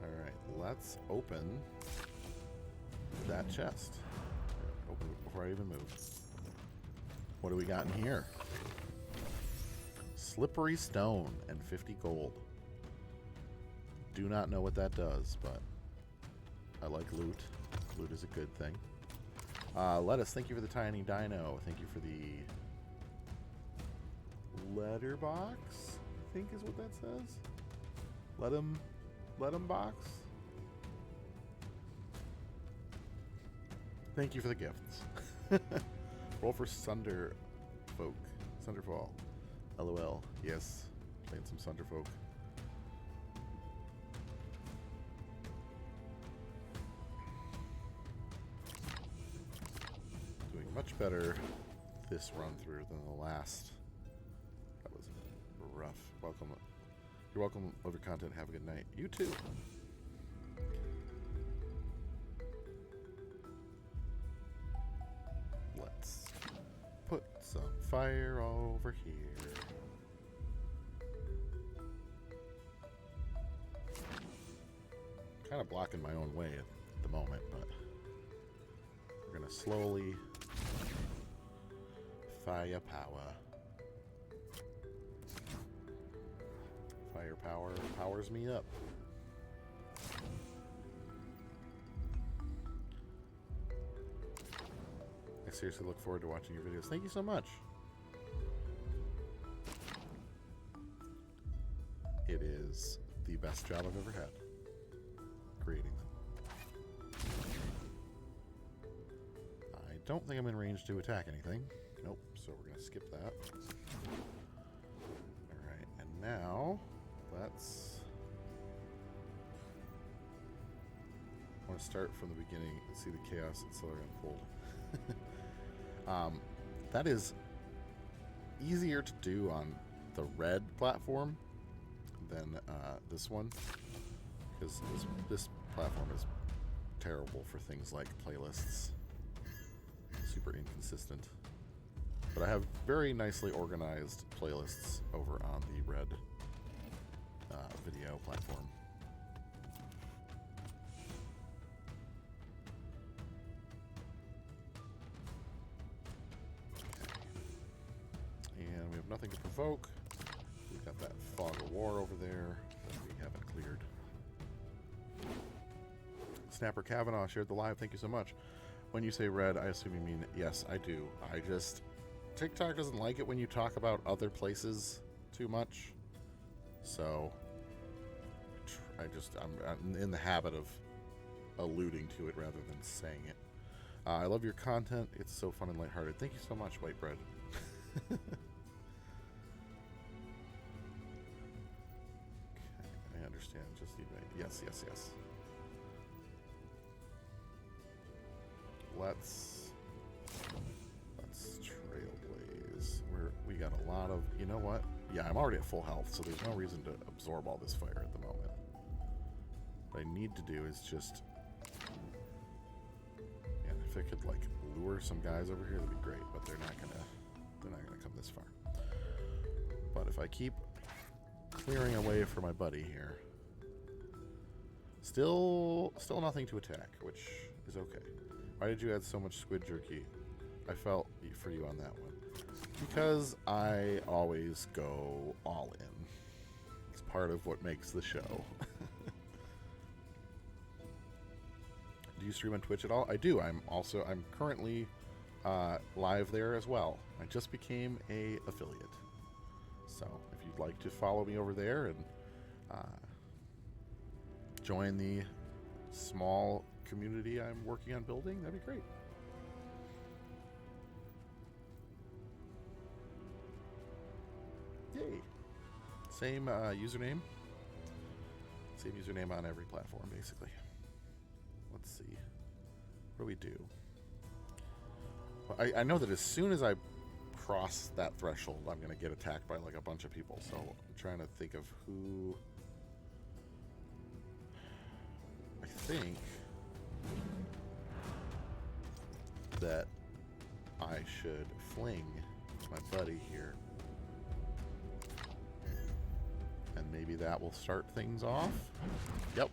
Alright, let's open that chest. Open it before I even move. What do we got in here? Slippery stone and 50 gold. Do not know what that does, but I like loot. Loot is a good thing. Lettuce, thank you for the tiny dino. Thank you for the letterbox, I think is what that says. Let him box. Thank you for the gifts. Roll for Sunderfolk. Sunderfall. LOL. Yes. Playing some Sunderfolk. Doing much better this run through than the last. That was rough. Welcome. You're welcome. Love your content. Have a good night. You too. Let's put some fire over here. Kind of blocking my own way at the moment, but we're gonna slowly firepower. Firepower powers me up. I seriously look forward to watching your videos. Thank you so much. It is the best job I've ever had. Creating them. I don't think I'm in range to attack anything. Nope, so we're going to skip that. Alright, and now let's... I want to start from the beginning and see the chaos and Solar unfold. That is easier to do on the red platform than this one, because this platform is terrible for things like playlists. Super inconsistent. But I have very nicely organized playlists over on the red video platform. And we have nothing to provoke. We've got that fog of war over there that we haven't cleared. Snapper Kavanaugh shared the live. Thank you so much. When you say red, I assume you mean yes, I do. I just... TikTok doesn't like it when you talk about other places too much. So... I'm in the habit of alluding to it rather than saying it. I love your content. It's so fun and lighthearted. Thank you so much, White Bread. Okay, I understand. Just need to... Yes. Let's trailblaze. We got a lot of... You know what? Yeah, I'm already at full health, so there's no reason to absorb all this fire at the moment. What I need to do is just... Yeah, if I could, like, lure some guys over here, that'd be great, but they're not gonna come this far. But if I keep clearing away for my buddy here... Still nothing to attack, which is okay. Why did you add so much squid jerky? I felt for you on that one. Because I always go all in. It's part of what makes the show. Do you stream on Twitch at all? I do. I'm currently live there as well. I just became a affiliate. So if you'd like to follow me over there and join the small community I'm working on building, that'd be great. Yay. Same username. Same username on every platform, basically. Let's see. What do we do? Well, I know that as soon as I cross that threshold, I'm going to get attacked by like a bunch of people. So I'm trying to think of who I think that I should fling my buddy here. And maybe that will start things off. Yep.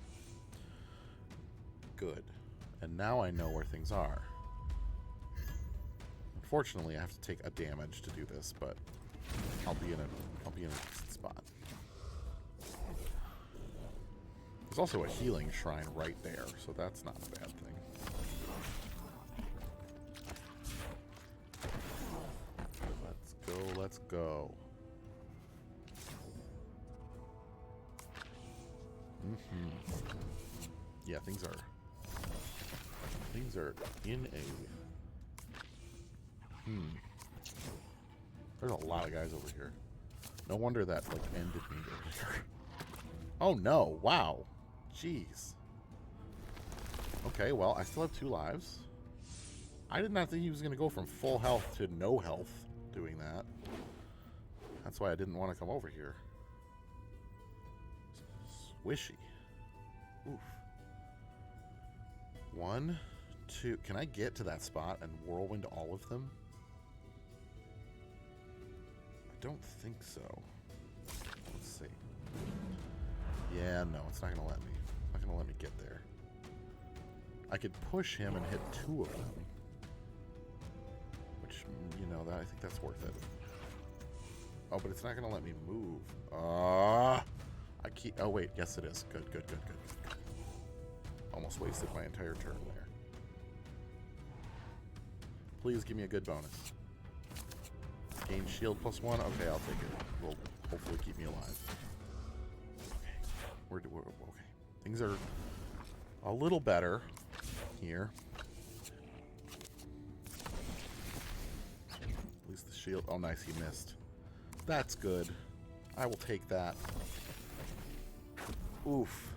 Good. And now I know where things are. Unfortunately, I have to take a damage to do this, but I'll be in a decent spot. There's also a healing shrine right there, so that's not a bad thing. Let's go, let's go. Yeah, things are in a... There's a lot of guys over here. No wonder that, like, ended me earlier. Oh, no. Wow. Jeez. Okay, well, I still have 2 lives. I did not think he was going to go from full health to no health doing that. That's why I didn't want to come over here. Swishy. Oof. 1, 2. Can I get to that spot and whirlwind all of them? I don't think so. Let's see. Yeah, no, it's not going to let me. Not going to let me get there. I could push him and hit 2 of them. Which, you know, I think that's worth it. Oh, but it's not going to let me move. Oh, wait. Yes, it is. Good. Almost wasted my entire turn there. Please give me a good bonus. Gain shield +1. Okay, I'll take it. Will hopefully keep me alive. Okay. Okay. Things are a little better here. At least the shield... Oh, nice. He missed. That's good. I will take that. Oof.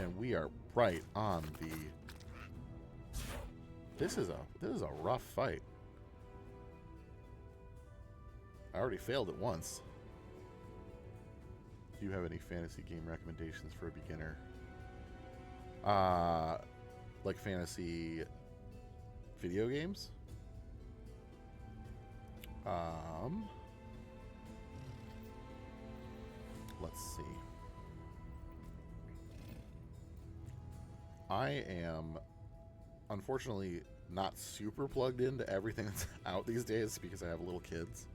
And we are right on the... This is a rough fight. I already failed it once. Do you have any fantasy game recommendations for a beginner? Like fantasy video games? Let's see. I am unfortunately not super plugged into everything that's out these days because I have little kids.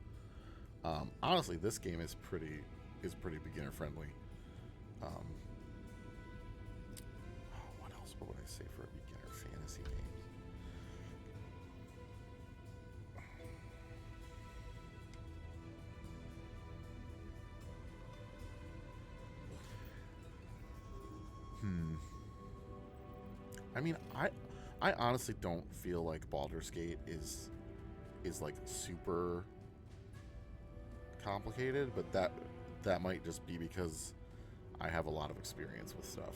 Honestly, this game is pretty beginner friendly. What else? What would I say for a beginner fantasy game? I mean, I honestly don't feel like Baldur's Gate is like super complicated, but that might just be because I have a lot of experience with stuff.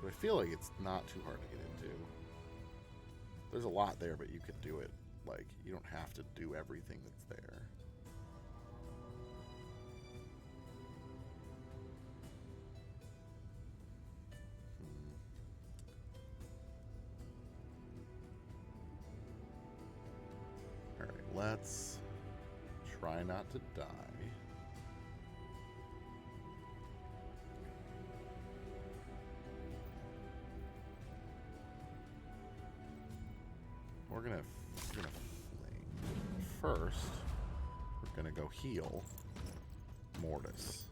But I feel like it's not too hard to get into. There's a lot there, but you could do it. Like, you don't have to do everything that's there. Let's try not to die. We're gonna flame. First, we're gonna go heal Mortis.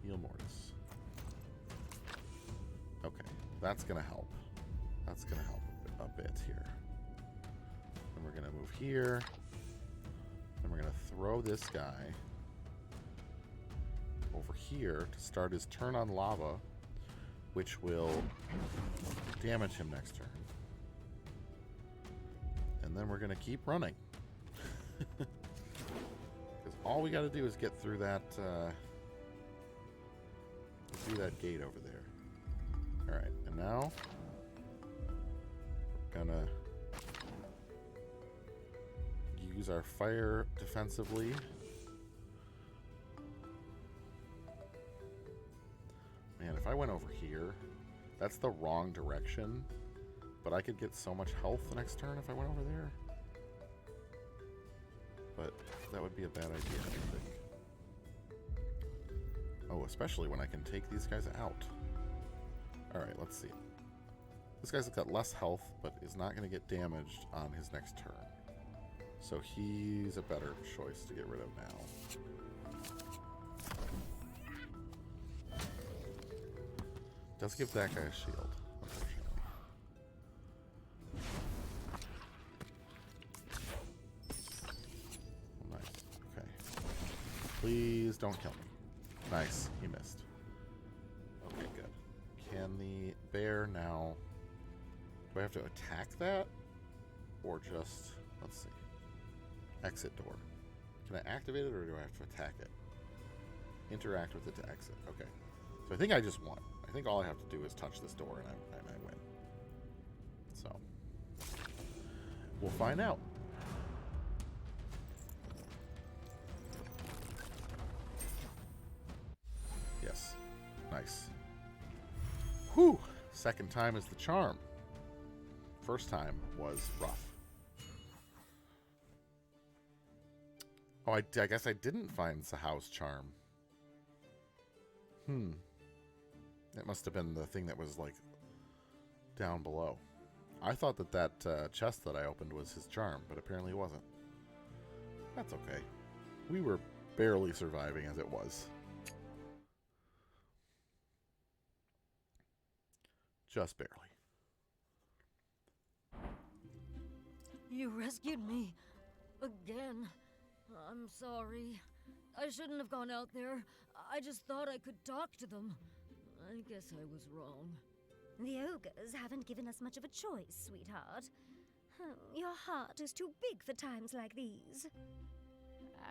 Heal Mortis. Okay, that's gonna help. That's going to help a bit here. Then we're going to move here. Then we're going to throw this guy over here to start his turn on lava, which will damage him next turn. And then we're going to keep running. Because all we got to do is get through that gate over there. All right, and now... gonna use our fire defensively if I went over here, that's the wrong direction, but I could get so much health the next turn if I went over there. But that would be a bad idea, I think. Oh, especially when I can take these guys out. Alright, let's see. This guy's got less health, but is not going to get damaged on his next turn. So he's a better choice to get rid of now. Does give that guy a shield, unfortunately. Oh, nice. Okay. Please don't kill me. Nice. He missed. Okay, good. Can the bear now... Do I have to attack that? Or just... Let's see. Exit door. Can I activate it or do I have to attack it? Interact with it to exit. Okay. So I think I just won. I think all I have to do is touch this door and I win. So. We'll find out. Yes. Nice. Whew! Second time is the charm. First time was rough. Oh, I guess I didn't find Sahau's charm. It must have been the thing that was, like, down below. I thought that chest that I opened was his charm, but apparently it wasn't. That's okay. We were barely surviving as it was. Just barely. You rescued me. Again. I'm sorry. I shouldn't have gone out there. I just thought I could talk to them. I guess I was wrong. The ogres haven't given us much of a choice, sweetheart. Your heart is too big for times like these.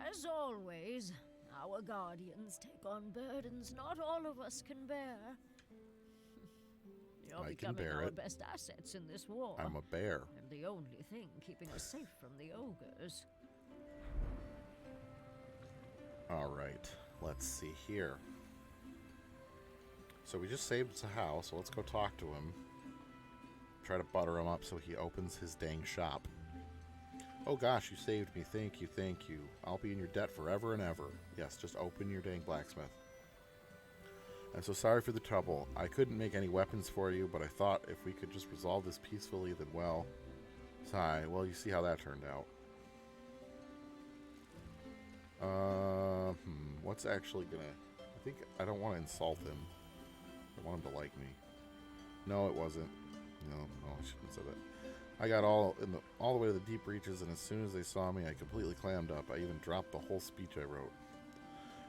As always, our guardians take on burdens not all of us can bear. You're I can becoming bear our it. best assets in this war. I'm a bear. And the only thing keeping us safe from the ogres. Alright, let's see here. So we just saved Sahau, so let's go talk to him. Try to butter him up so he opens his dang shop. Oh gosh, you saved me. Thank you, thank you. I'll be in your debt forever and ever. Yes, just open your dang blacksmith. I'm so sorry for the trouble. I couldn't make any weapons for you, but I thought if we could just resolve this peacefully, then well... Sigh, well, you see how that turned out. What's actually gonna... I think I don't want to insult him. I want him to like me. No, it wasn't. No, I shouldn't have said that. I got all the way to the deep reaches, and as soon as they saw me, I completely clammed up. I even dropped the whole speech I wrote.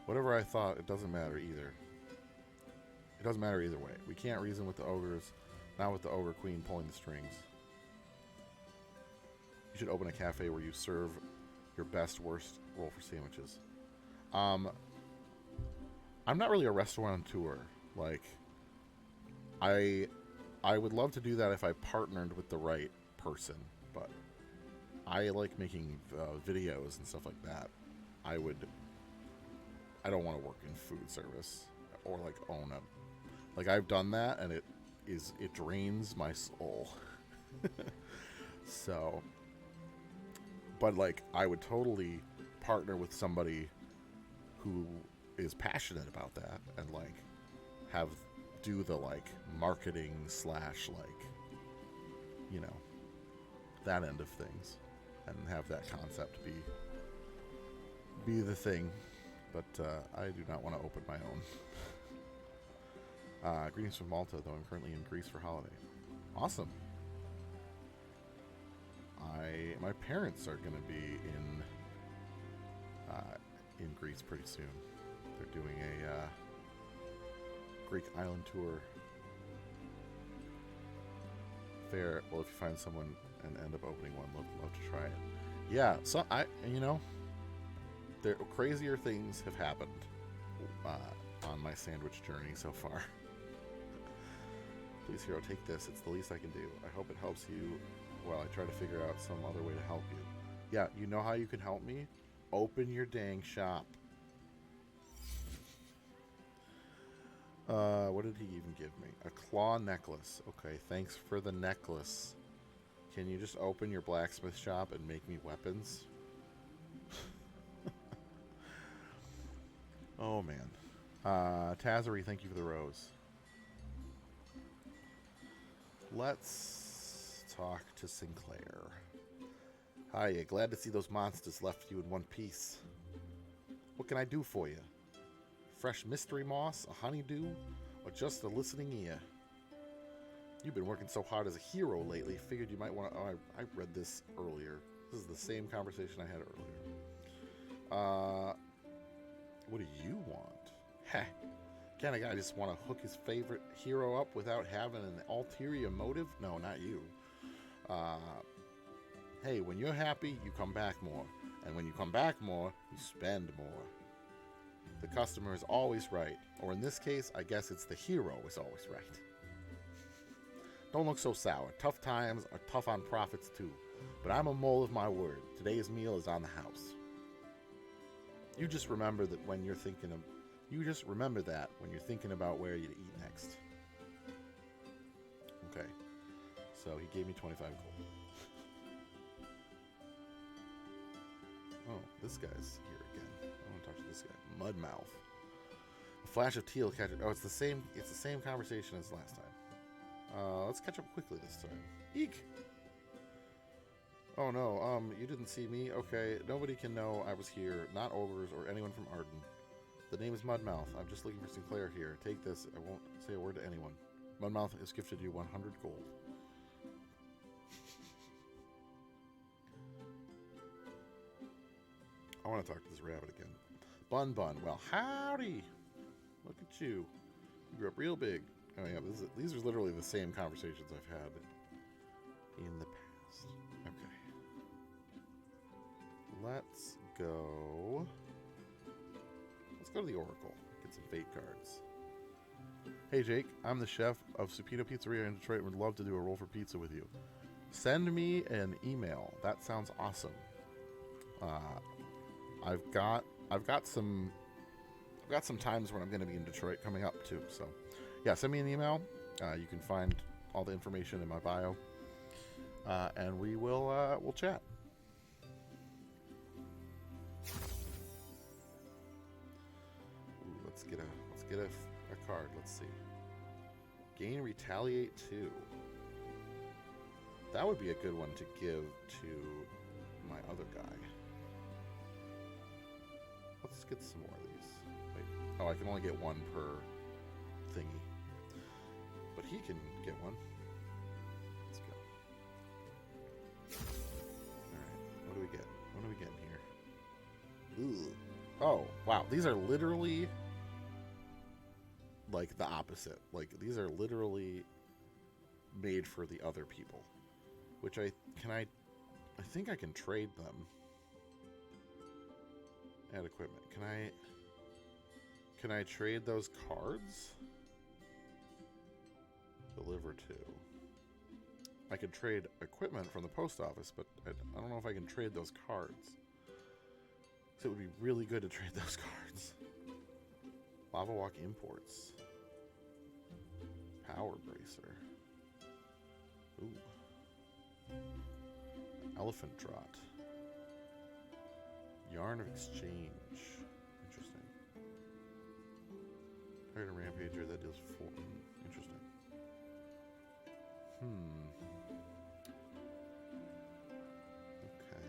Whatever I thought, it doesn't matter either. It doesn't matter either way. We can't reason with the ogres, not with the ogre queen pulling the strings. You should open a cafe where you serve your best, worst roll for sandwiches. I'm not really a restaurateur. Like, I would love to do that if I partnered with the right person, but I like making videos and stuff like that. I don't want to work in food service or like own a... Like, I've done that and it drains my soul. So, but like, I would totally partner with somebody who is passionate about that and like do the like marketing / like, you know, that end of things, and have that concept be the thing. But I do not want to open my own. Greetings from Malta, though I'm currently in Greece for holiday. Awesome. My parents are going to be in Greece pretty soon. They're doing a Greek island tour. Fair. Well, if you find someone and end up opening one, love to try it. Yeah. So there crazier things have happened on my sandwich journey so far. Please, hero, take this. It's the least I can do. I hope it helps you while I try to figure out some other way to help you. Yeah, you know how you can help me? Open your dang shop. What did he even give me? A claw necklace. Okay, thanks for the necklace. Can you just open your blacksmith shop and make me weapons? Oh, man. Tazari, thank you for the rose. Let's talk to Sinclair. Hiya, glad to see those monsters left you in one piece. What can I do for you? Fresh mystery moss, a honeydew, or just a listening ear? You've been working so hard as a hero lately, figured you might want to... Oh, I read this earlier. This is the same conversation I had earlier. What do you want? Heh. Kind of guy just want to hook his favorite hero up without having an ulterior motive? No, not you. Hey, when you're happy, you come back more. And when you come back more, you spend more. The customer is always right. Or in this case, I guess it's the hero is always right. Don't look so sour. Tough times are tough on profits too. But I'm a mole of my word. Today's meal is on the house. You just remember that when you're thinking of... You just remember that when you're thinking about where you eat next. Okay. So he gave me 25 gold. Oh, this guy's here again. I want to talk to this guy. Mudmouth. A flash of teal catch. Oh, it's the same conversation as last time. Let's catch up quickly this time. Eek! Oh no, you didn't see me? Okay, nobody can know I was here. Not ogres or anyone from Arden. The name is Mudmouth. I'm just looking for Sinclair here. Take this. I won't say a word to anyone. Mudmouth has gifted you 100 gold. I want to talk to this rabbit again. Bun. Well, howdy. Look at you. You grew up real big. Oh yeah, these are literally the same conversations I've had in the past. Okay. Let's go to the Oracle. Get some fate cards. Hey Jake, I'm the chef of Supino Pizzeria in Detroit and would love to do a roll for pizza with you. Send me an email. That sounds awesome. I've got some times when I'm going to be in Detroit coming up too. So, yeah, send me an email. You can find all the information in my bio, and we'll chat. Ooh, let's get a card. Let's see. Gain Retaliate 2. That would be a good one to give to my other guy. Let's get some more of these. Wait. Oh, I can only get one per thingy. But he can get one. Let's go. Alright, what do we get? What are we getting here? Ooh. Oh, wow. These are literally like the opposite. Like, these are literally made for the other people. Which I think I can trade them. Add equipment. Can I trade those cards? Deliver to. I could trade equipment from the post office, but I don't know if I can trade those cards. So it would be really good to trade those cards. Lava Walk imports. Power Bracer. Ooh. Elephant Draught. Yarn of Exchange. Interesting. Hired a Rampager that deals 4. Interesting. Okay.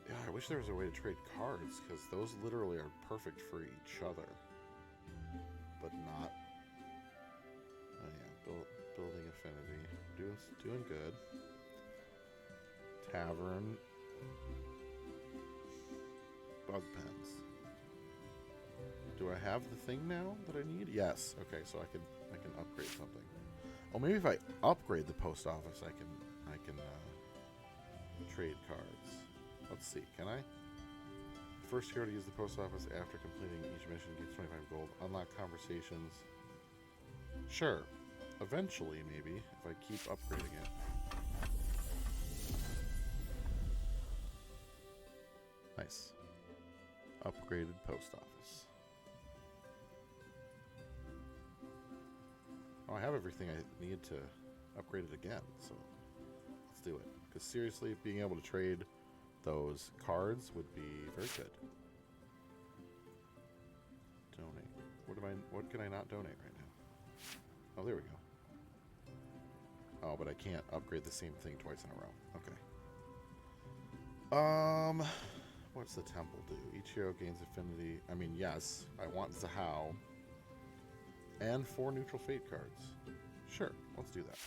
Yeah, I wish there was a way to trade cards, because those literally are perfect for each other. But not... Oh yeah, building affinity. Doing good. Tavern. Bug pens. Do I have the thing now that I need? Yes. Okay, so I can upgrade something. Oh, maybe if I upgrade the post office, I can trade cards. Let's see. Can I? First hero to use the post office after completing each mission gets 25 gold. Unlock conversations. Sure. Eventually, maybe, if I keep upgrading it. Nice. Upgraded post office. Oh, I have everything I need to upgrade it again, so let's do it. Because seriously, being able to trade those cards would be very good. Donate. What can I not donate right now? Oh, there we go. Oh, but I can't upgrade the same thing twice in a row. Okay. What's the temple do? Each hero gains affinity. I mean, yes, I want Zahao. And 4 neutral fate cards. Sure, let's do that.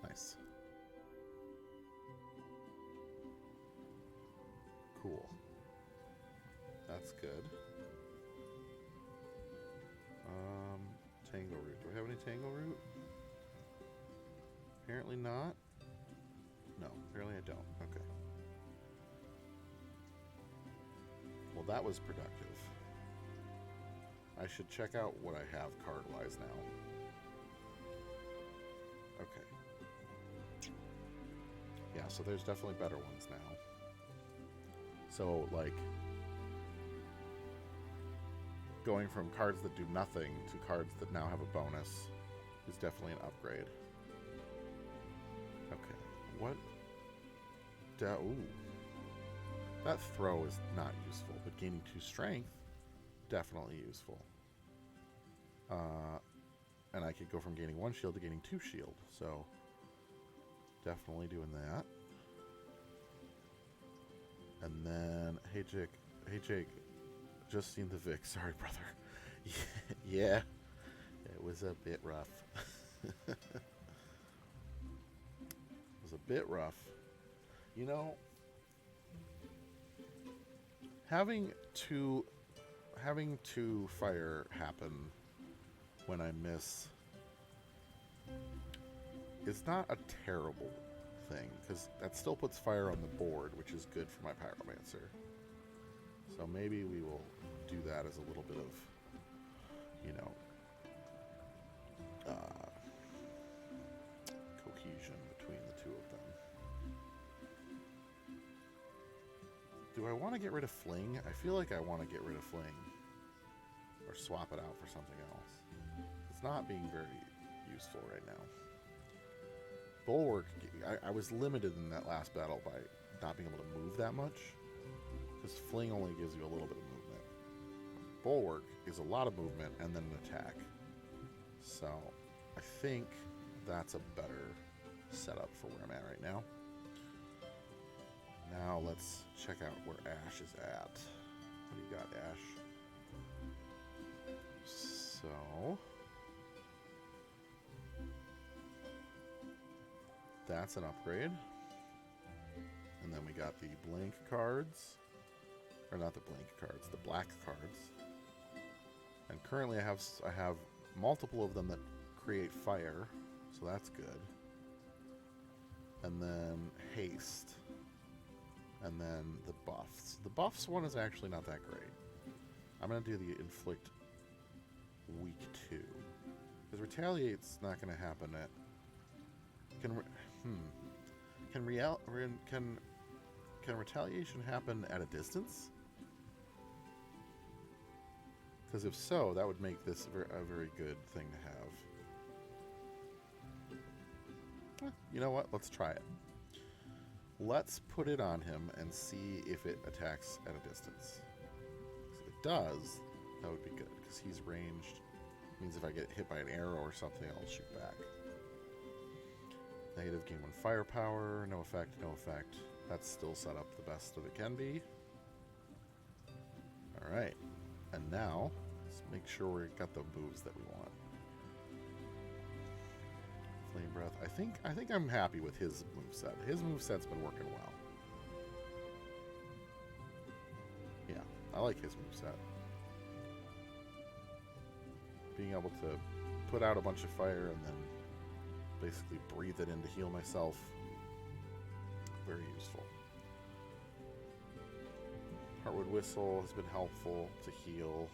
Nice. Cool. That's good. Tangle Root. Do I have any Tangle Root? Apparently not. No, apparently I don't. Okay. Well, that was productive. I should check out what I have card-wise now. Okay. Yeah, so there's definitely better ones now. So, like, going from cards that do nothing to cards that now have a bonus is definitely an upgrade. Okay, what? Ooh. That throw is not useful, but gaining 2 strength, definitely useful. And I could go from gaining 1 shield to gaining 2 shield, so definitely doing that. And then, hey Jake, just seen the Vic. Sorry, brother. Yeah, it was a bit rough. It was a bit rough. You know, having two fire happen when I miss is not a terrible thing, because that still puts fire on the board, which is good for my pyromancer. So maybe we will do that as a little bit of, you know, cohesion between the two of them. Do I want to get rid of Fling? I feel like I want to get rid of Fling. Or swap it out for something else. It's not being very useful right now. Bulwark, I was limited in that last battle by not being able to move that much. Because Fling only gives you a little bit of movement. Bulwark is a lot of movement and then an attack. So, I think that's a better setup for where I'm at right now. Now let's check out where Ash is at. What do you got, Ash? So... that's an upgrade. And then we got the blank cards. Or not the blank cards, the black cards. And currently I have multiple of them that create fire, so that's good. And then haste. And then the buffs. The buffs one is actually not that great. I'm going to do the inflict week 2. Because retaliate's not going to happen at... Can retaliation happen at a distance? Because if so, that would make this a very good thing to have. You know what? Let's try it. Let's put it on him and see if it attacks at a distance. If it does, that would be good, because he's ranged. Means if I get hit by an arrow or something, I'll shoot back. Negative, gain 1 firepower. No effect, no effect. That's still set up the best that it can be. Alright. And now, let's make sure we've got the moves that we want. Flame Breath. I think I'm happy with his moveset. His moveset's been working well. Yeah, I like his moveset. Being able to put out a bunch of fire and then basically breathe it in to heal myself. Very useful. Heartwood Whistle has been helpful to heal.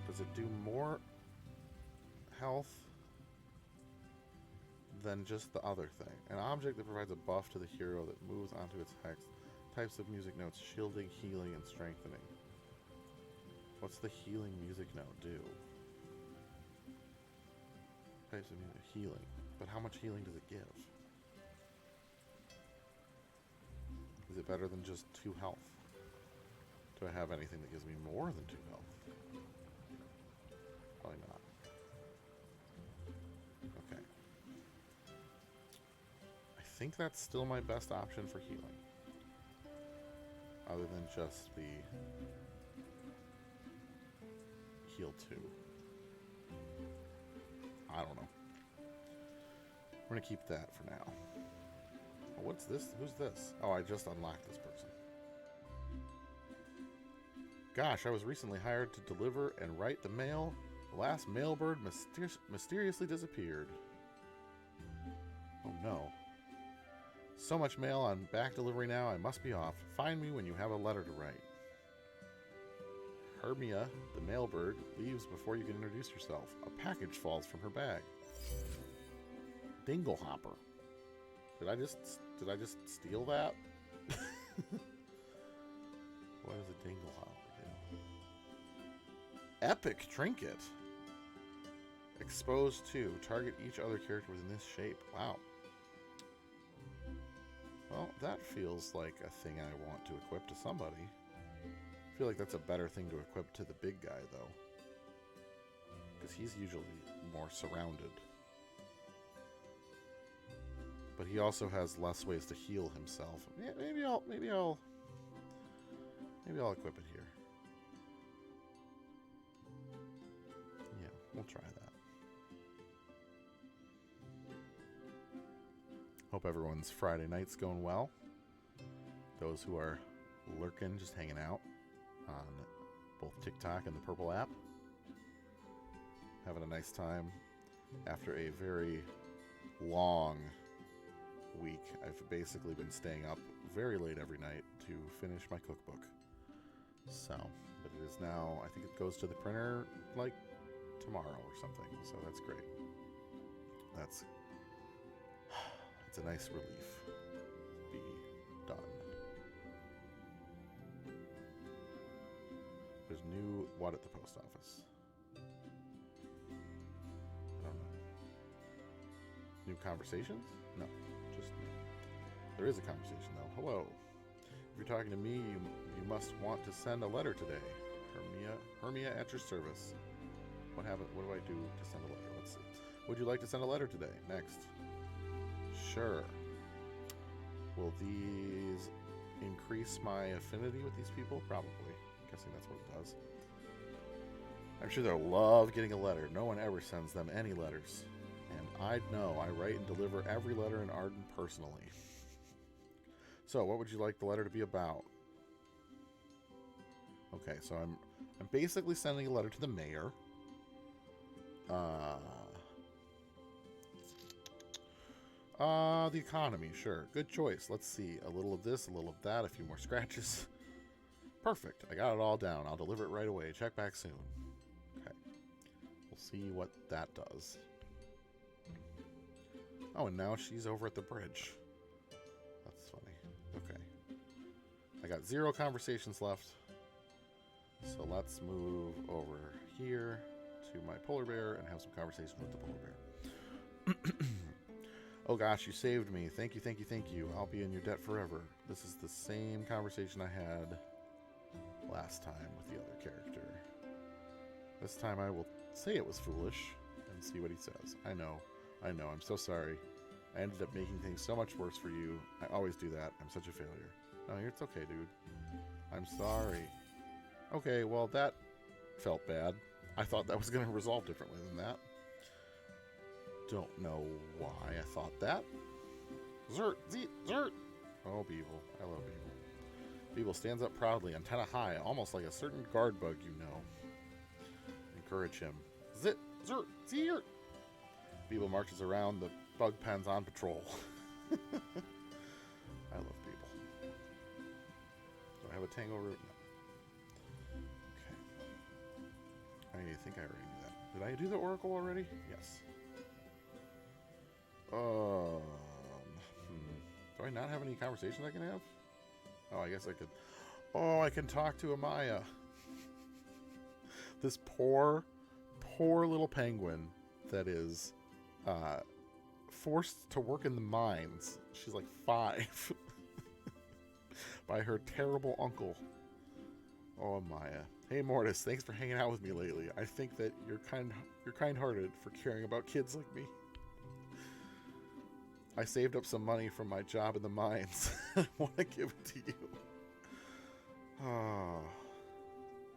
Does it do more health than just the other thing. An object that provides a buff to the hero that moves onto its hex. Types of music notes: shielding, healing, and strengthening. What's the healing music note do? Types of music: healing. But how much healing does it give? Is it better than just 2 health? Do I have anything that gives me more than 2 health? Probably not. Okay. I think that's still my best option for healing. Other than just the heal 2. I don't know. We're going to keep that for now. Oh, what's this? Who's this? Oh, I just unlocked this person. Gosh, I was recently hired to deliver and write the mail. The last mailbird mysteriously disappeared. Oh no. So much mail on back delivery now, I must be off. Find me when you have a letter to write. Hermia, the mailbird, leaves before you can introduce yourself. A package falls from her bag. Dinglehopper. Did I just steal that? What does a dinglehopper do? Epic trinket. Exposed 2. Target each other character within this shape. Wow. Well, that feels like a thing I want to equip to somebody. I feel like that's a better thing to equip to the big guy, though. Because he's usually more surrounded. But he also has less ways to heal himself. Yeah, maybe I'll equip it here. Yeah, we'll try that. Hope everyone's Friday night's going well. Those who are lurking, just hanging out on both TikTok and the Purple app. Having a nice time after a very long week. I've basically been staying up very late every night to finish my cookbook. So, but it is now, I think it goes to the printer like tomorrow or something. So that's great. It's a nice relief to be done. There's new what at the post office? I don't know. New conversations? No, just me. There is a conversation though. Hello. If you're talking to me, you must want to send a letter today. Hermia at your service. What do I do to send a letter? Let's see. Would you like to send a letter today? Next. Sure. Will these increase my affinity with these people? Probably. I'm guessing that's what it does. I'm sure they'll love getting a letter. No one ever sends them any letters. And I know I write and deliver every letter in Arden personally. So, what would you like the letter to be about? Okay, so I'm basically sending a letter to the mayor. The economy, sure. Good choice. Let's see. A little of this, a little of that, a few more scratches. Perfect. I got it all down. I'll deliver it right away. Check back soon. Okay. We'll see what that does. Oh, and now she's over at the bridge. That's funny. Okay. I got 0 conversations left. So let's move over here to my polar bear and have some conversation with the polar bear. Oh gosh, you saved me. Thank you, thank you, thank you. I'll be in your debt forever. This is the same conversation I had last time with the other character. This time I will say it was foolish and see what he says. I know, I'm so sorry. I ended up making things so much worse for you. I always do that. I'm such a failure. No, it's okay, dude. I'm sorry. Okay, well, that felt bad. I thought that was going to resolve differently than that. Don't know why I thought that. Zert! Zert! Oh, Beeble. I love Beeble. Beeble stands up proudly, antenna high, almost like a certain guard bug you know. Encourage him. Zert! Zert! Beeble marches around the bug pens on patrol. I love Beeble. Do I have a tango root? No. Okay. I think I already knew that. Did I do the oracle already? Yes. Do I not have any conversations I can have? Oh, I guess I could. Oh, I can talk to Amaya. This poor little penguin that is forced to work in the mines. She's like 5 by her terrible uncle. Oh, Amaya. Hey, Mortis. Thanks for hanging out with me lately. I think that you're kind-hearted for caring about kids like me. I saved up some money from my job in the mines. I want to give it to you. Oh,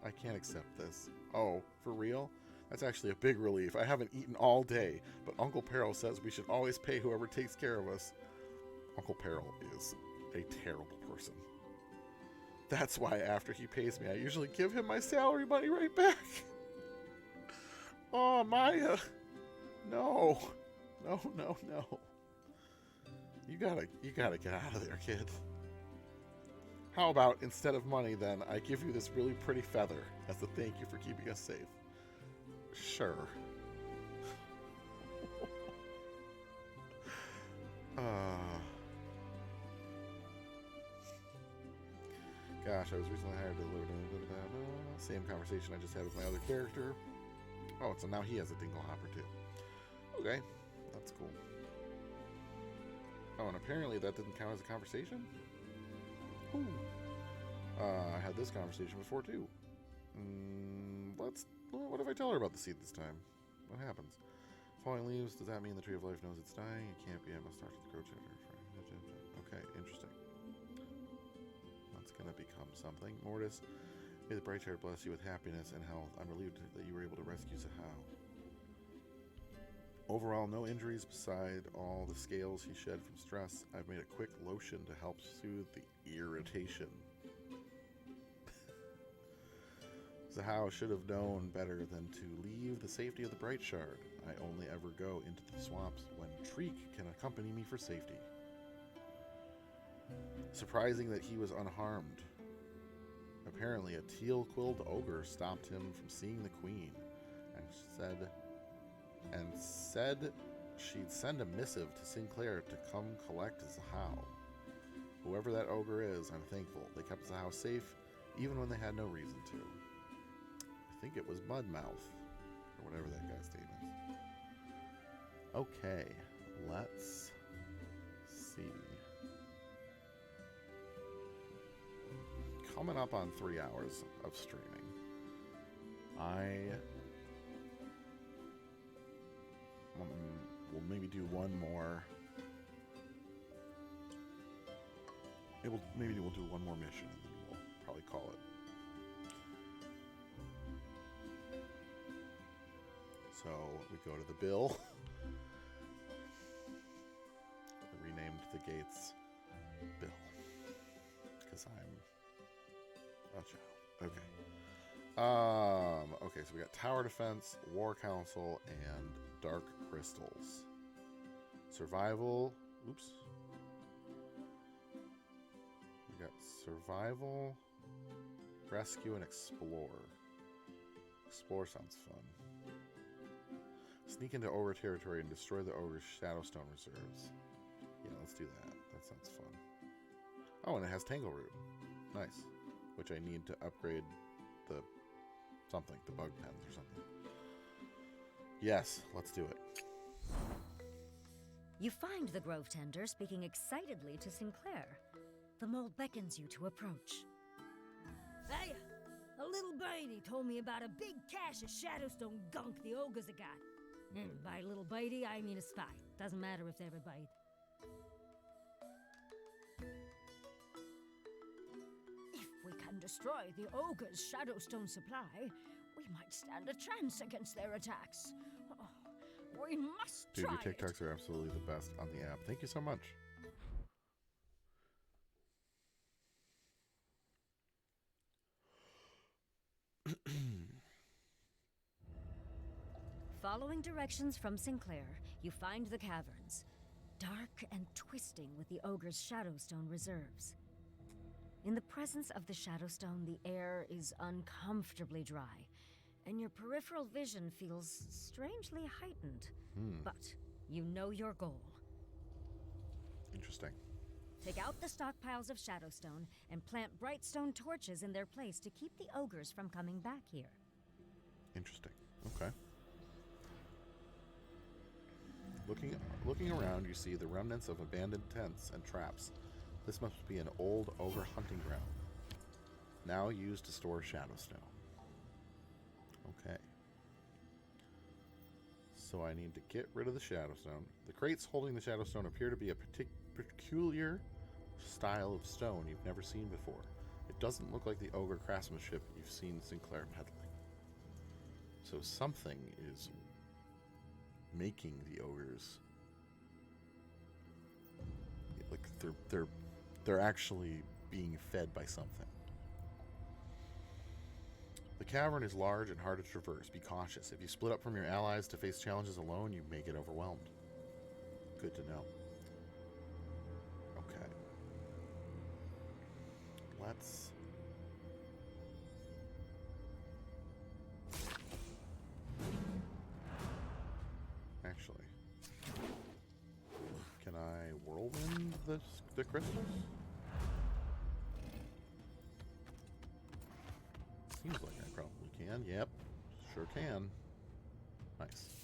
I can't accept this. Oh, for real? That's actually a big relief. I haven't eaten all day, but Uncle Peril says we should always pay whoever takes care of us. Uncle Peril is a terrible person. That's why after he pays me, I usually give him my salary money right back. Oh, Maya. No. No. You gotta get out of there, kid. How about, instead of money, then, I give you this really pretty feather as a thank you for keeping us safe? Sure. Gosh, I was recently hired to deliver... Same conversation I just had with my other character. Oh, so now he has a dingle hopper, too. Okay, that's cool. Oh, and apparently that didn't count as a conversation? Ooh. I had this conversation before, too. What if I tell her about the seed this time? What happens? Falling leaves, does that mean the tree of life knows it's dying? It can't be, I must talk to the crow chatter. Okay, interesting. That's gonna become something. Mortis, may the bright child bless you with happiness and health. I'm relieved that you were able to rescue Sahau. Overall, no injuries beside all the scales he shed from stress. I've made a quick lotion to help soothe the irritation. Sahau should have known better than to leave the safety of the Bright Shard. I only ever go into the swamps when Treek can accompany me for safety. Surprising that he was unharmed. Apparently, a teal-quilled ogre stopped him from seeing the queen and said she'd send a missive to Sinclair to come collect Sahau. Whoever that ogre is, I'm thankful. They kept Sahau safe even when they had no reason to. I think it was Mudmouth, or whatever that guy's name is. Okay, let's see. Coming up on 3 hours of streaming. I will maybe do one more. Maybe we'll do one more mission, and then we'll probably call it. So we go to the Bill. I renamed the gates Bill because I'm a child. Okay. Okay, so we got Tower Defense, War Council, and Dark Crystals. Survival. Oops. We got Survival, Rescue, and Explore. Explore sounds fun. Sneak into Ogre territory and destroy the Ogre's Shadowstone reserves. Yeah, let's do that. That sounds fun. Oh, and it has Tangleroot. Nice. Which I need to upgrade the bug pens or something. Yes, let's do it. You find the Grove Tender speaking excitedly to Sinclair. The mole beckons you to approach. Hey, a little birdie told me about a big cache of Shadowstone gunk the ogres have got. And by little bitey, I mean a spy. Doesn't matter if they're a bite. If we can destroy the ogre's Shadowstone supply, we might stand a chance against their attacks. Oh, we must Dude, try your TikToks are absolutely the best on the app. Thank you so much. Following directions from Sinclair, you find the caverns, dark and twisting with the ogre's Shadowstone reserves. In the presence of the Shadowstone, the air is uncomfortably dry, and your peripheral vision feels strangely heightened. But you know your goal, Interesting. Take out the stockpiles of Shadowstone and plant Brightstone torches in their place to keep the ogres from coming back here. Interesting. Okay. Looking around, you see the remnants of abandoned tents and traps. This must be an old ogre hunting ground, now used to store Shadowstone. Okay. So I need to get rid of the Shadowstone. The crates holding the Shadowstone appear to be a peculiar style of stone you've never seen before. It doesn't look like the ogre craftsmanship you've seen Sinclair peddling. So something is making the ogres, like they're actually being fed by something. The cavern is large and hard to traverse. Be cautious. If you split up from your allies to face challenges alone, you may get overwhelmed. Good to know. Okay. Let's... Actually, can I whirlwind the crystals? Seems like I probably can. Yep, sure can. Nice.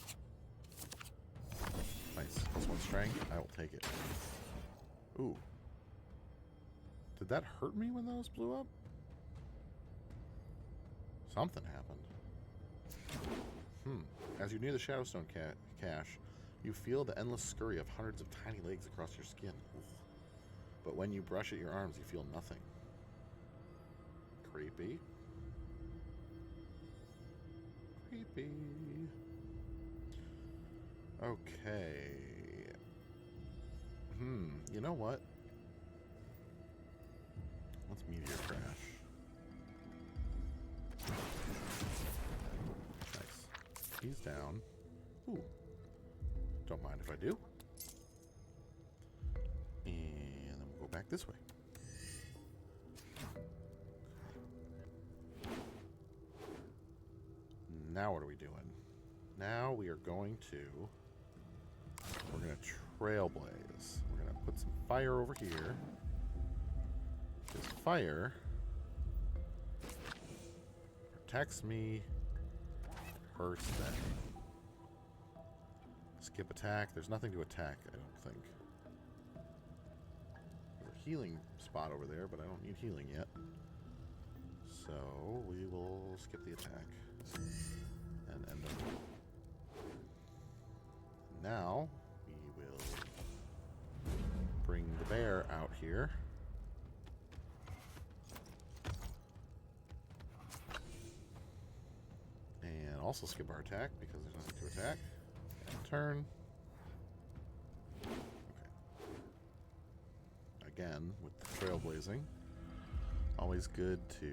Nice. Plus 1 strength. I will take it. Ooh. Did that hurt me when those blew up? Something happened. As you near the Shadowstone cache, you feel the endless scurry of hundreds of tiny legs across your skin. Oof. But when you brush at your arms, you feel nothing. Creepy. Creepy. Okay. You know what? Let's meteor crash. Nice. He's down. Ooh. Don't mind if I do. And then we'll go back this way. Now what are we doing? Now we are going to... We're going to trailblaze. We're going to put some fire over here. This fire protects me, hurts them. Skip attack. There's nothing to attack, I don't think. There's a healing spot over there, but I don't need healing yet. So we will skip the attack and end up. Now we will bring the bear out here. And also skip our attack because there's nothing to attack. And turn. Okay. Again, with the trailblazing. Always good to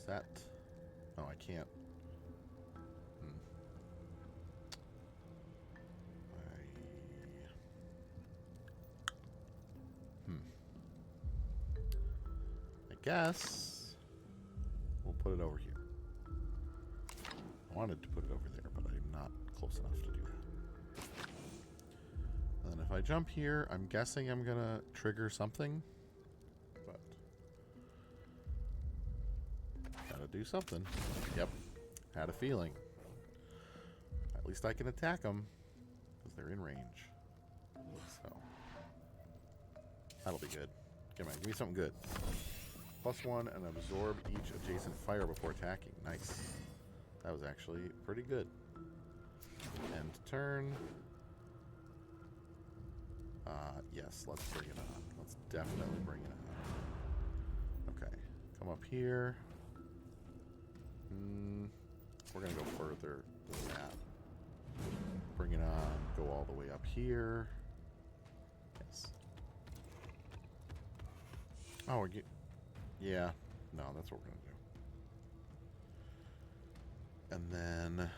set. Oh, I can't. I guess we'll put it over here. I wanted to put it over there, but I'm not close enough to do that. And then if I jump here, I'm guessing I'm gonna trigger something. But gotta do something. Yep. Had a feeling. At least I can attack them because they're in range. So that'll be good. Come on, give me something good. +1 and absorb each adjacent fire before attacking. Nice. That was actually pretty good. End turn. Yes, let's bring it on. Let's definitely bring it on. Okay, come up here. We're gonna go further than that. Bring it on, go all the way up here. Yes. Oh, yeah. No, that's what we're gonna do. And then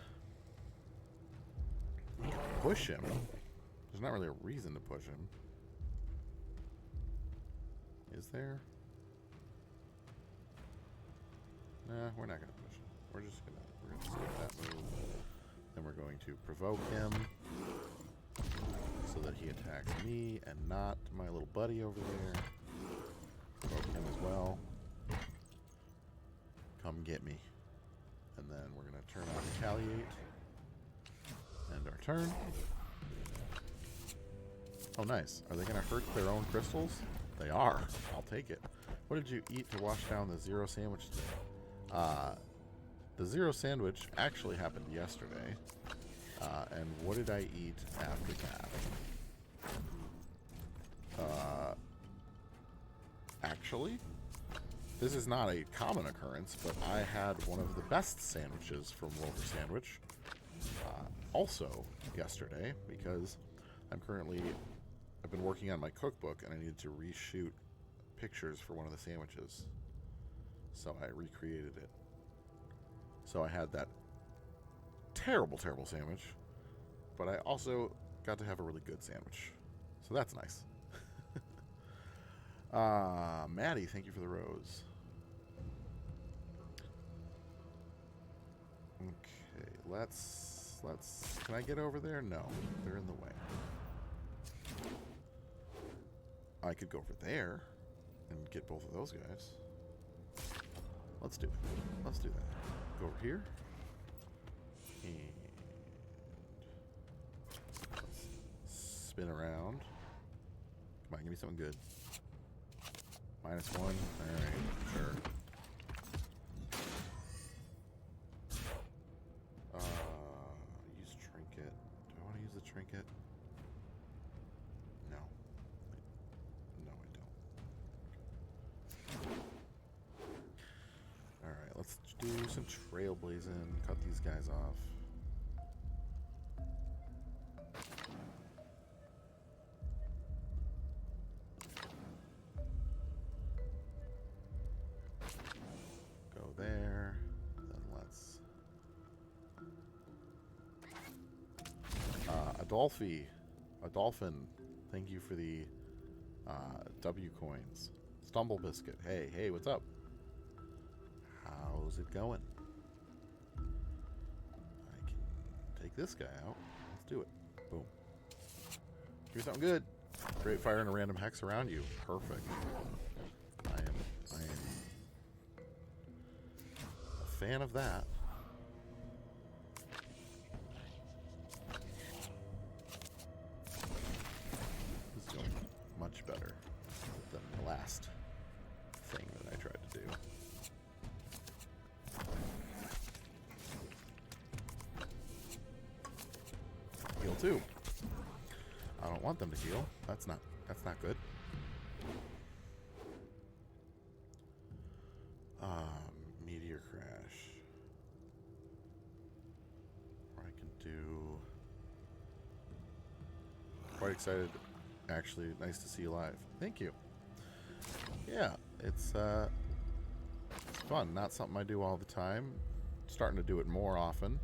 we can push him. There's not really a reason to push him. Is there? Nah, we're not gonna push him. We're gonna skip that move. Then we're going to provoke him. so that he attacks me and not my little buddy over there. Provoke him as well. Come get me. And then we're going to turn on Retaliate. End our turn. Oh, nice. Are they going to hurt their own crystals? They are. I'll take it. What did you eat to wash down the zero sandwich today? The zero sandwich actually happened yesterday. And what did I eat after that? Actually, this is not a common occurrence, but I had one of the best sandwiches from Rover Sandwich also yesterday, because I've been working on my cookbook and I needed to reshoot pictures for one of the sandwiches. So I recreated it. So I had that terrible, terrible sandwich, but I also got to have a really good sandwich. So that's nice. Maddie, thank you for the rose. Okay, let's can I get over there? No, they're in the way. I could go over there and get both of those guys. Let's do it. Let's do that. Go over here. And let's spin around. Come on, give me something good. -1. Alright, sure. Use trinket. Do I want to use the trinket? No. No, I don't. Alright, let's do some trailblazing. Cut these guys off. There, then let's Adolphin, thank you for the W coins. Stumble Biscuit, hey, what's up? How's it going? I can take this guy out. Let's do it. Boom. Give me something good. Great fire and a random hex around you. Perfect. I am fan of that. This is going much better than the last thing that I tried to do. Heal too. I don't want them to heal. That's not good. Meteor crash. Or I can do. Quite excited. Actually, nice to see you live. Thank you. Yeah, it's fun. Not something I do all the time. Starting to do it more often.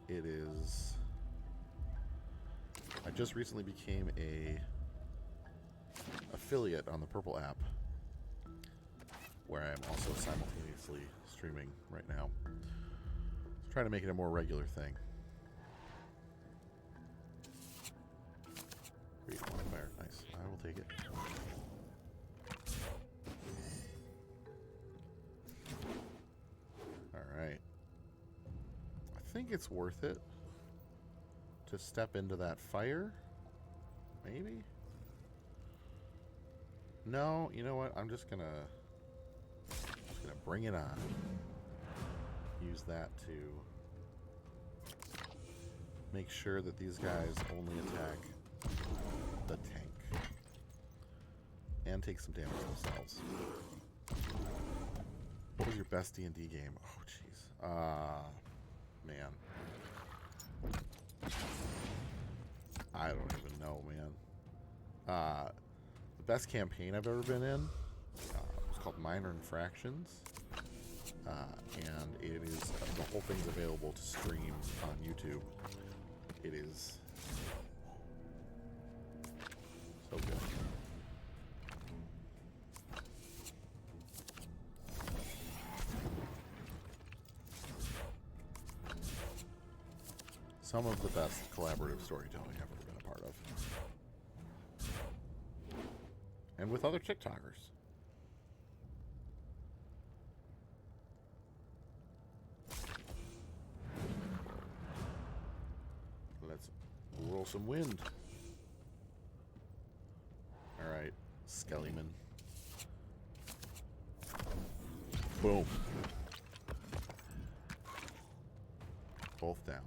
It is. I just recently became a affiliate on the Purple app, where I am also simultaneously streaming right now. So trying to make it a more regular thing. Great fire, nice. I will take it. Alright. I think it's worth it to step into that fire. Maybe? No, you know what? I'm just gonna bring it on. Use that to make sure that these guys only attack the tank and take some damage themselves. What was your best D&D game? Oh, jeez. Man. I don't even know, man. The best campaign I've ever been in was called Minor Infractions. And it is, the whole thing's available to stream on YouTube. It is so good. Some of the best collaborative storytelling I've ever been a part of. And with other TikTokers. Let's roll some wind. Alright, Skellyman. Boom. Both down.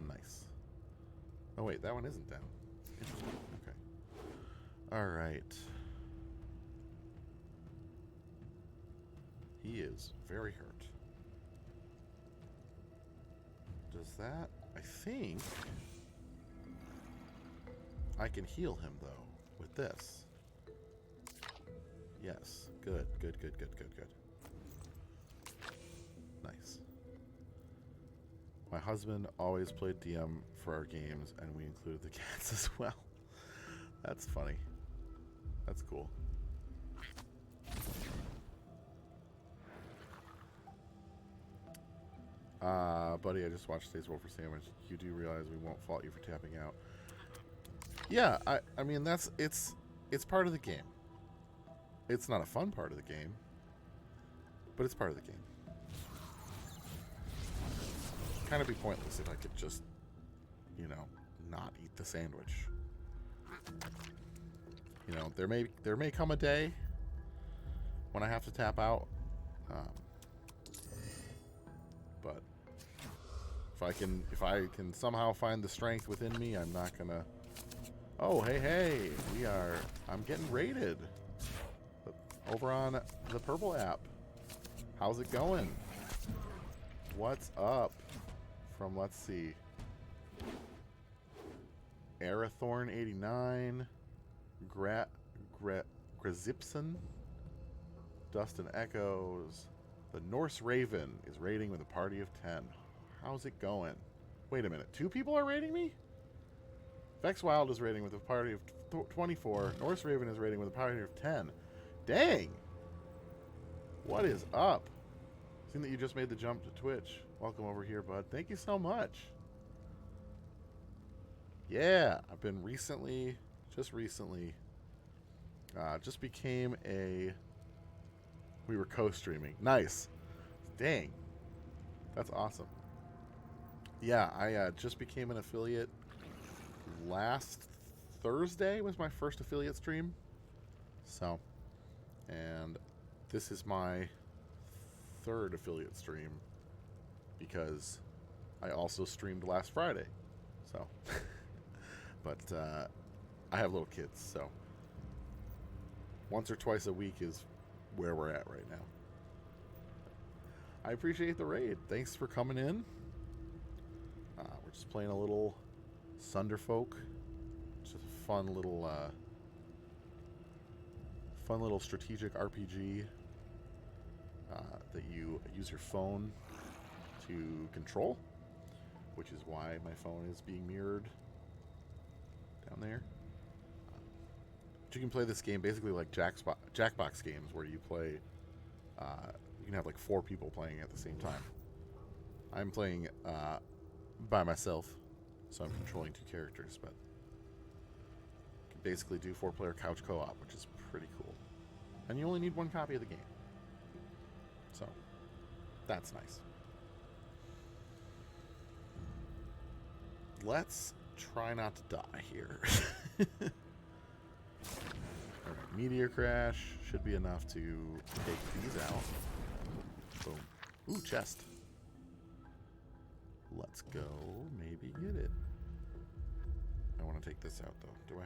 Nice. Oh wait, that one isn't down. Interesting. Okay. Alright. He is very hurt. Does that... I think... I can heal him, though, with this. Yes. Good, good, good, good, good, good. Nice. My husband always played DM for our games, and we included the cats as well. That's funny. That's cool. Buddy, I just watched today's Roll for Sandwich. You do realize we won't fault you for tapping out. Yeah, I mean, it's part of the game. It's not a fun part of the game, but it's part of the game. Kind of be pointless if I could just, you know, not eat the sandwich. You know, there may come a day when I have to tap out, but if I can somehow find the strength within me, I'm not gonna. Oh, hey, I'm getting rated over on the Purple app. How's it going? What's up? From, let's see, Arathorn 89, Grazipson, Dustin Echoes, the Norse Raven is rating with a party of 10. How's it going? Wait a minute, 2 people are rating me? Vex Wild is rating with a party of 24. Norse Raven is rating with a party of 10. Dang! What is up? Seen that you just made the jump to Twitch. Welcome over here, bud. Thank you so much. Yeah, I've been just became we were co-streaming. Nice. Dang. That's awesome. Yeah, I just became an affiliate last Thursday was my first affiliate stream. So, and this is my 3rd affiliate stream because I also streamed last Friday. So, but I have little kids, so once or twice a week is where we're at right now. I appreciate the raid. Thanks for coming in. We're just playing a little Sunderfolk. Just a fun little strategic RPG that you use your phone to control, which is why my phone is being mirrored down there. But you can play this game basically like Jackbox games, where you play. You can have like 4 people playing at the same time. I'm playing by myself, so I'm controlling 2 characters, but you can basically do 4-player couch co-op, which is pretty cool. And you only need 1 copy of the game. So, that's nice. Let's try not to die here. Alright, Meteor Crash should be enough to take these out. Boom. Ooh, chest. Let's go. Maybe get it. I want to take this out, though. What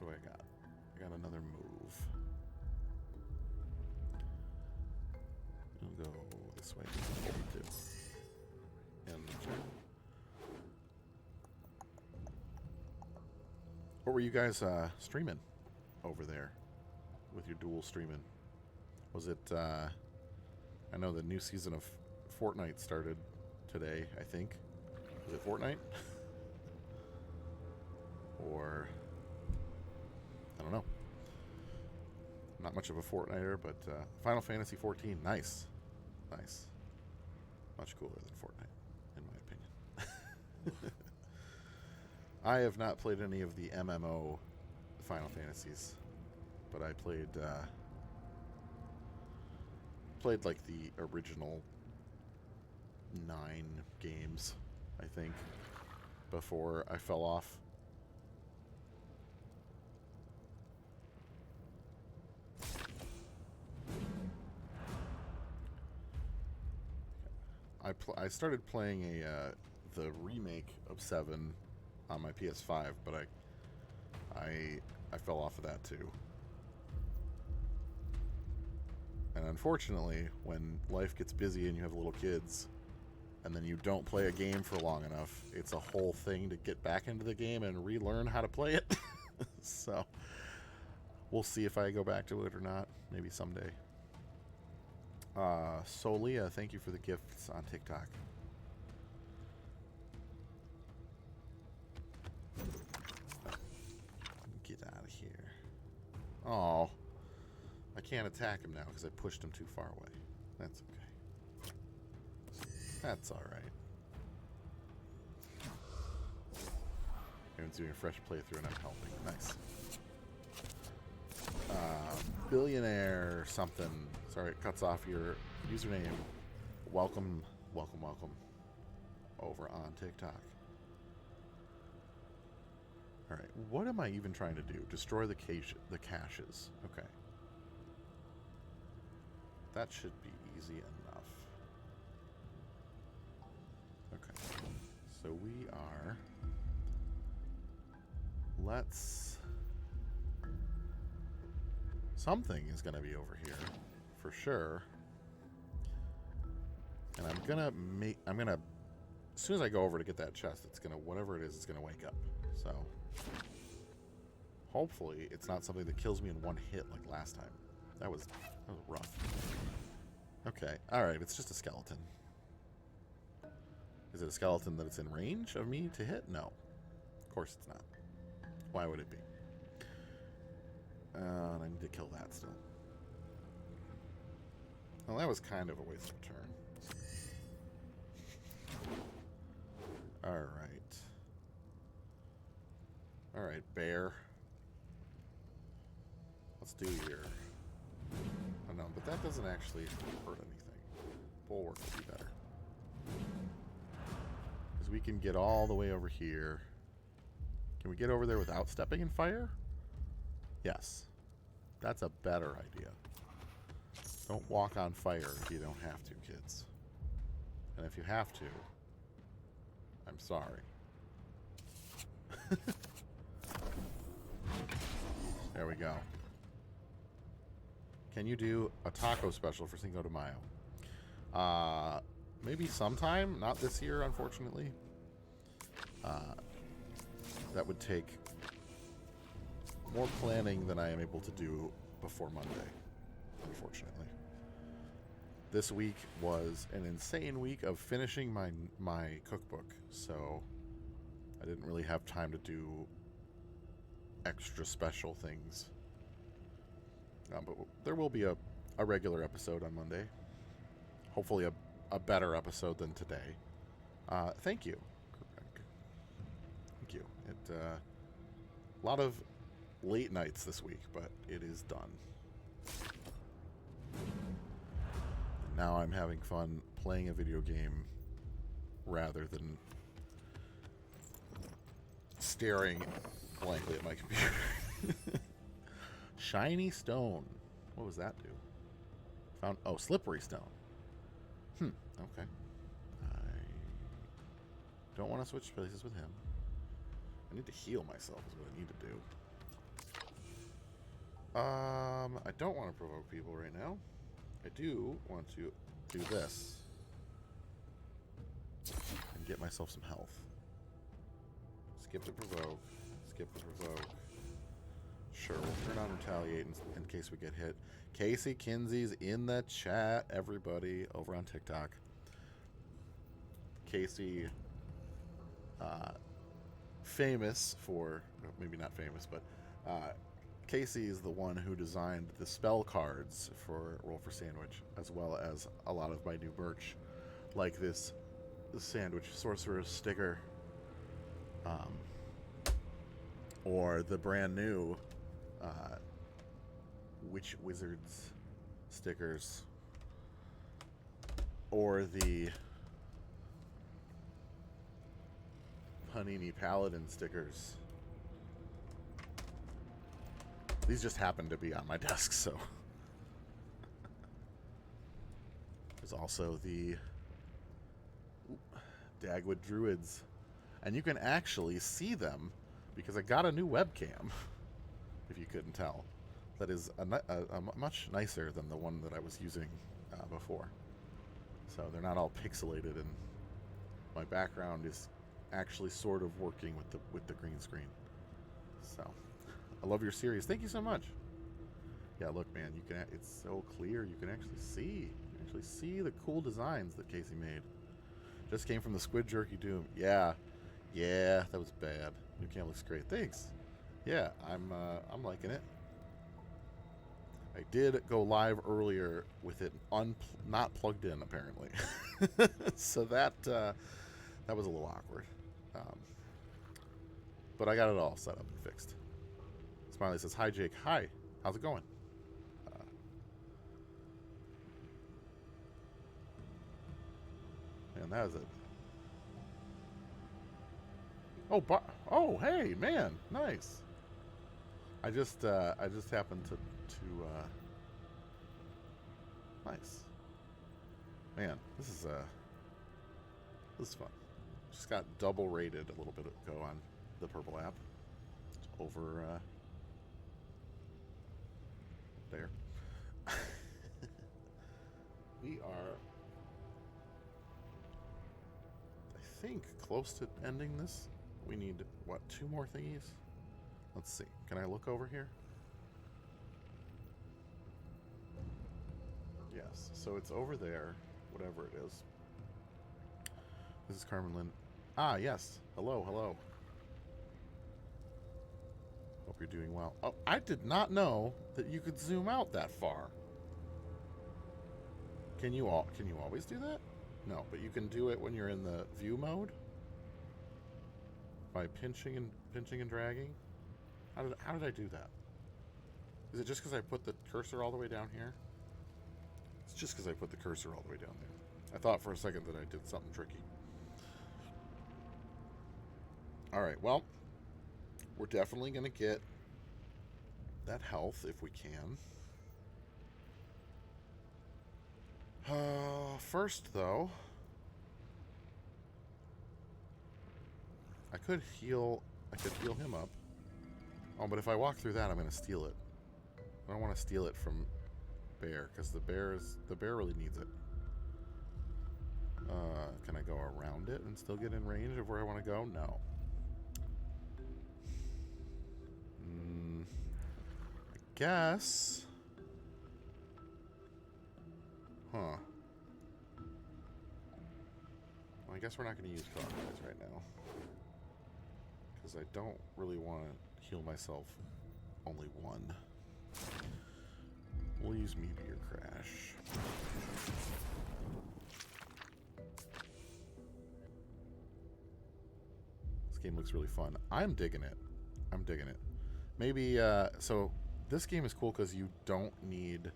do I got? I got another move. We'll go this way. And what were you guys streaming over there with your dual streaming? Was it, I know the new season of Fortnite started today, I think. Is it Fortnite? Or, I don't know. Not much of a Fortniter, but Final Fantasy 14, nice. Nice. Much cooler than Fortnite, in my opinion. I have not played any of the MMO Final Fantasies, but I played like the original 9 games, I think, before I fell off. I started playing the remake of 7 on my PS5, but I fell off of that too. And unfortunately, when life gets busy and you have little kids, and then you don't play a game for long enough, it's a whole thing to get back into the game and relearn how to play it. So, we'll see if I go back to it or not. Maybe someday. Solia, thank you for the gifts on TikTok. Get out of here. Oh, I can't attack him now because I pushed him too far away. That's okay. That's alright. Everyone's doing a fresh playthrough and I'm helping. Nice. Billionaire something. Sorry, it cuts off your username. Welcome, welcome, welcome. Over on TikTok. Alright, what am I even trying to do? Destroy the caches. Okay. That should be easy enough. Okay. So we are... Let's... Something is going to be over here, for sure. And I'm going to... As soon as I go over to get that chest, it's going to... Whatever it is, it's going to wake up. So... Hopefully, it's not something that kills me in one hit like last time. That was rough. Okay, alright, it's just a skeleton. Is it a skeleton that it's in range of me to hit? No. Of course it's not. Why would it be? And I need to kill that still. Well, that was kind of a waste of a turn. Alright. Alright, bear. Let's do your... Oh no, but that doesn't actually hurt anything. Bulwark would be better. Because we can get all the way over here. Can we get over there without stepping in fire? Yes. That's a better idea. Don't walk on fire if you don't have to, kids. And if you have to, I'm sorry. There we go. Can you do a taco special for Cinco de Mayo? Maybe sometime. Not this year, unfortunately. That would take more planning than I am able to do before Monday, unfortunately. This week was an insane week of finishing my cookbook, so I didn't really have time to do extra special things. But there will be a regular episode on Monday. Hopefully a better episode than today. Thank you. Thank you. A lot of late nights this week, but it is done. And now I'm having fun playing a video game rather than staring blankly at my computer. Shiny stone. What was that do? Found... Oh, slippery stone. Okay. I don't want to switch places with him. I need to heal myself is what I need to do. I don't want to provoke people right now. I do want to do this. And get myself some health. Skip the provoke. Skip the provoke. Sure, we'll turn on retaliate in case we get hit. Casey Kinsey's in the chat, everybody, over on TikTok. Casey, famous for, maybe not famous, but Casey is the one who designed the spell cards for Roll for Sandwich, as well as a lot of my new merch, like this sandwich sorcerer's sticker Um, or the brand new Witch Wizards stickers, or the Panini Paladin stickers. These just happen to be on my desk, so. There's also the Dagwood Druids. And you can actually see them because I got a new webcam, if you couldn't tell. That is a much nicer than the one that I was using before. So they're not all pixelated, and my background is actually sort of working with the green screen. So I love your series. Thank you so much. Yeah, look, man, you can. It's so clear. You can actually see. You can actually see the cool designs that Casey made. Just came from the Squid Jerky Doom. Yeah, that was bad. New cam looks great. Thanks. Yeah, I'm liking it. I did go live earlier with it not plugged in, apparently. So that was a little awkward. But I got it all set up and fixed. Smiley says, "Hi, Jake. Hi. How's it going?" And that is it. Oh, hey, man. Nice. I just happened to nice. Man, this is fun. Just got double rated a little bit ago on the Purple app. It's over there. We are, I think, close to ending this. We need, what, 2 more thingies? Let's see. Can I look over here? Yes. So it's over there, whatever it is. This is Carmen Lynn. Ah, yes. Hello. Hope you're doing well. Oh, I did not know that you could zoom out that far. Can you always do that? No, but you can do it when you're in the view mode by pinching and dragging. How did I do that? Is it just because I put the cursor all the way down here? It's just because I put the cursor all the way down there. I thought for a second that I did something tricky. All right, well, we're definitely going to get that health if we can. First, though, I could heal him up. Oh, but if I walk through that, I'm going to steal it. I don't want to steal it from Bear, because the bear really needs it. Can I go around it and still get in range of where I want to go? No. I guess. Huh. Well, I guess we're not going to use Clockwise right now, because I don't really want to heal myself only one. We'll use Meteor Crash. This game looks really fun. I'm digging it. Maybe, so this game is cool because you only need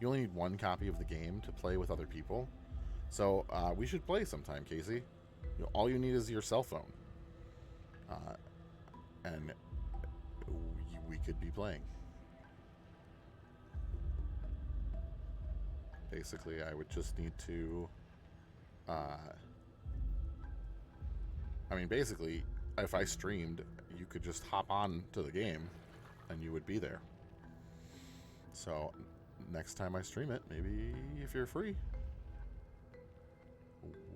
1 copy of the game to play with other people. So we should play sometime, Casey. All you need is your cell phone. And we could be playing. Basically, I would just need to... basically, if I streamed, you could just hop on to the game, and you would be there. So, next time I stream it, maybe if you're free,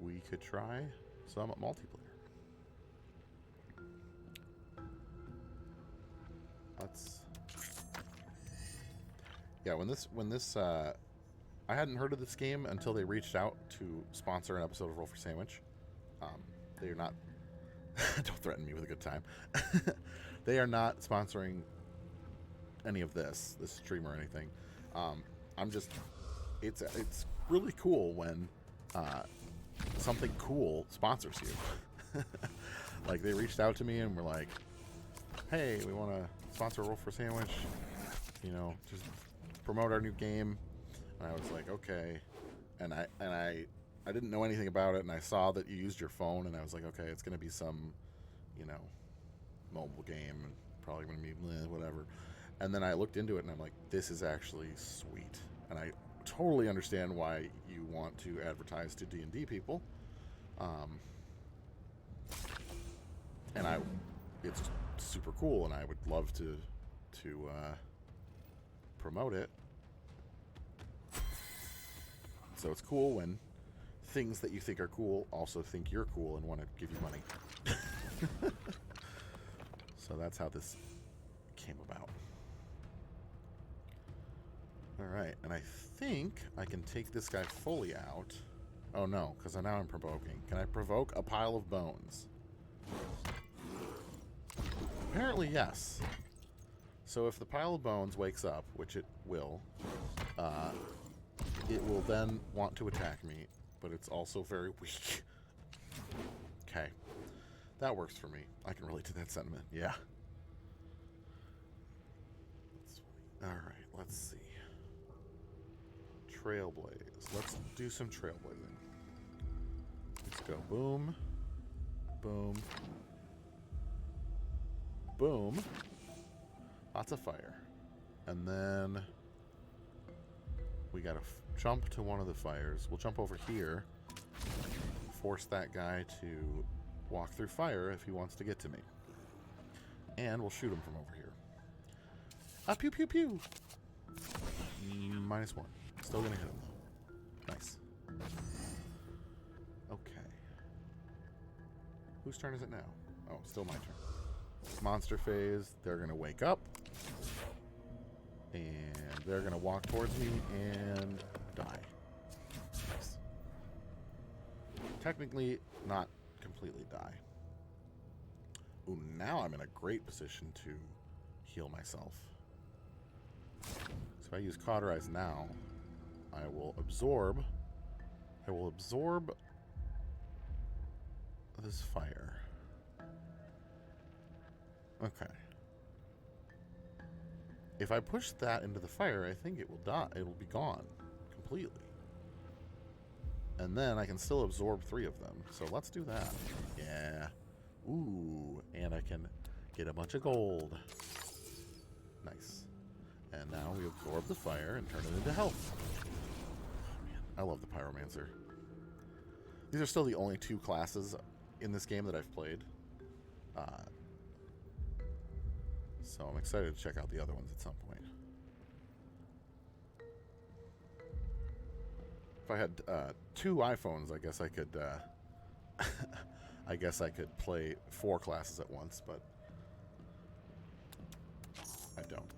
we could try some multiplayer. When this I hadn't heard of this game until they reached out to sponsor an episode of Roll for Sandwich. They are not don't threaten me with a good time. They are not sponsoring any of this stream or anything. It's really cool when something cool sponsors you. Like, they reached out to me and were like, hey, we want to sponsor Roll for Sandwich, you know, just promote our new game. And I was like, okay. And I didn't know anything about it, and I saw that you used your phone, and I was like, okay, it's going to be some, you know, mobile game, and probably going to be whatever. And then I looked into it, and I'm like, this is actually sweet. And I totally understand why you want to advertise to D&D people. And it's super cool, and I would love to promote it. So it's cool when things that you think are cool also think you're cool and want to give you money. So that's how this came about. Alright, and I think I can take this guy fully out. Oh no, because now I'm provoking. Can I provoke a pile of bones? Apparently yes. So if the pile of bones wakes up, which it will then want to attack me, but it's also very weak. Okay. That works for me. I can relate to that sentiment. Yeah. Alright, let's see. Trailblaze. Let's do some trailblazing. Let's go boom. Boom. Boom. Lots of fire. And then we gotta jump to one of the fires. We'll jump over here. Force that guy to walk through fire if he wants to get to me. And we'll shoot him from over here. Ah, pew pew pew! -1. Still gonna hit him though. Nice. Okay. Whose turn is it now? Oh, still my turn. Monster phase. They're gonna wake up. And they're gonna walk towards me and die. Nice. Technically, not completely die. Ooh, now I'm in a great position to heal myself. So if I use Cauterize now, I will absorb this fire. Okay. If I push that into the fire, I think it will die. It will be gone completely. And then I can still absorb 3 of them. So let's do that. Yeah. Ooh, and I can get a bunch of gold. Nice. And now we absorb the fire and turn it into health. Oh, man, I love the Pyromancer. These are still the only 2 classes in this game that I've played. So I'm excited to check out the other ones at some point. If I had 2 iPhones, I guess I could I guess I could play 4 classes at once, but I don't.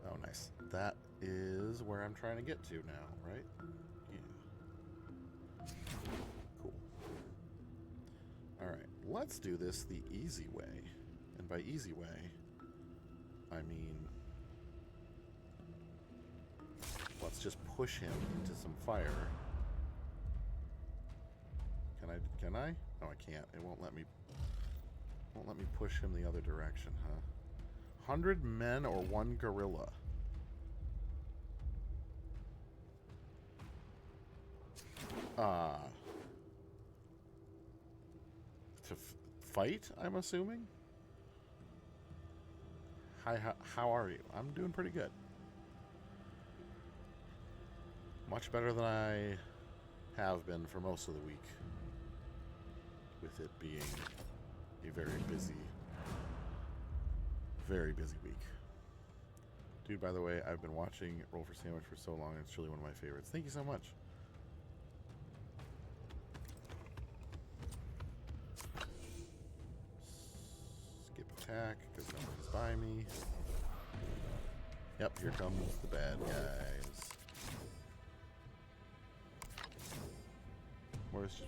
Oh, nice. That is where I'm trying to get to now, right? Yeah. Cool. Alright, let's do this the easy way. And by easy way, I mean, let's just push him into some fire. Can I? No, I can't. It won't let me push him the other direction, huh? 100 men or 1 gorilla? To fight, I'm assuming? Hi, how are you? I'm doing pretty good. Much better than I have been for most of the week. With it being a very busy week. Dude, by the way, I've been watching Roll for Sandwich for so long, it's truly one of my favorites. Thank you so much. Skip attack, because nobody's by me. Yep, here comes the bad guys. Morris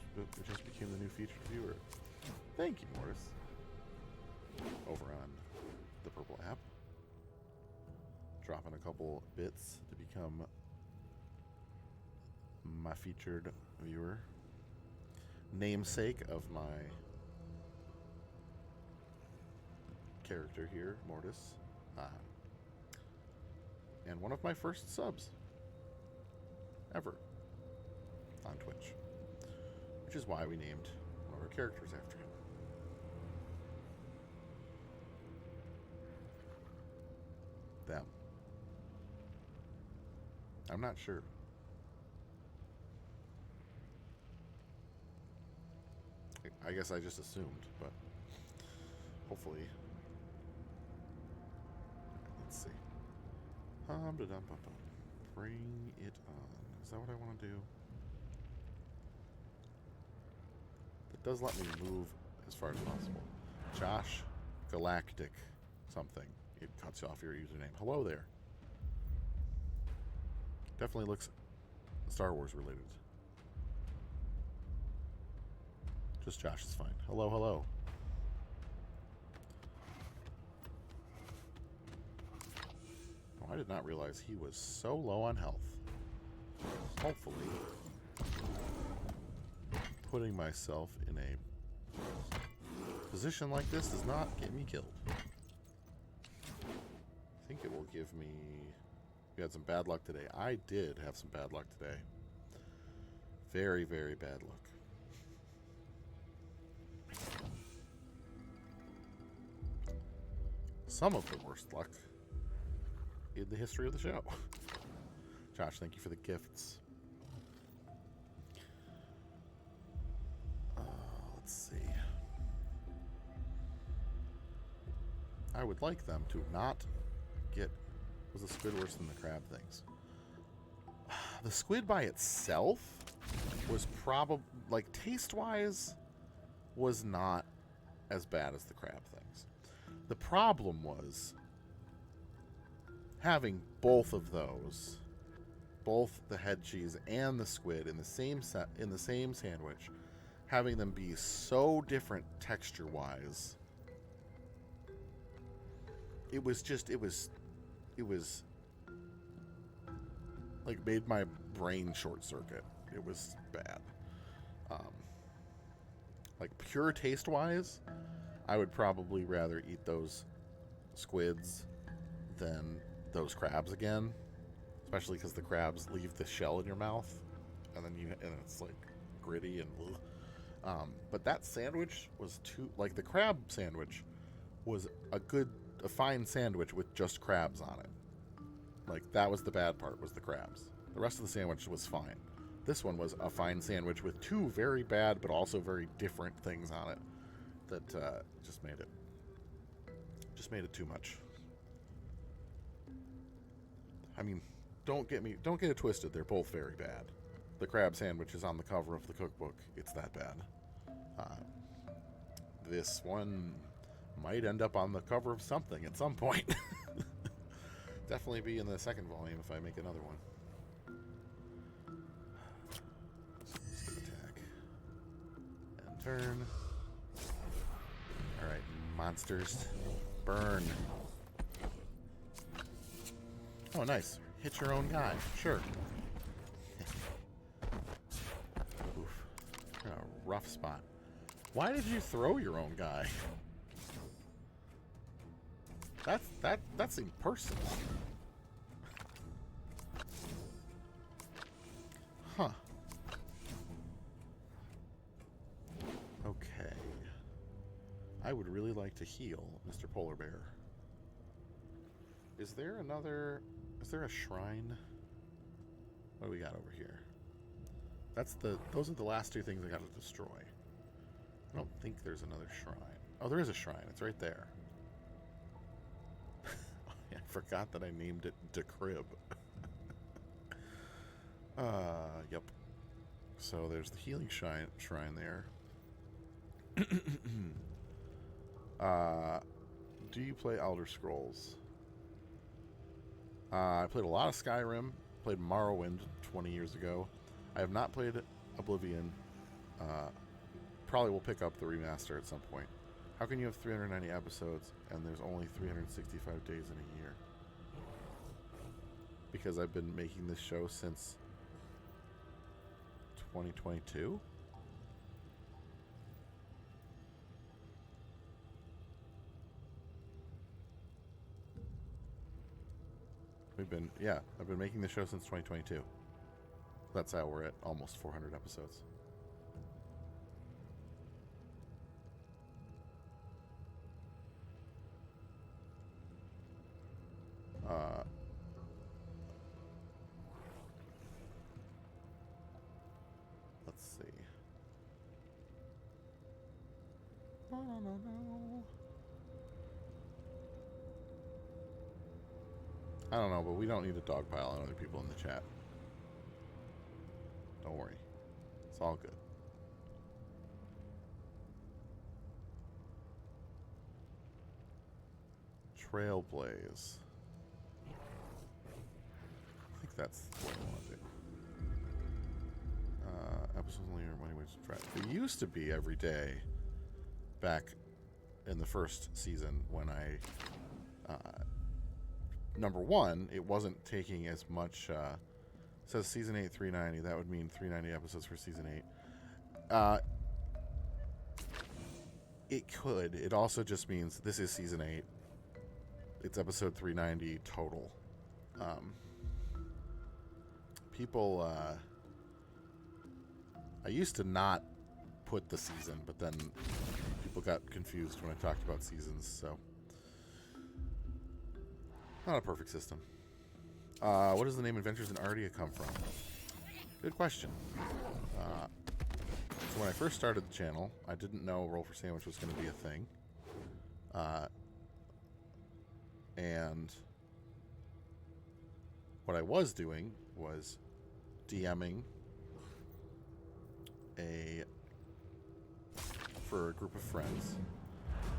just became the new featured viewer. Thank you, Morris. Over on the Purple app. Dropping a couple bits to become my featured viewer. namesake of my character here, Mortis. And one of my first subs ever on Twitch, which is why we named one of our characters after him. Them. I'm not sure. I guess I just assumed, but hopefully. Let's see. Bring it on. Is that what I want to do? It does let me move as far as possible. Josh Galactic something. It cuts off your username. Hello there. Definitely looks Star Wars related. Just Josh is fine. Hello, hello. Oh, I did not realize he was so low on health. Hopefully, putting myself in a position like this does not get me killed. I think it will give me... We had some bad luck today. I did have some bad luck today. Very, very bad luck. Some of the worst luck in the history of the show. Josh, thank you for the gifts. Let's see. I would like them to not get... Was the squid worse than the crab things? The squid by itself was probably... Like, taste-wise, was not as bad as the crab things. The problem was having both of those, both the head cheese and the squid in the same sandwich, having them be so different texture-wise. It was like made my brain short circuit. It was bad. Like pure taste-wise, I would probably rather eat those squids than those crabs again, especially because the crabs leave the shell in your mouth, and then it's like gritty and. But that sandwich was the crab sandwich was a fine sandwich with just crabs on it. Like that was the bad part, was the crabs. The rest of the sandwich was fine. This one was a fine sandwich with two very bad but also very different things on it. That just made it too much. I mean, don't get it twisted. They're both very bad. The crab sandwich is on the cover of the cookbook. It's that bad. This one might end up on the cover of something at some point. Definitely be in the second volume if I make another one. Skip attack. And turn. Alright, monsters. Burn. Oh, nice. Hit your own guy. Sure. Oof. You're in a rough spot. Why did you throw your own guy? That seemed personal. Huh. Okay. I would really like to heal Mr. Polar Bear. Is there a shrine? What do we got over here? Those are the last two things I got to destroy. I don't think there's another shrine. Oh, there is a shrine. It's right there. I forgot that I named it Decrib. Yep. So there's the healing shrine there. Do you play Elder Scrolls? I played a lot of Skyrim. Played Morrowind 20 years ago. I have not played Oblivion. Probably will pick up the remaster at some point. How can you have 390 episodes and there's only 365 days in a year? Because I've been making this show since 2022? yeah, I've been making the show since 2022. That's how we're at almost 400 episodes. Let's see. No. I don't know, but we don't need a dogpile on other people in the chat. Don't worry. It's all good. Trailblaze. I think that's what I want to do. Episodes only are money ways to try. It used to be every day back in the first season when I number one, it wasn't taking as much it says season 8 390. That would mean 390 episodes for season 8. It could. It also just means this is season 8. It's episode 390 total. People I used to not put the season, but then people got confused when I talked about seasons, so not a perfect system. What does the name Adventures in Aardia come from? Good question. So when I first started the channel, I didn't know Roll for Sandwich was going to be a thing. And what I was doing was DMing for a group of friends.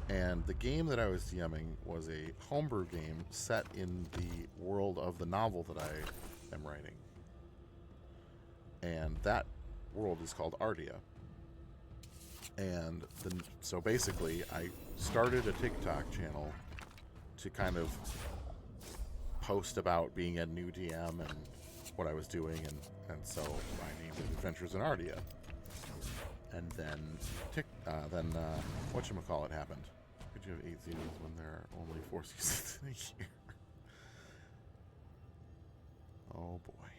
And the game that I was DMing was a homebrew game set in the world of the novel that I am writing. And that world is called Aardia. And so basically, I started a TikTok channel to kind of post about being a new DM and what I was doing, and so I named it Adventures in Aardia. And then whatchamacallit happened. Could you have 8 seasons when there are only 4 seasons in a year? Oh boy.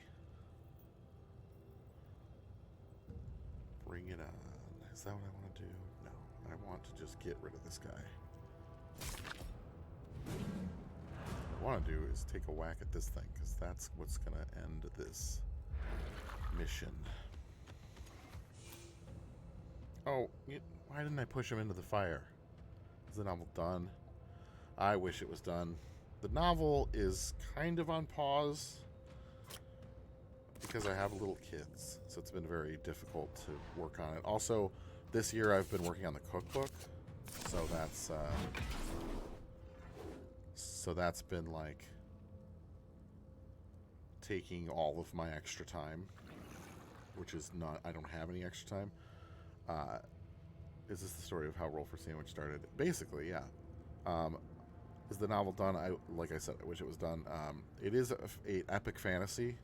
Bring it on. Is that what I want to do? No. I want to just get rid of this guy. What I want to do is take a whack at this thing, because that's what's going to end this mission. Oh, why didn't I push him into the fire? Is the novel done? I wish it was done. The novel is kind of on pause because I have little kids, so it's been very difficult to work on it. Also, this year I've been working on the cookbook, so that's been like taking all of my extra time, which is not, I don't have any extra time. Is this the story of how Roll for Sandwich started? Basically, yeah. Is the novel done? Like I said, I wish it was done. It is a epic fantasy,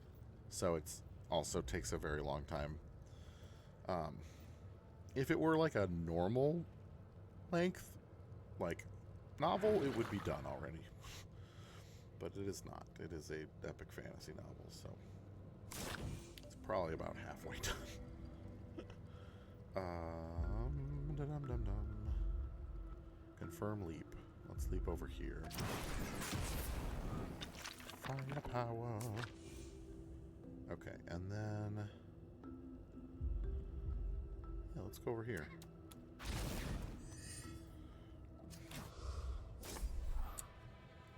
so it's also takes a very long time. If it were like a normal length, like novel, it would be done already. But it is not. It is a epic fantasy novel, so it's probably about halfway done. Confirm leap. Let's leap over here. Firepower. Okay, and then yeah, let's go over here.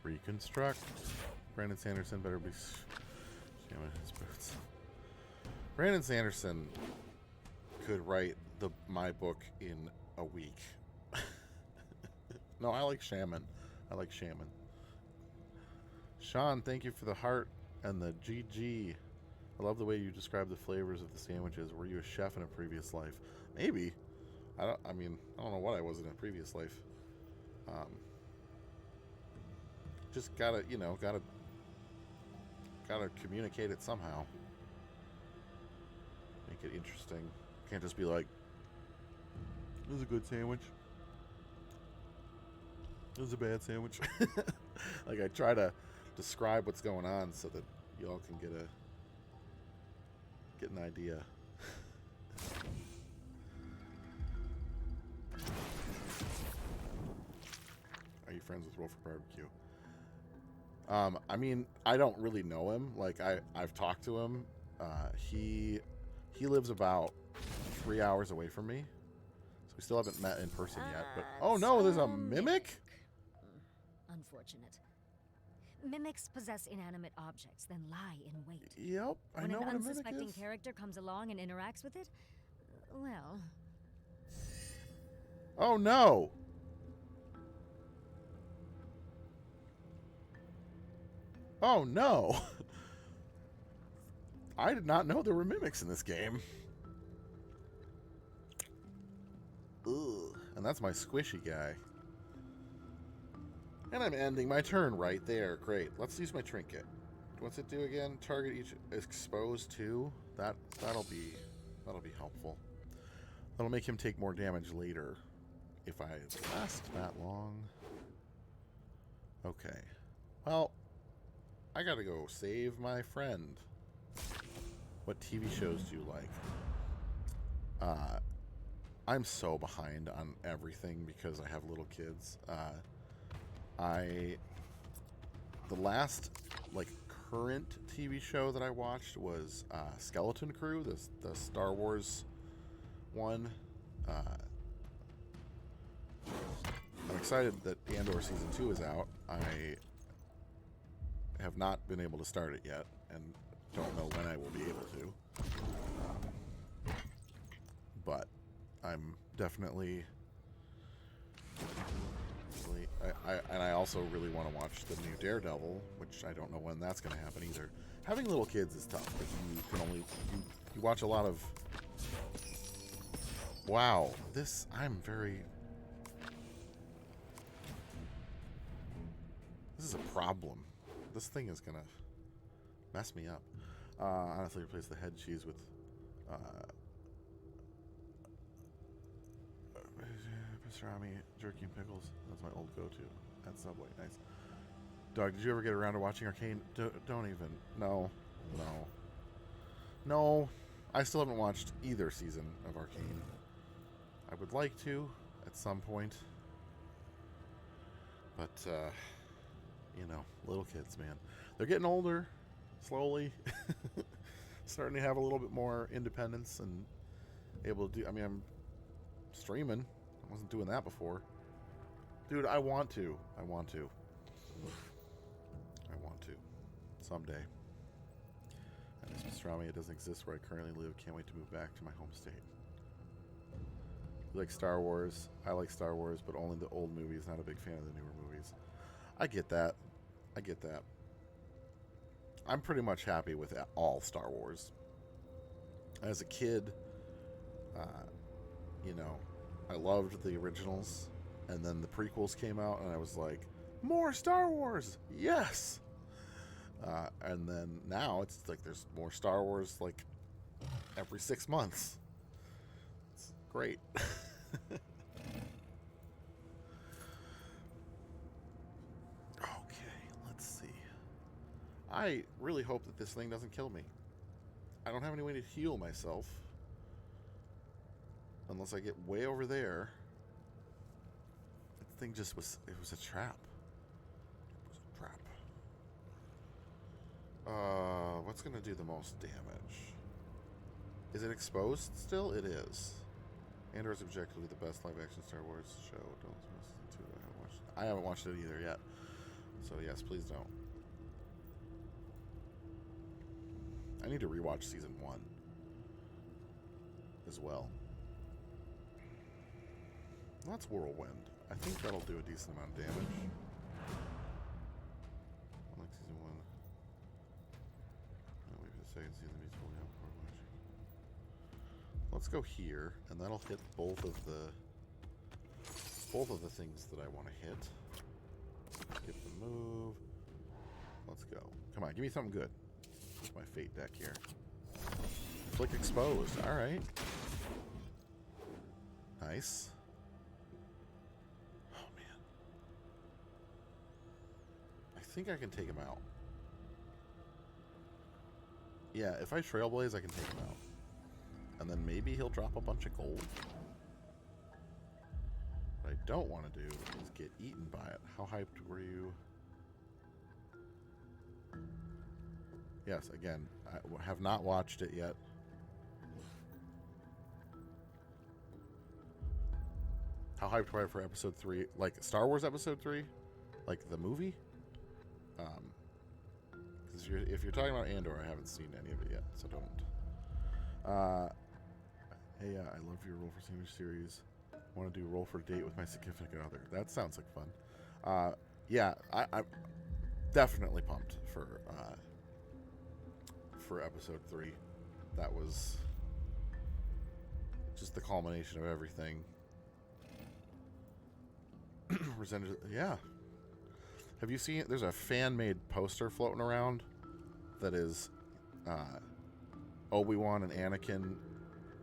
Reconstruct. Brandon Sanderson better be jamming his boots. Brandon Sanderson could write my book in a week. No, I like Shaman. I like Shaman. Sean, thank you for the heart and the GG. I love the way you describe the flavors of the sandwiches. Were you a chef in a previous life? Maybe. I don't know what I was in a previous life. Just gotta communicate it somehow. Make it interesting. Can't just be like, "This is a good sandwich. This is a bad sandwich." Like I try to describe what's going on so that y'all can get an idea. Are you friends with Wolf Barbecue? I mean, I don't really know him. Like, I've talked to him. He lives about 3 hours away from me, so we still haven't met in person yet. But oh no, there's a mimic. Unfortunate. Mimics possess inanimate objects, then lie in wait. Yep, I know what a When an mimic unsuspecting is. character comes along and interacts with it, well, Oh no. Oh no. I did not know there were mimics in this game. Ugh. And that's my squishy guy. And I'm ending my turn right there. Great. Let's use my trinket. What's it do again? Target each exposed to. That'll be helpful. That'll make him take more damage later if I last that long. Okay. Well, I gotta go save my friend. What TV shows do you like? I'm so behind on everything because I have little kids. The last current TV show that I watched was Skeleton Crew, the Star Wars one. I'm excited that Andor season 2 is out. I have not been able to start it yet, and don't know when I will be able to. But I'm definitely. I also really want to watch the new Daredevil, which I don't know when that's going to happen either. Having little kids is tough because you can only you watch a lot of. Wow, I'm very. This is a problem. This thing is gonna mess me up. Honestly, replace the head cheese with pastrami, jerky, and pickles. That's my old go-to at Subway. Nice. Doug, did you ever get around to watching Arcane? Don't even. No. I still haven't watched either season of Arcane. I would like to at some point, but little kids, man, they're getting older slowly. Starting to have a little bit more independence and able to do. I mean, I'm streaming. I wasn't doing that before. Dude, I want to. Someday. I miss pastrami. It doesn't exist where I currently live. Can't wait to move back to my home state. You like Star Wars? I like Star Wars, but only the old movies. Not a big fan of the newer movies. I get that. I'm pretty much happy with all Star Wars. As a kid, I loved the originals, and then the prequels came out, and I was like, more Star Wars! Yes! And then now it's like there's more Star Wars like every 6 months. It's great. Okay, let's see. I really hope that this thing doesn't kill me. I don't have any way to heal myself. Unless I get way over there. That thing it was a trap. What's gonna do the most damage? Is it exposed still? It is. Andor is objectively the best live-action Star Wars show. I haven't watched it either yet. So yes, please don't. I need to rewatch season 1 as well. That's Whirlwind. I think that'll do a decent amount of damage. I like season 1. I'll wait for the second season to be fully out before watching. Let's go here, and that'll hit both of the things that I want to hit. Get the move. Let's go. Come on, give me something good. What's my fate deck here? Flick exposed. All right. Nice. think I can take him out. Yeah, if I Trailblaze, I can take him out. And then maybe he'll drop a bunch of gold. What I don't want to do is get eaten by it. How hyped were you? Yes, again, I have not watched it yet. How hyped were I for episode 3? Like Star Wars episode 3? Like the movie? Because if you're talking about Andor, I haven't seen any of it yet, so don't. Hey, I love your Roll for Sandwich series. Want to do Roll for Date with my significant other. That sounds like fun. Yeah, I'm definitely pumped for episode 3. That was just the culmination of everything. Yeah. Have you seen it? There's a fan-made poster floating around that is Obi-Wan and Anakin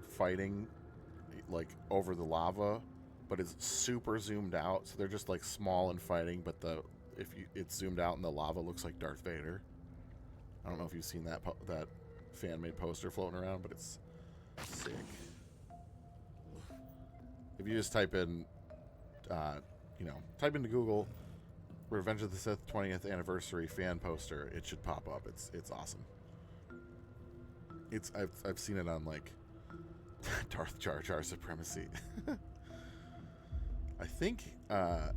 fighting like over the lava, but it's super zoomed out, so they're just like small and fighting, but it's zoomed out and the lava looks like Darth Vader. I don't know if you've seen that fan-made poster floating around, but it's sick. If you just type in type into Google Revenge of the Sith 20th anniversary fan poster, it should pop up. It's awesome. I've seen it on like Darth Jar Jar supremacy. I think the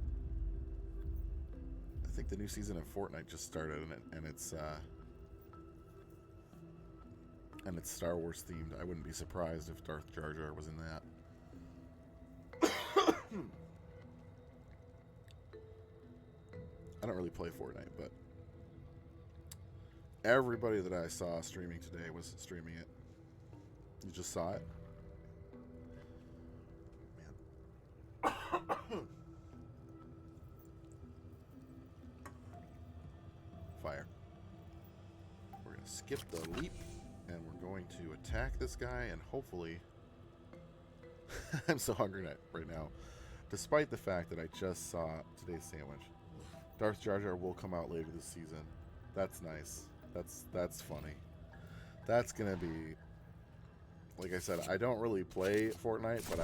new season of Fortnite just started, and it's Star Wars themed. I wouldn't be surprised if Darth Jar Jar was in that. I don't really play Fortnite, but everybody that I saw streaming today was streaming it. You just saw it? Man. Fire. We're going to skip the leap, and we're going to attack this guy, and hopefully... I'm so hungry right now. Despite the fact that I just saw today's sandwich. Darth Jar Jar will come out later this season. That's nice. That's funny. That's gonna be, like I said, I don't really play Fortnite, but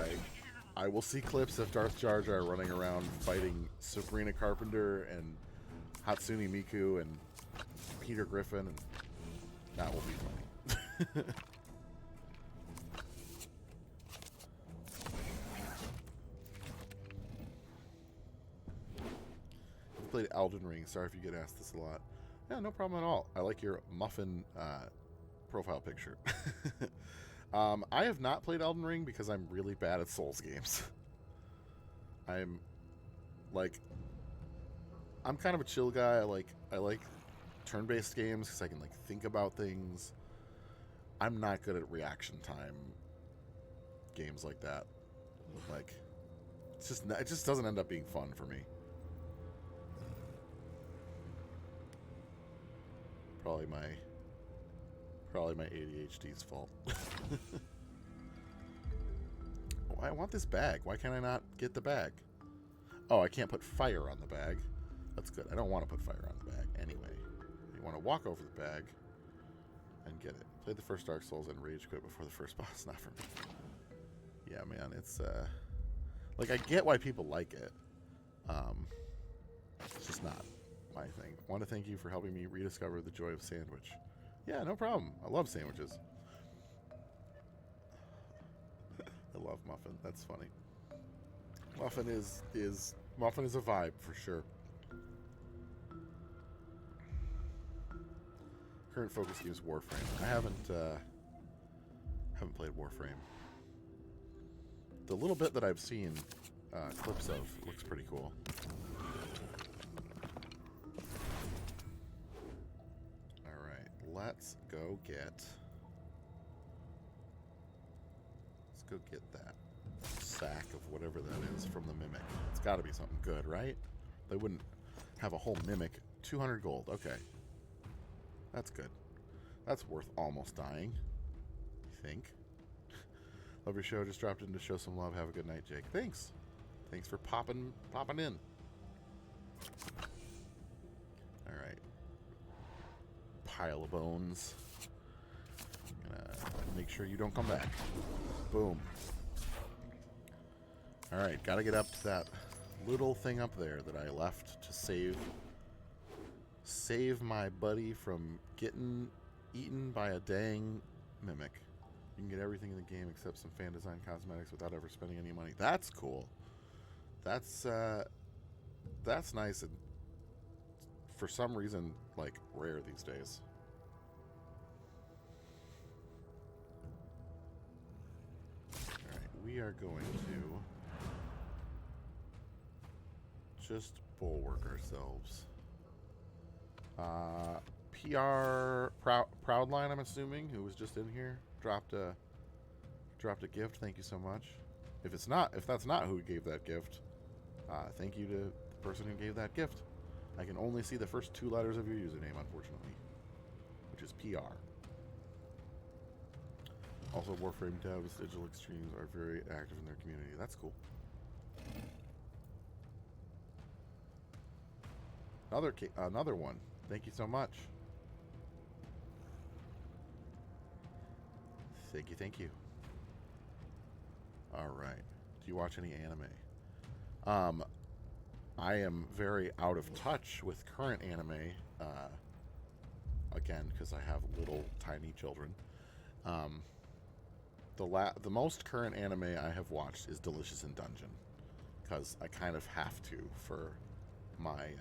I will see clips of Darth Jar Jar running around fighting Sabrina Carpenter and Hatsune Miku and Peter Griffin, and that will be funny. Played Elden Ring. Sorry if you get asked this a lot. Yeah, no problem at all. I like your muffin profile picture. I have not played Elden Ring because I'm really bad at Souls games. I'm kind of a chill guy. I like turn-based games because I can like think about things. I'm not good at reaction time games like that. Like it just doesn't end up being fun for me. Probably my ADHD's fault. Oh, I want this bag. Why can't I not get the bag? Oh, I can't put fire on the bag. That's good. I don't want to put fire on the bag anyway. You want to walk over the bag and get it. Played the first Dark Souls and rage quit before the first boss. Not for me. Yeah, man. It's like I get why people like it. It's just not my thing. I want to thank you for helping me rediscover the joy of sandwich. Yeah, no problem. I love sandwiches. I love muffin. That's funny. Muffin is a vibe for sure. Current focus game is Warframe. I haven't played Warframe. The little bit that I've seen clips of looks pretty cool. Let's go get that sack of whatever that is from the Mimic. It's got to be something good, right? They wouldn't have a whole Mimic. 200 gold. Okay. That's good. That's worth almost dying, I think. Love your show. Just dropped in to show some love. Have a good night, Jake. Thanks. Thanks for popping in. All right. pile of bones. Gonna make sure you don't come back. Boom. Alright, gotta get up to that little thing up there that I left to save my buddy from getting eaten by a dang mimic. You can get everything in the game except some fan design cosmetics without ever spending any money. That's cool. That's nice and for some reason like rare these days. Alright, we are going to just bulwark ourselves. PR Proudline, I'm assuming, who was just in here, dropped a gift. Thank you so much. If that's not who gave that gift, thank you to the person who gave that gift. I can only see the first 2 letters of your username, unfortunately, which is PR. Also, Warframe devs, Digital Extremes are very active in their community. That's cool. Another one. Thank you so much. Thank you. All right. Do you watch any anime? I am very out of touch with current anime. Again, because I have little tiny children. The most current anime I have watched is Delicious in Dungeon, because I kind of have to for my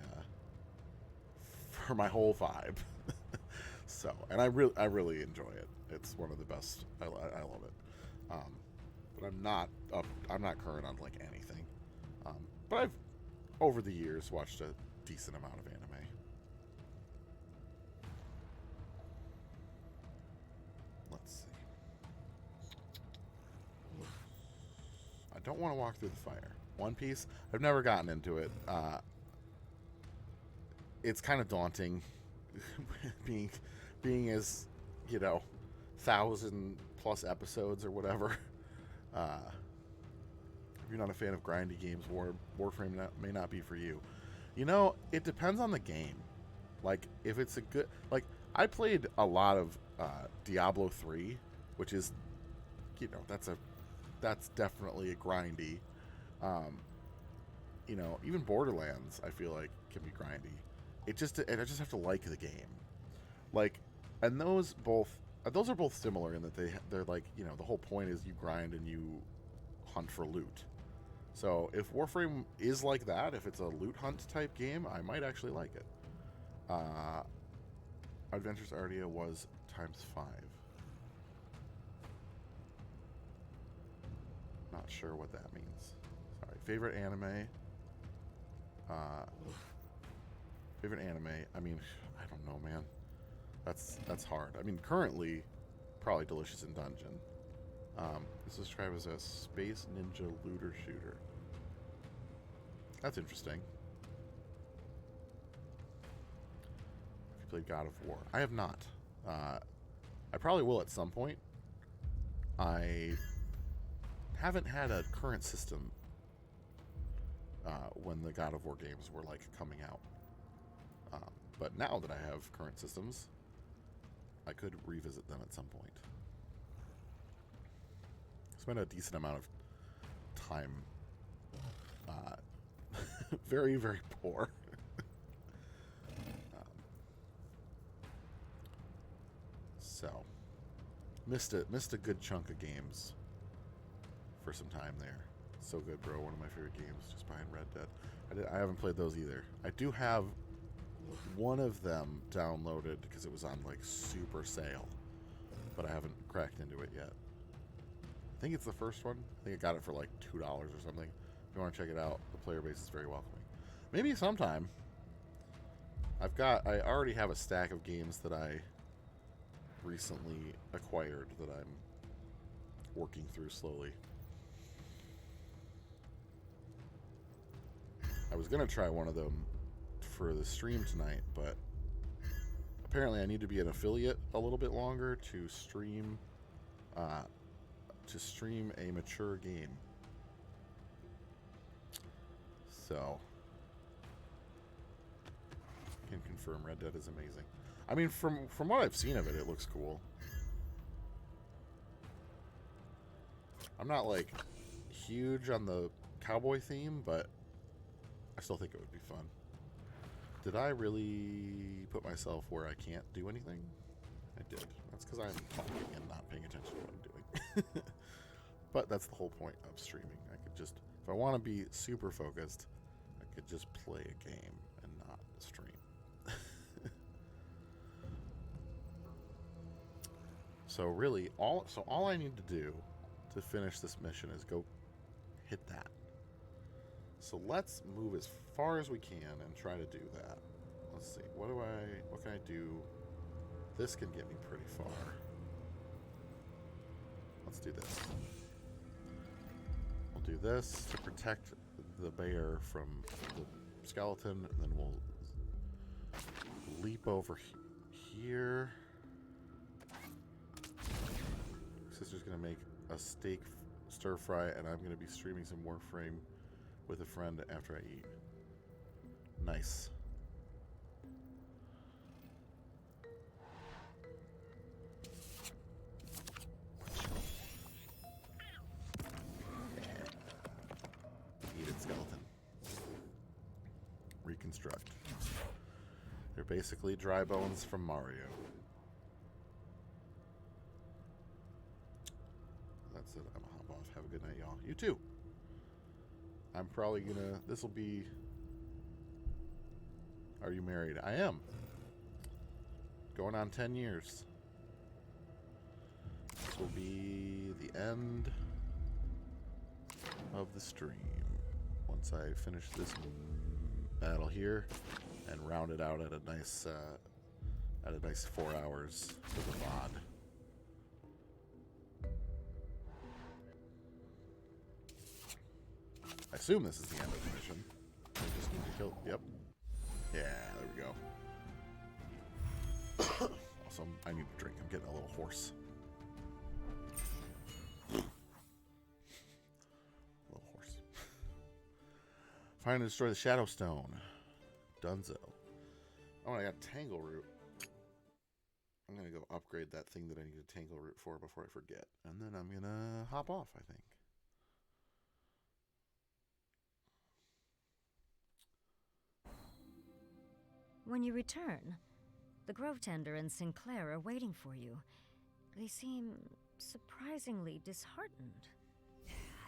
whole vibe. So, and I really enjoy it. It's one of the best. I love it. But I'm not current on like anything. But I've over the years watched a decent amount of anime. Let's see. I don't want to walk through the fire. One Piece, I've never gotten into it. It's kind of daunting being as, 1,000+ episodes or whatever. If you're not a fan of grindy games, Warframe may not be for you. It depends on the game. Like, if it's a good... Like, I played a lot of Diablo 3, which is, that's definitely a grindy. Even Borderlands, I feel like, can be grindy. I just have to like the game. Like, and those are both similar in that they're like, the whole point is you grind and you hunt for loot. So if Warframe is like that, if it's a loot hunt type game, I might actually like it. Adventures Aardia was ×5. Not sure what that means. Sorry. Favorite anime? I mean, I don't know, man. That's hard. I mean, currently, probably Delicious in Dungeon. This is described as a space ninja looter shooter. That's interesting. Have you played God of War? I have not. I probably will at some point. I haven't had a current system when the God of War games were like coming out. But now that I have current systems, I could revisit them at some point. Spent a decent amount of time very, very poor. So missed a good chunk of games for some time there. So good, bro. One of my favorite games, just behind Red Dead. I haven't played those either. I do have one of them downloaded because it was on like super sale, but I haven't cracked into it yet. I think it's the first one. I think I got it for like $2 or something. If you want to check it out, the player base is very welcoming. Maybe sometime. I already have a stack of games that I recently acquired that I'm working through slowly. I was going to try one of them for the stream tonight, but apparently I need to be an affiliate a little bit longer to stream a mature game. So, can confirm Red Dead is amazing. I mean, from what I've seen of it, it looks cool. I'm not, like, huge on the cowboy theme, but I still think it would be fun. Did I really put myself where I can't do anything? I did. That's because I'm talking and not paying attention to what I'm doing. But that's the whole point of streaming. I could just, if I want to be super focused, I could just play a game and not stream. So really, all I need to do to finish this mission is go hit that. So let's move as far as we can and try to do that. Let's see, what can I do? This can get me pretty far. Let's do this. We'll do this to protect the bear from the skeleton, and then we'll leap over here. Sister's gonna make a steak stir fry, and I'm gonna be streaming some Warframe with a friend after I eat. Nice. Eat it, skeleton. Reconstruct. They're basically dry bones from Mario. That's it. I'm gonna hop off. Have a good night, y'all. You too. I'm probably gonna... This will be... Are you married? I am. Going on 10 years. This will be the end of the stream. Once I finish this battle here and round it out at a nice 4 hours for the VOD. I assume this is the end of the mission. I just need to kill... Yep. Yeah, there we go. Also, I need a drink. I'm getting a little hoarse. Find and destroy the Shadow Stone. Dunzo. Oh, I got Tangle Root. I'm going to go upgrade that thing that I need a Tangle Root for before I forget. And then I'm going to hop off, I think. When you return, the Grove Tender and Sinclair are waiting for you. They seem surprisingly disheartened.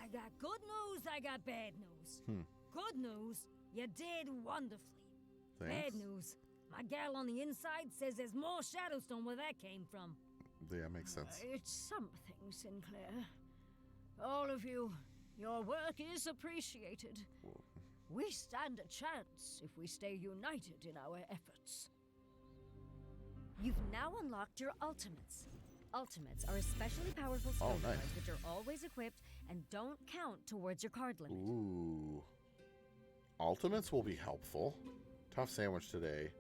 I got good news, I got bad news. Good news, you did wonderfully. Thanks. Bad news, my gal on the inside says there's more Shadowstone where that came from. Yeah, makes sense. It's something, Sinclair. All of you, your work is appreciated. We stand a chance if we stay united in our efforts. You've now unlocked your ultimates. Ultimates are especially powerful skill nice. cards which are always equipped and don't count towards your card limit. Ooh. Ultimates will be helpful. Tough sandwich today.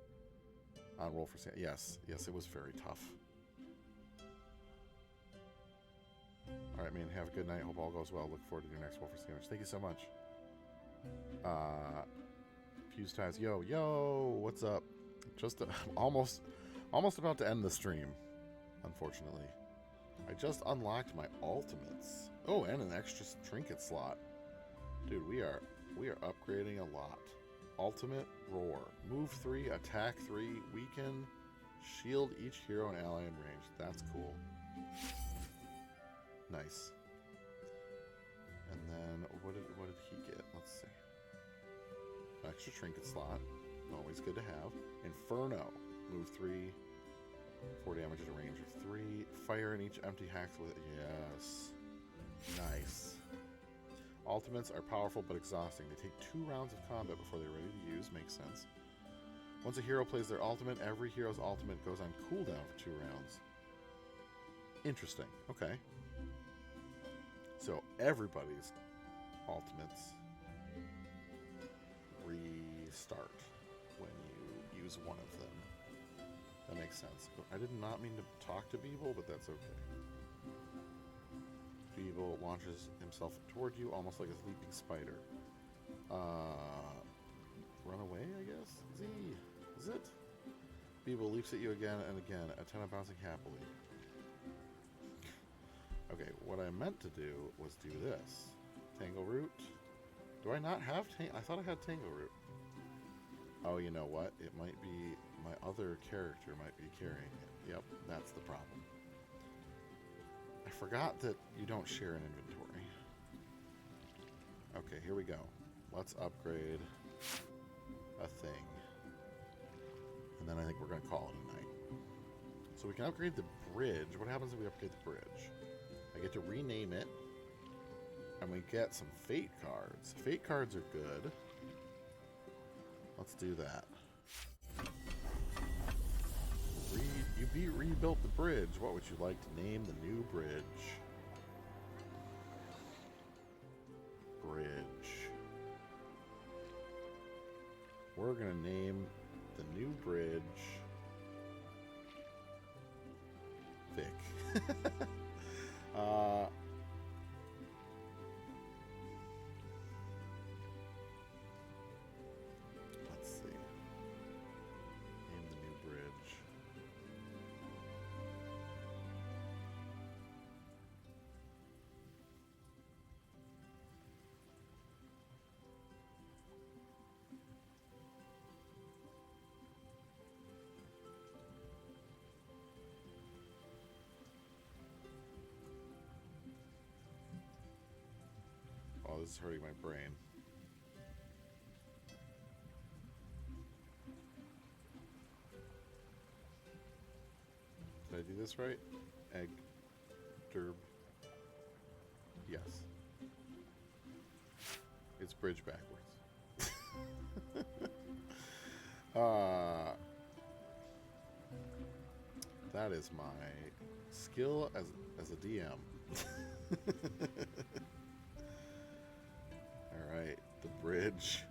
On roll for sandwich. Yes, it was very tough. Alright, man, have a good night. Hope all goes well. Look forward to your next roll for sandwich. Thank you so much. Fuse ties. Yo, what's up? Just almost about to end the stream, unfortunately. I just unlocked my ultimates. Oh, and an extra trinket slot. Dude, we are upgrading a lot. Ultimate Roar. Move 3, attack 3, weaken, shield each hero and ally in range. That's cool. Nice. And then what did he get? Let's see. Extra trinket slot. Always good to have. Inferno. Move 3. 4 damage at a range of 3. Fire in each empty hex with... Yes. Nice. Ultimates are powerful but exhausting. They take 2 rounds of combat before they're ready to use. Makes sense. Once a hero plays their ultimate, every hero's ultimate goes on cooldown for 2 rounds. Interesting. Okay. So everybody's ultimates restart when you use one of them. That makes sense. But I did not mean to talk to Beeble, but that's okay. Beeble launches himself toward you almost like a leaping spider. Run away, I guess? Is it? Beeble leaps at you again and again, antenna bouncing happily. Okay, what I meant to do was do this. Tangle Root. Do I not have I thought I had Tangle Root. Oh, you know what? It might be my other character might be carrying it. Yep, that's the problem. I forgot that you don't share an inventory. Okay, here we go. Let's upgrade a thing. And then I think we're going to call it a night. So we can upgrade the bridge. What happens if we upgrade the bridge? I get to rename it. And we get some fate cards. Fate cards are good. Let's do that. You rebuilt the bridge. What would you like to name the new bridge? Bridge. We're going to name the new bridge Vic. Let's see. Name the new bridge. Oh, this is hurting my brain. Did I do this right? Egg. Derb. Yes. It's bridge backwards. That is my skill as a DM. Alright, the bridge.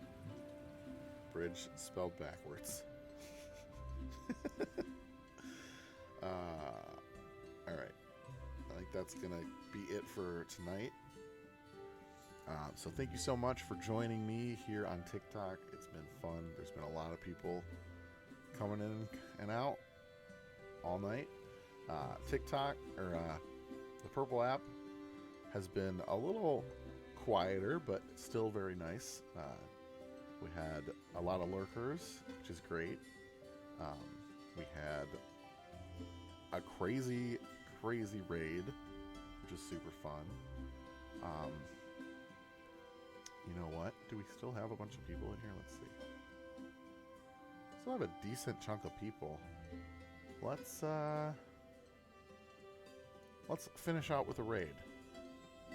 Bridge spelled backwards. Alright. I think that's going to be it for tonight. So thank you so much for joining me here on TikTok. It's been fun. There's been a lot of people coming in and out all night. TikTok, or the Purple app, has been a little quieter, but still very nice. We had a lot of lurkers, which is great. We had a crazy raid, which is super fun. You know what? Do we still have a bunch of people in here? Let's see. Still have a decent chunk of people. Let's finish out with a raid.